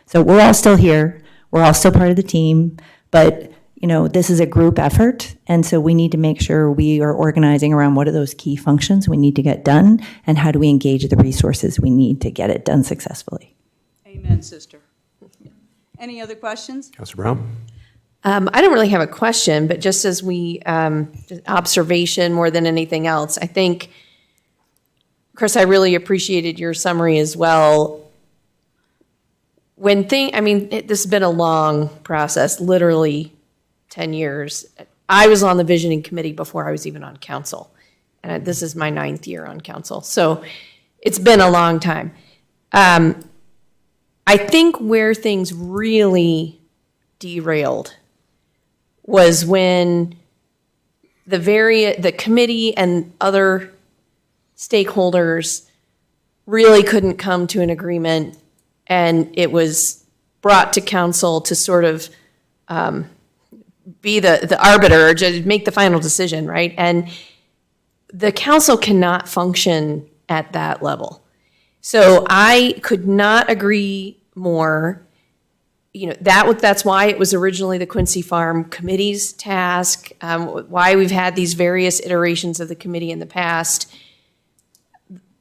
So we're all still here. We're all still part of the team. But, this is a group effort. And so we need to make sure we are organizing around what are those key functions we need to get done, and how do we engage the resources we need to get it done successfully. Amen, sister. Any other questions? Councilor Brown. I don't really have a question, but just as observation more than anything else, I think, Chris, I really appreciated your summary as well. This has been a long process, literally 10 years. I was on the visioning committee before I was even on council, and this is my 9th year on council. So it's been a long time. I think where things really derailed was when the committee and other stakeholders really couldn't come to an agreement, and it was brought to council to sort of be the arbiter, to make the final decision, right? And the council cannot function at that level. So I could not agree more. That's why it was originally the Quincy Farm Committee's task, why we've had these various iterations of the committee in the past.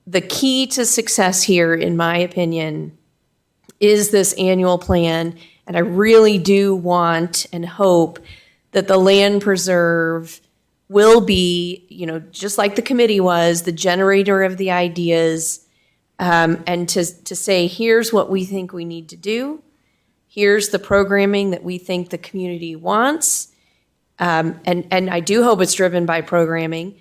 The key to success here, in my opinion, is this annual plan. And I really do want and hope that the Land Preserve will be, just like the committee was, the generator of the ideas, and to say, here's what we think we need to do. Here's the programming that we think the community wants. And I do hope it's driven by programming.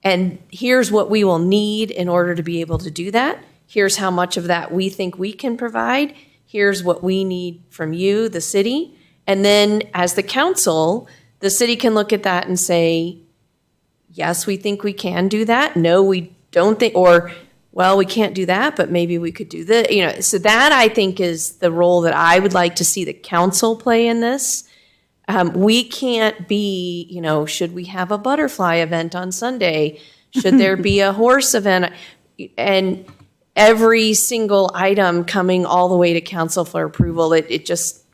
And here's what we will need in order to be able to do that. Here's how much of that we think we can provide. Here's what we need from you, the city. And then as the council, the city can look at that and say, yes, we think we can do that. No, we don't think, or, well, we can't do that, but maybe we could do this. So that, I think, is the role that I would like to see the council play in this. We can't be, should we have a butterfly event on Sunday? Should there be a horse event? And every single item coming all the way to council for approval,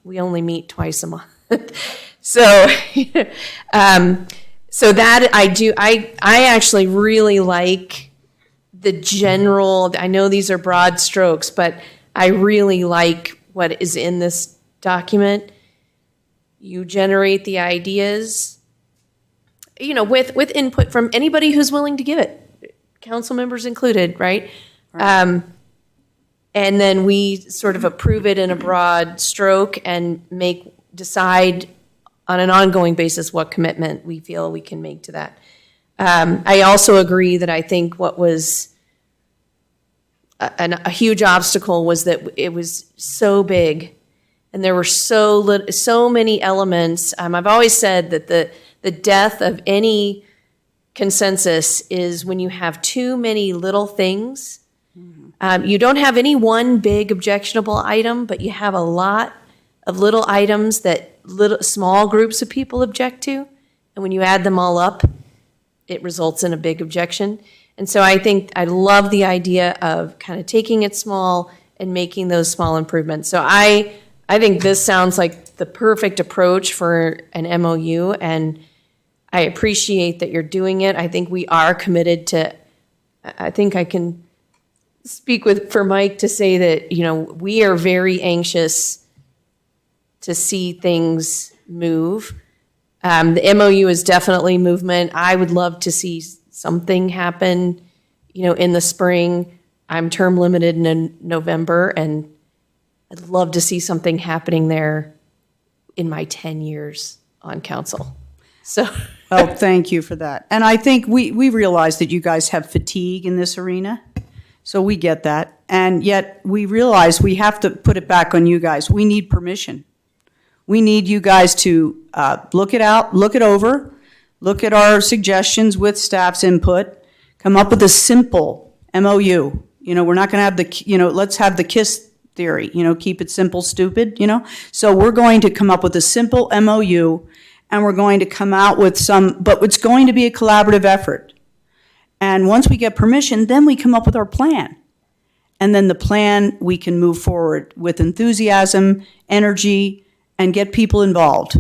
we only meet twice a month. So that I actually really like the general, I know these are broad strokes, but I really like what is in this document. You generate the ideas, with input from anybody who's willing to give it. council members included, right? And then we sort of approve it in a broad stroke and decide on an ongoing basis what commitment we feel we can make to that. I also agree that I think what was a huge obstacle was that it was so big and there were so many elements. I've always said that the death of any consensus is when you have too many little things. You don't have any one big objectionable item, but you have a lot of little items that small groups of people object to. And when you add them all up, it results in a big objection. And so I think I love the idea of kind of taking it small and making those small improvements. So I think this sounds like the perfect approach for an MOU, and I appreciate that you're doing it. I think we are committed to, I think I can speak for Mike to say that, we are very anxious to see things move. The MOU is definitely movement. I would love to see something happen, in the spring. I'm term limited in November, and I'd love to see something happening there in my 10 years on council. So, Well, thank you for that. And I think we realize that you guys have fatigue in this arena, so we get that. And yet we realize we have to put it back on you guys. We need permission. We need you guys to look it over, look at our suggestions with staff's input, come up with a simple MOU. We're not going to have let's have the KISS theory, keep it simple, stupid, So we're going to come up with a simple MOU, and we're going to come out with but it's going to be a collaborative effort. And once we get permission, then we come up with our plan. And then the plan, we can move forward with enthusiasm, energy, and get people involved.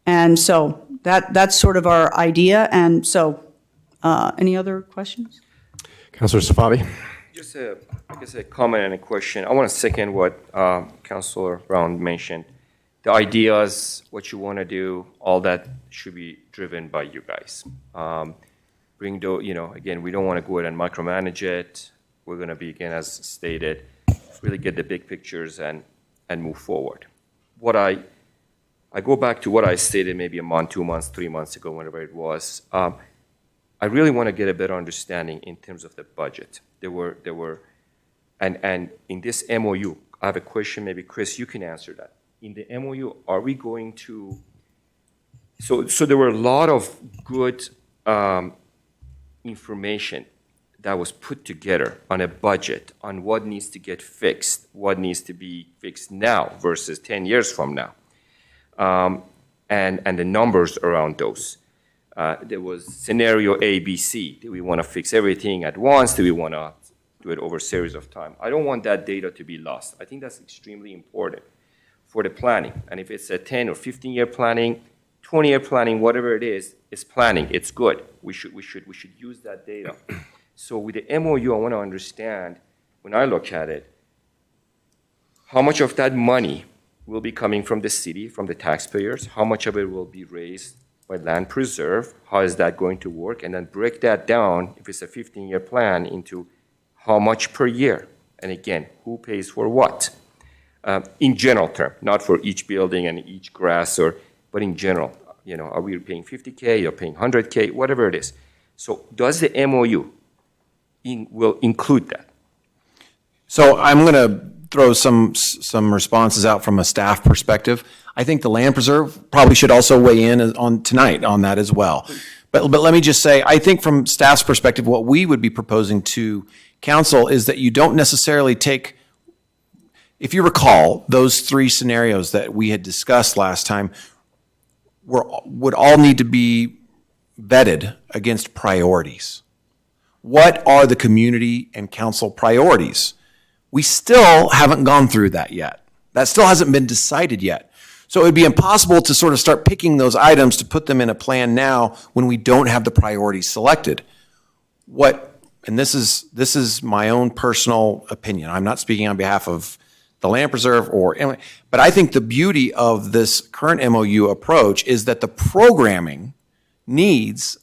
And so that's sort of our idea. And so, any other questions? Councilor Safavi? Just a comment and a question. I want to second what Councilor Brown mentioned. The ideas, what you want to do, all that should be driven by you guys. Again, we don't want to go ahead and micromanage it. We're going to be, again, as stated, really get the big pictures and move forward. I go back to what I stated maybe a month, 2 months, 3 months ago, whenever it was. I really want to get a better understanding in terms of the budget. And in this MOU, I have a question, maybe Chris, you can answer that. In the MOU, are we going to, so there were a lot of good information that was put together on a budget, on what needs to get fixed, what needs to be fixed now versus 10 years from now, and the numbers around those. There was scenario A, B, C. Do we want to fix everything at once? Do we want to do it over a series of time? I don't want that data to be lost. I think that's extremely important for the planning. And if it's a 10 or 15-year planning, 20-year planning, whatever it is, it's planning. It's good. We should use that data. So with the MOU, I want to understand, when I look at it, how much of that money will be coming from the city, from the taxpayers? How much of it will be raised by land preserve? How is that going to work? And then break that down, if it's a 15-year plan, into how much per year? And again, who pays for what? In general term, not for each building and each grass, but in general, are we paying 50K, you're paying 100K, whatever it is. So does the MOU will include that? So I'm going to throw some responses out from a staff perspective. I think the Land Preserve probably should also weigh in on tonight on that as well. But let me just say, I think from staff's perspective, what we would be proposing to council is that you don't necessarily take, if you recall, those three scenarios that we had discussed last time would all need to be vetted against priorities. What are the community and council priorities? We still haven't gone through that yet. That still hasn't been decided yet. So it would be impossible to sort of start picking those items to put them in a plan now when we don't have the priorities selected. And this is my own personal opinion. I'm not speaking on behalf of the Land Preserve but I think the beauty of this current MOU approach is that the programming needs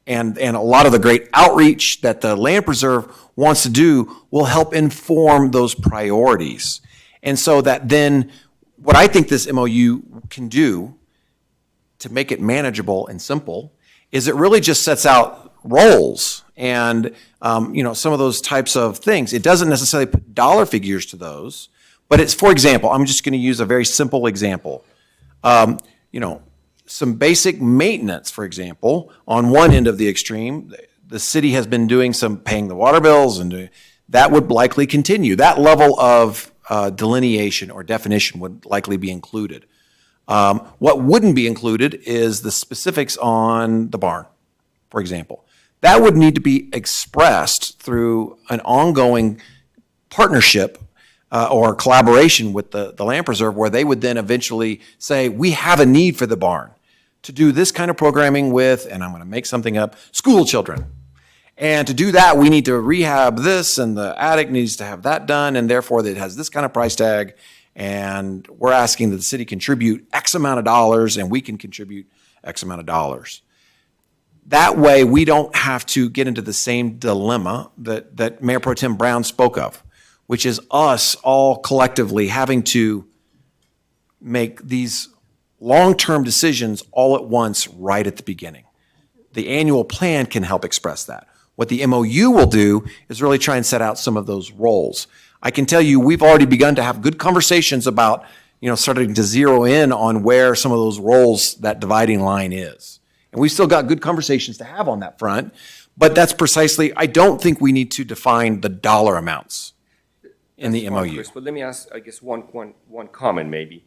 and a lot of the great outreach that the Land Preserve wants to do will help inform those priorities. And so that then, what I think this MOU can do to make it manageable and simple is it really just sets out roles and, some of those types of things. It doesn't necessarily put dollar figures to those, but it's, for example, I'm just going to use a very simple example. Some basic maintenance, for example, on one end of the extreme, the city has been doing some paying the water bills, and that would likely continue. That level of delineation or definition would likely be included. What wouldn't be included is the specifics on the barn, for example. That would need to be expressed through an ongoing partnership or collaboration with the Land Preserve, where they would then eventually say, we have a need for the barn to do this kind of programming with, and I'm going to make something up, school children. And to do that, we need to rehab this, and the attic needs to have that done, and therefore it has this kind of price tag. And we're asking that the city contribute X amount of dollars, and we can contribute X amount of dollars. That way, we don't have to get into the same dilemma that Mayor Pro Tem Brown spoke of, which is us all collectively having to make these long-term decisions all at once right at the beginning. The annual plan can help express that. What the MOU will do is really try and set out some of those roles. I can tell you, we've already begun to have good conversations about, starting to zero in on where some of those roles, that dividing line is. And we've still got good conversations to have on that front, but that's precisely, I don't think we need to define the dollar amounts in the That's fine, MOU. Chris, but let me ask, I guess, one comment maybe.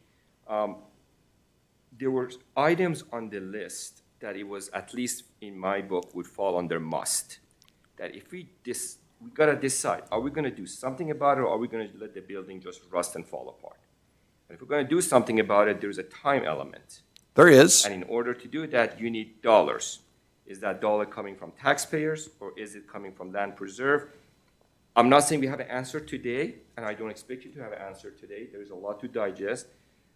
There were items on the list that it was, at least in my book, would fall under must. That if we gotta decide, are we gonna do something about it, or are we gonna let the building just rust and fall apart? And if we're gonna do something about it, there's a time element. There is. And in order to do that, you need dollars. Is that dollar coming from taxpayers, or is it coming from Land Preserve? I'm not saying we have an answer today, and I don't expect you to have an answer today. There is a lot to digest.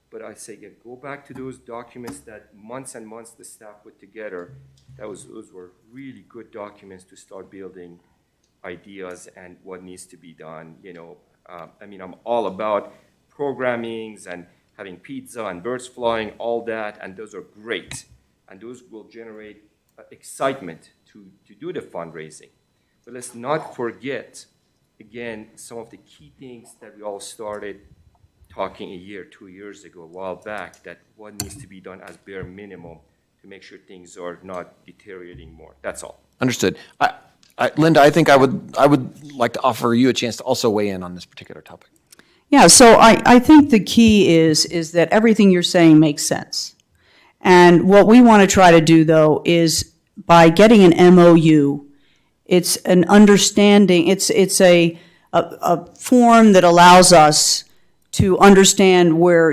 But I say, again, go back to those documents that months and months the staff put together. Those were really good documents to start building ideas and what needs to be done. I'm all about programmings and having pizza and birds flying, all that, and those are great. And those will generate excitement to do the fundraising. But let's not forget, again, some of the key things that we all started talking a year, 2 years ago, a while back, that what needs to be done as bare minimum to make sure things are not deteriorating more. That's all. Understood. Linda, I think I would like to offer you a chance to also weigh in on this particular topic. Yeah, so I think the key is that everything you're saying makes sense. And what we want to try to do, though, is by getting an MOU, it's an understanding, it's a form that allows us to understand where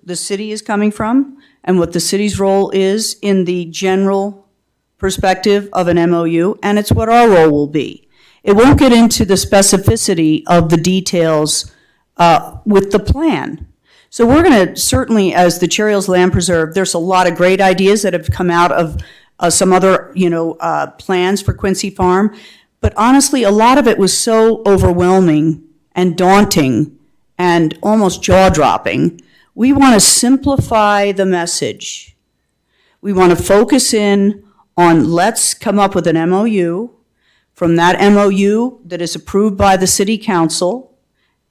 the city is coming from and what the city's role is in the general perspective of an MOU, and it's what our role will be. It won't get into the specificity of the details with the plan. So we're going to certainly, as the Cherry Hills Land Preserve, there's a lot of great ideas that have come out of some other, plans for Quincy Farm. But honestly, a lot of it was so overwhelming and daunting and almost jaw-dropping. We want to simplify the message. We want to focus in on, let's come up with an MOU. From that MOU that is approved by the city council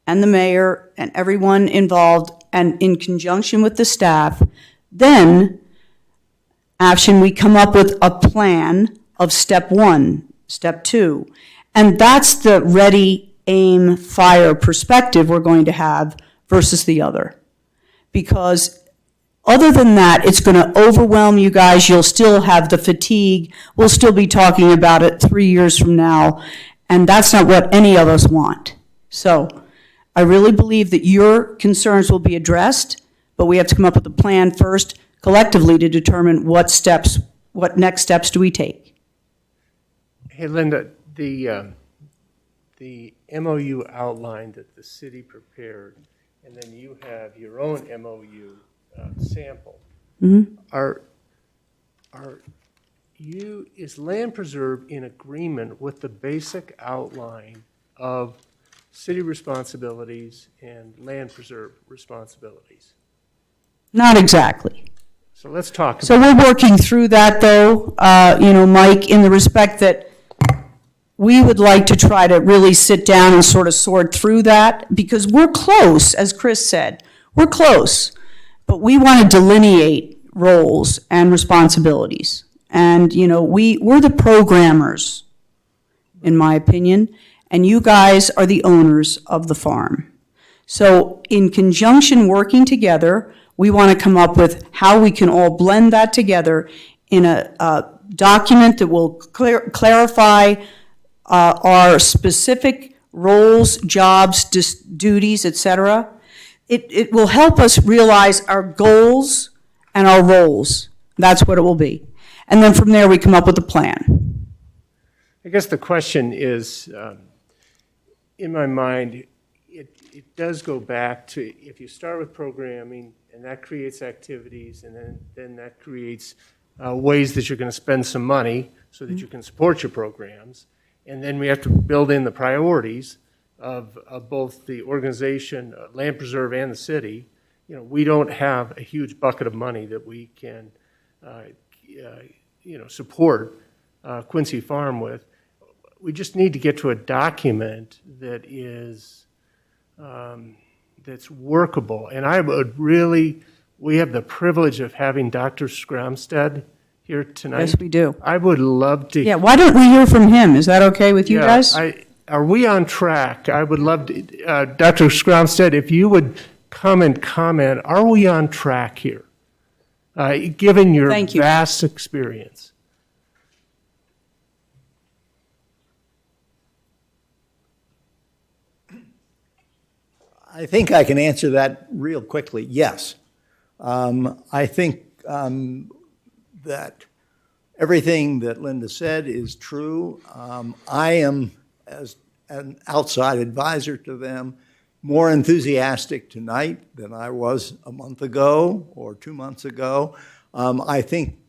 and the mayor and everyone involved, and in conjunction with the staff, then, we come up with a plan of step 1, step 2. And that's the ready, aim, fire perspective we're going to have versus the other. Because other than that, it's going to overwhelm you guys. You'll still have the fatigue. We'll still be talking about it 3 years from now. And that's not what any of us want. So I really believe that your concerns will be addressed, but we have to come up with a plan first collectively to determine what next steps do we take. Hey, Linda, the MOU outline that the city prepared, and then you have your own MOU sample. Mm-hmm. Are is Land Preserve in agreement with the basic outline of city responsibilities and Land Preserve responsibilities? Not exactly. So let's talk. So we're working through that, though, Mike, in the respect that we would like to try to really sit down and sort of sort through that, because we're close, as Chris said, we're close, but we want to delineate roles and responsibilities. And, we're the programmers, in my opinion, and you guys are the owners of the farm. So in conjunction, working together, we want to come up with how we can all blend that together in a document that will clarify our specific roles, jobs, duties, et cetera. It will help us realize our goals and our roles. That's what it will be. And then from there, we come up with a plan. I guess the question is, in my mind, it does go back to, if you start with programming, and that creates activities, and then that creates ways that you're going to spend some money so that you can support your programs. And then we have to build in the priorities of both the organization, Land Preserve, and the city. We don't have a huge bucket of money that we can, support Quincy Farm with. We just need to get to a document that is that's workable. And I would really, we have the privilege of having Dr. Scramstead here tonight. Yes, we do. I would love to. Yeah, why don't we hear from him? Is that okay with you guys? Are we on track? I would love to, Dr. Scramstead, if you would come and comment, are we on track here? Given your Thank you. vast experience. I think I can answer that real quickly. Yes. I think that everything that Linda said is true. I am, as an outside advisor to them, more enthusiastic tonight than I was a month ago or 2 months ago. I think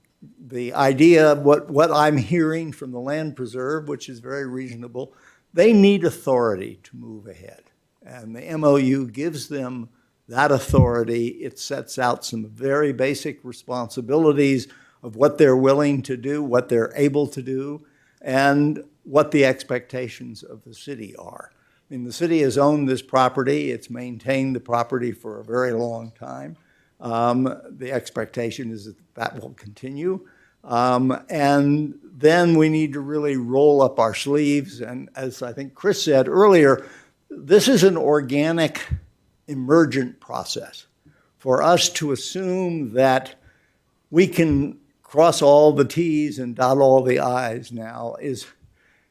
the idea, what I'm hearing from the Land Preserve, which is very reasonable, they need authority to move ahead. And the MOU gives them that authority. It sets out some very basic responsibilities of what they're willing to do, what they're able to do, and what the expectations of the city are. I mean, the city has owned this property. It's maintained the property for a very long time. The expectation is that that will continue. And then we need to really roll up our sleeves. And as I think Chris said earlier, this is an organic, emergent process. For us to assume that we can cross all the T's and dot all the I's now is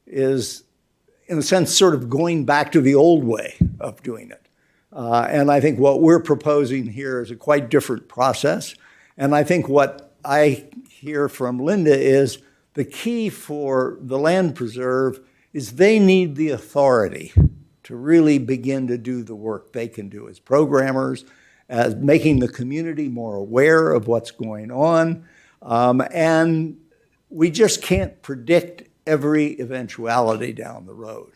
in a sense, sort of going back to the old way of doing it. And I think what we're proposing here is a quite different process. And I think what I hear from Linda is the key for the Land Preserve is they need the authority to really begin to do the work they can do as programmers, as making the community more aware of what's going on. And we just can't predict every eventuality down the road.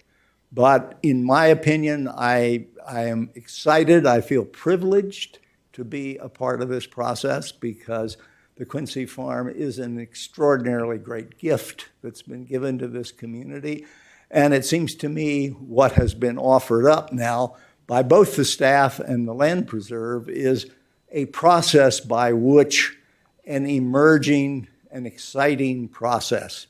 But in my opinion, I am excited. I feel privileged to be a part of this process because the Quincy Farm is an extraordinarily great gift that's been given to this community. And it seems to me what has been offered up now by both the staff and the Land Preserve is a process by which an emerging and exciting process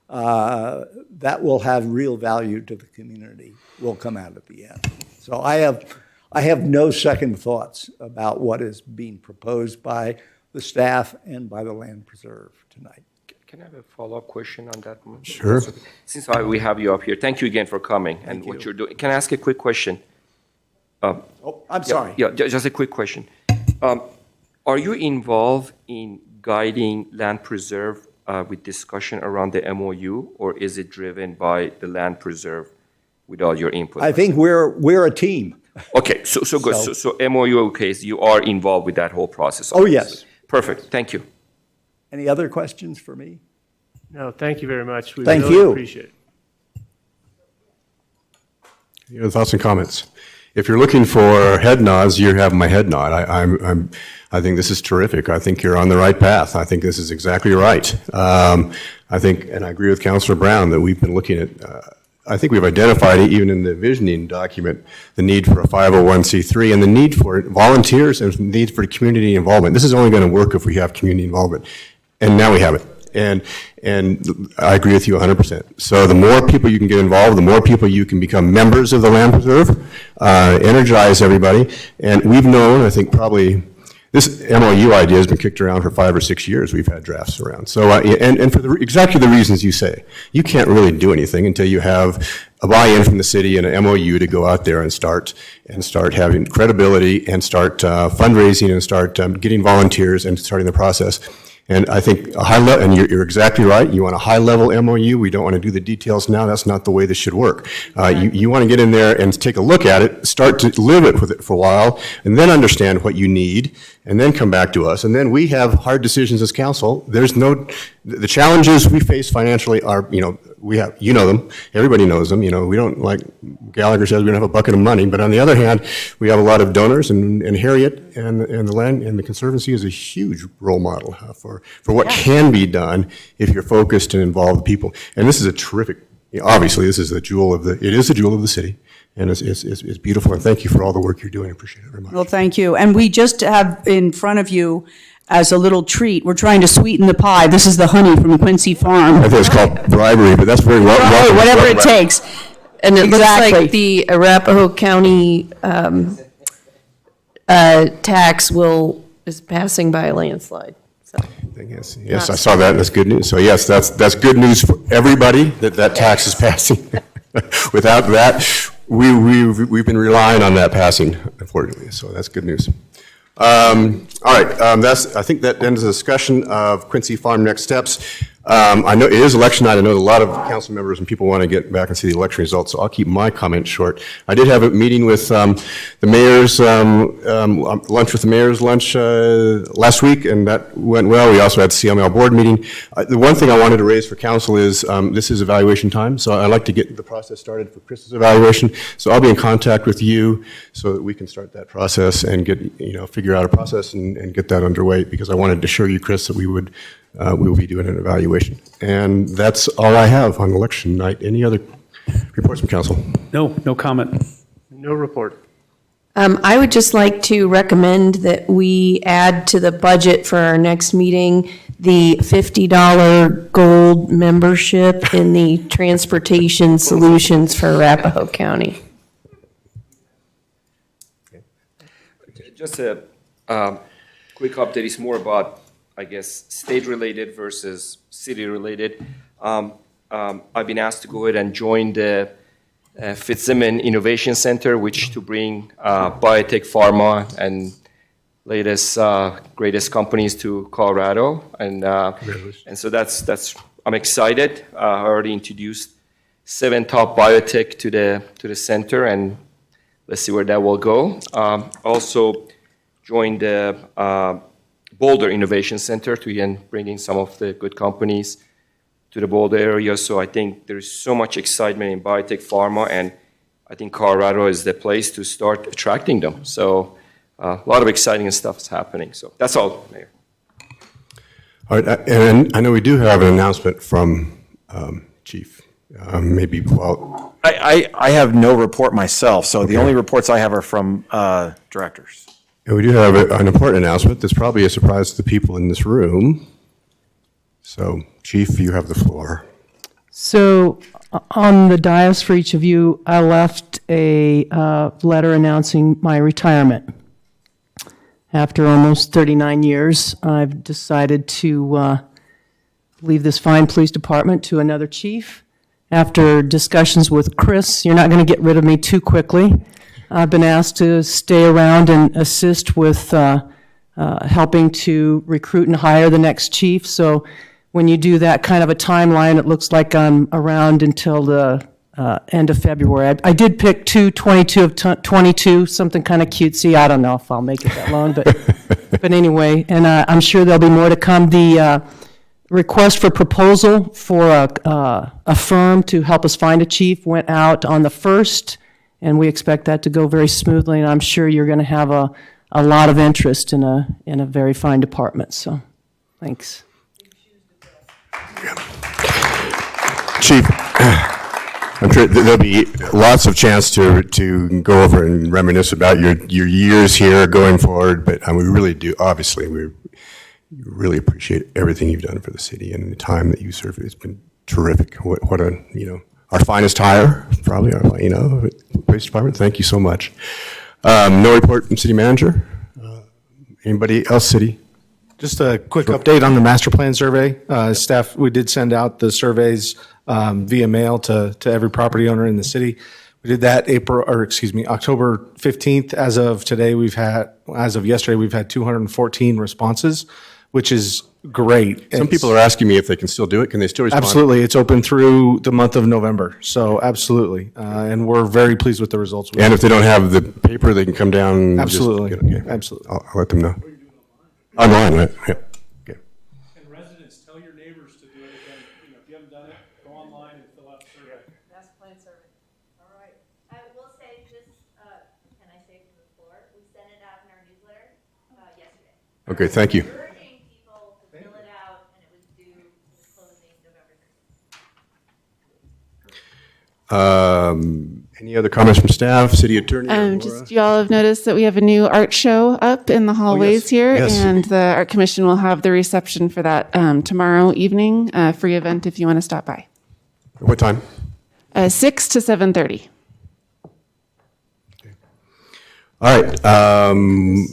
that will have real value to the community will come out at the end. So I have no second thoughts about what is being proposed by the staff and by the Land Preserve tonight. Can I have a follow-up question on that one? Sure. Since we have you up here, thank you again for coming and what you're doing. Can I ask a quick question? I'm sorry. Yeah, just a quick question. Are you involved in guiding Land Preserve with discussion around the MOU, or is it driven by the Land Preserve with all your input? I think we're a team. Okay, so good. So MOU case, you are involved with that whole process. Oh, yes. Perfect. Thank you. Any other questions for me? No, thank you very much. We Thank really you. appreciate it. Any other thoughts and comments? If you're looking for head nods, you have my head nod. I think this is terrific. I think you're on the right path. I think this is exactly right. I think, and I agree with Councilor Brown, that we've been looking at, I think we've identified, even in the visioning document, the need for a 501c3 and the need for volunteers and the need for community involvement. This is only going to work if we have community involvement. And now we have it. And I agree with you 100%. So the more people you can get involved, the more people you can become members of the land preserve, energize everybody. And we've known, I think probably, this MOU idea has been kicked around for 5 or 6 years. We've had drafts around. So, and for exactly the reasons you say, you can't really do anything until you have a buy-in from the city and an MOU to go out there and start having credibility and start fundraising and start getting volunteers and starting the process. And I think a high level, and you're exactly right, you want a high-level MOU. We don't want to do the details now. That's not the way this should work. You want to get in there and take a look at it, start to live it with it for a while, and then understand what you need, and then come back to us. And then we have hard decisions as council. The challenges we face financially are, we have, them, everybody knows them, we don't, like Gallagher says, we don't have a bucket of money, but on the other hand, we have a lot of donors, and Harriet and the land and the Conservancy is a huge role model for what can be done if you're focused and involved people. And this is a terrific, obviously, this is it is the jewel of the city, and it's beautiful, and thank you for all the work you're doing. I appreciate it very much. Well, thank you. And we just have in front of you, as a little treat, we're trying to sweeten the pie. This is the honey from Quincy Farm. I think it's called bribery, but that's very well. Right, whatever it takes. And it Exactly. looks like the Arapahoe County tax is passing by a landslide. So Yes, I saw that, and that's good news. So yes, that's good news for everybody, that tax is passing. Without that, we've been relying on that passing, unfortunately, so that's good news. All right, I think that ends the discussion of Quincy Farm next steps. I know it is election night. I know a lot of council members and people want to get back and see the election results, so I'll keep my comment short. I did have a meeting with the mayor's, lunch with the mayor's lunch last week, and that went well. We also had the CML board meeting. The one thing I wanted to raise for council is this is evaluation time, so I'd like to get the process started for Chris's evaluation. So I'll be in contact with you so that we can start that process and get, figure out a process and get that underway, because I wanted to assure you, Chris, that we will be doing an evaluation. And that's all I have on election night. Any other reports from council? No comment. No report. I would just like to recommend that we add to the budget for our next meeting the $50 gold membership in the Transportation Solutions for Arapahoe County. Just a quick update. It's more about, I guess, state-related versus city-related. I've been asked to go ahead and join the Fitzsimmons Innovation Center, which to bring biotech, pharma, and latest, greatest companies to Colorado. And so that's I'm excited. I already introduced 7 top biotech to the center, and let's see where that will go. Also joined the Boulder Innovation Center to again bringing some of the good companies to the Boulder area. So I think there's so much excitement in biotech, pharma, and I think Colorado is the place to start attracting them. So a lot of exciting stuff is happening. So that's all, Mayor. All right, and I know we do have an announcement from Chief. Maybe, well, I have no report myself, so the only reports I have are from directors. and we do have an important announcement that's probably a surprise to the people in this room. So, Chief, you have the floor. So on the dais for each of you, I left a letter announcing my retirement. After almost 39 years, I've decided to leave this fine police department to another chief. After discussions with Chris, you're not going to get rid of me too quickly. I've been asked to stay around and assist with helping to recruit and hire the next chief. So when you do that kind of a timeline, it looks like I'm around until the end of February. I did pick 2/22 of 22, something kind of cutesy. I don't know if I'll make it that long, but anyway, and I'm sure there'll be more to come. The request for proposal for a firm to help us find a chief went out on the 1st, and we expect that to go very smoothly, and I'm sure you're going to have a lot of interest in a very fine department, so thanks. Chief, I'm sure there'll be lots of chance to go over and reminisce about your years here going forward, but we really do, obviously, we really appreciate everything you've done for the city and the time that you served. It's been terrific. What a, our finest hire, probably, our, police department. Thank you so much. No report from city manager? Anybody else, city? Just a quick update on the master plan survey. Staff, we did send out the surveys via mail to every property owner in the city. We did that October 15th. As of yesterday, we've had 214 responses, which is great. Some people are asking me if they can still do it. Can they still respond? Absolutely. It's open through the month of November. So absolutely. And we're very pleased with the results. And if they don't have the paper, they can come down. and Absolutely. Okay. Absolutely. I'll let them know. Online, right? Yeah. Okay. And residents, tell your neighbors to do it again. If you haven't done it, go online and fill out the survey. Master plan survey. All right. I will say just, can I say from the floor, we sent it out in our newsletter yesterday. Okay, thank you. Urging people to fill it out, and it was due to closing November 13th. Any other comments from staff, city attorney? or Laura? Just y'all have noticed that we have a new art show up in the hallways here, Yes. and the Art Commission will have the reception for that tomorrow evening, free event if you want to stop by. What time? 6 to 7:30. All right.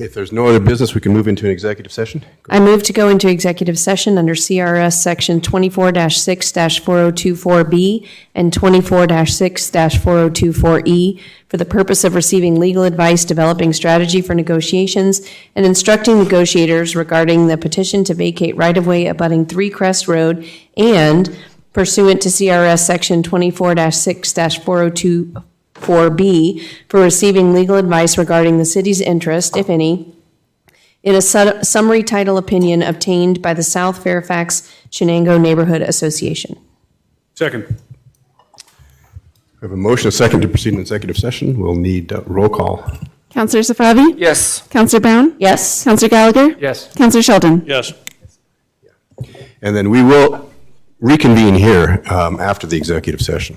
If there's no other business, we can move into an executive session. I move to go into executive session under CRS Section 24-6-4024B and 24-6-4024E for the purpose of receiving legal advice, developing strategy for negotiations, and instructing negotiators regarding the petition to vacate right-of-way abutting 3 Crest Road, and pursuant to CRS Section 24-6-4024B for receiving legal advice regarding the city's interest, if any, in a summary title opinion obtained by the South Fairfax Chenango Neighborhood Association. Second. We have a motion, a second to proceed in executive session. We'll need roll call. Counselor Safavi? Yes. Counselor Brown? Yes. Counselor Gallagher? Yes. Counselor Sheldon? Yes. And then we will reconvene here after the executive session.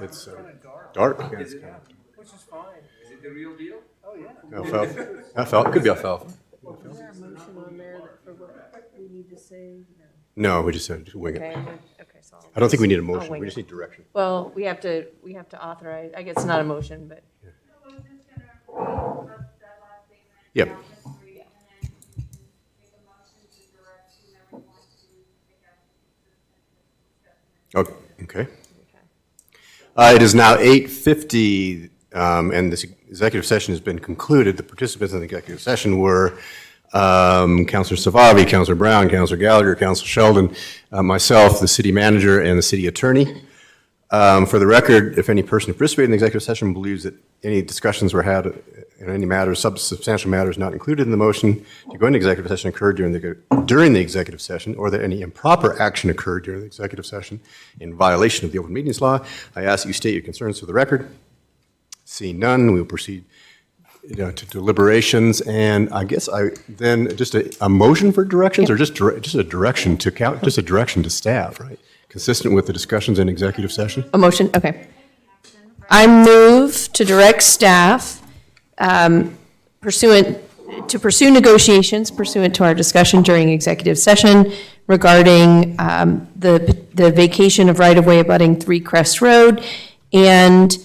It's dark. Yeah, it's kind Which is fine. Is it the real deal? Oh, yeah. of alfalfa. Alfalfa, could be alfalfa. Is there a motion on there for what we need to say? No, we just said wing it. Okay, so. I don't think we need a motion. wing We just it. need direction. Well, we have to authorize, I guess it's not a motion, but. Yep. Okay. It is now 8:50, and this executive session has been concluded. The participants in the executive session were Councilor Savavi, Councilor Brown, Councilor Gallagher, Councilor Sheldon, myself, the city manager, and the city attorney. For the record, if any person who participated in the executive session believes that any discussions were had in any matters, substantial matters not included in the motion to go into executive session occurred during the executive session, or that any improper action occurred during the executive session in violation of the open meetings law, I ask that you state your concerns for the record. Seeing none, we will proceed to deliberations, and I guess just a motion for directions, or just a direction to just a direction to staff, right? Consistent with the discussions in executive session? A motion, okay. I move to direct staff to pursue negotiations pursuant to our discussion during executive session regarding the vacation of right-of-way abutting 3 Crest Road and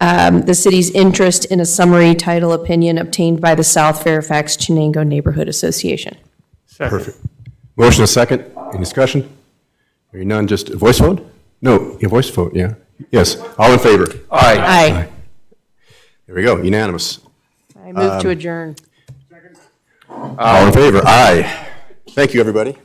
the city's interest in a summary title opinion obtained by the South Fairfax Chenango Neighborhood Association. Perfect. Motion a second. Any discussion? Hearing none, just a voice vote? No, a voice vote, yeah. Yes, all in favor? Aye. Aye. There we go, unanimous. I move to adjourn. All in favor? Aye. Thank you, everybody.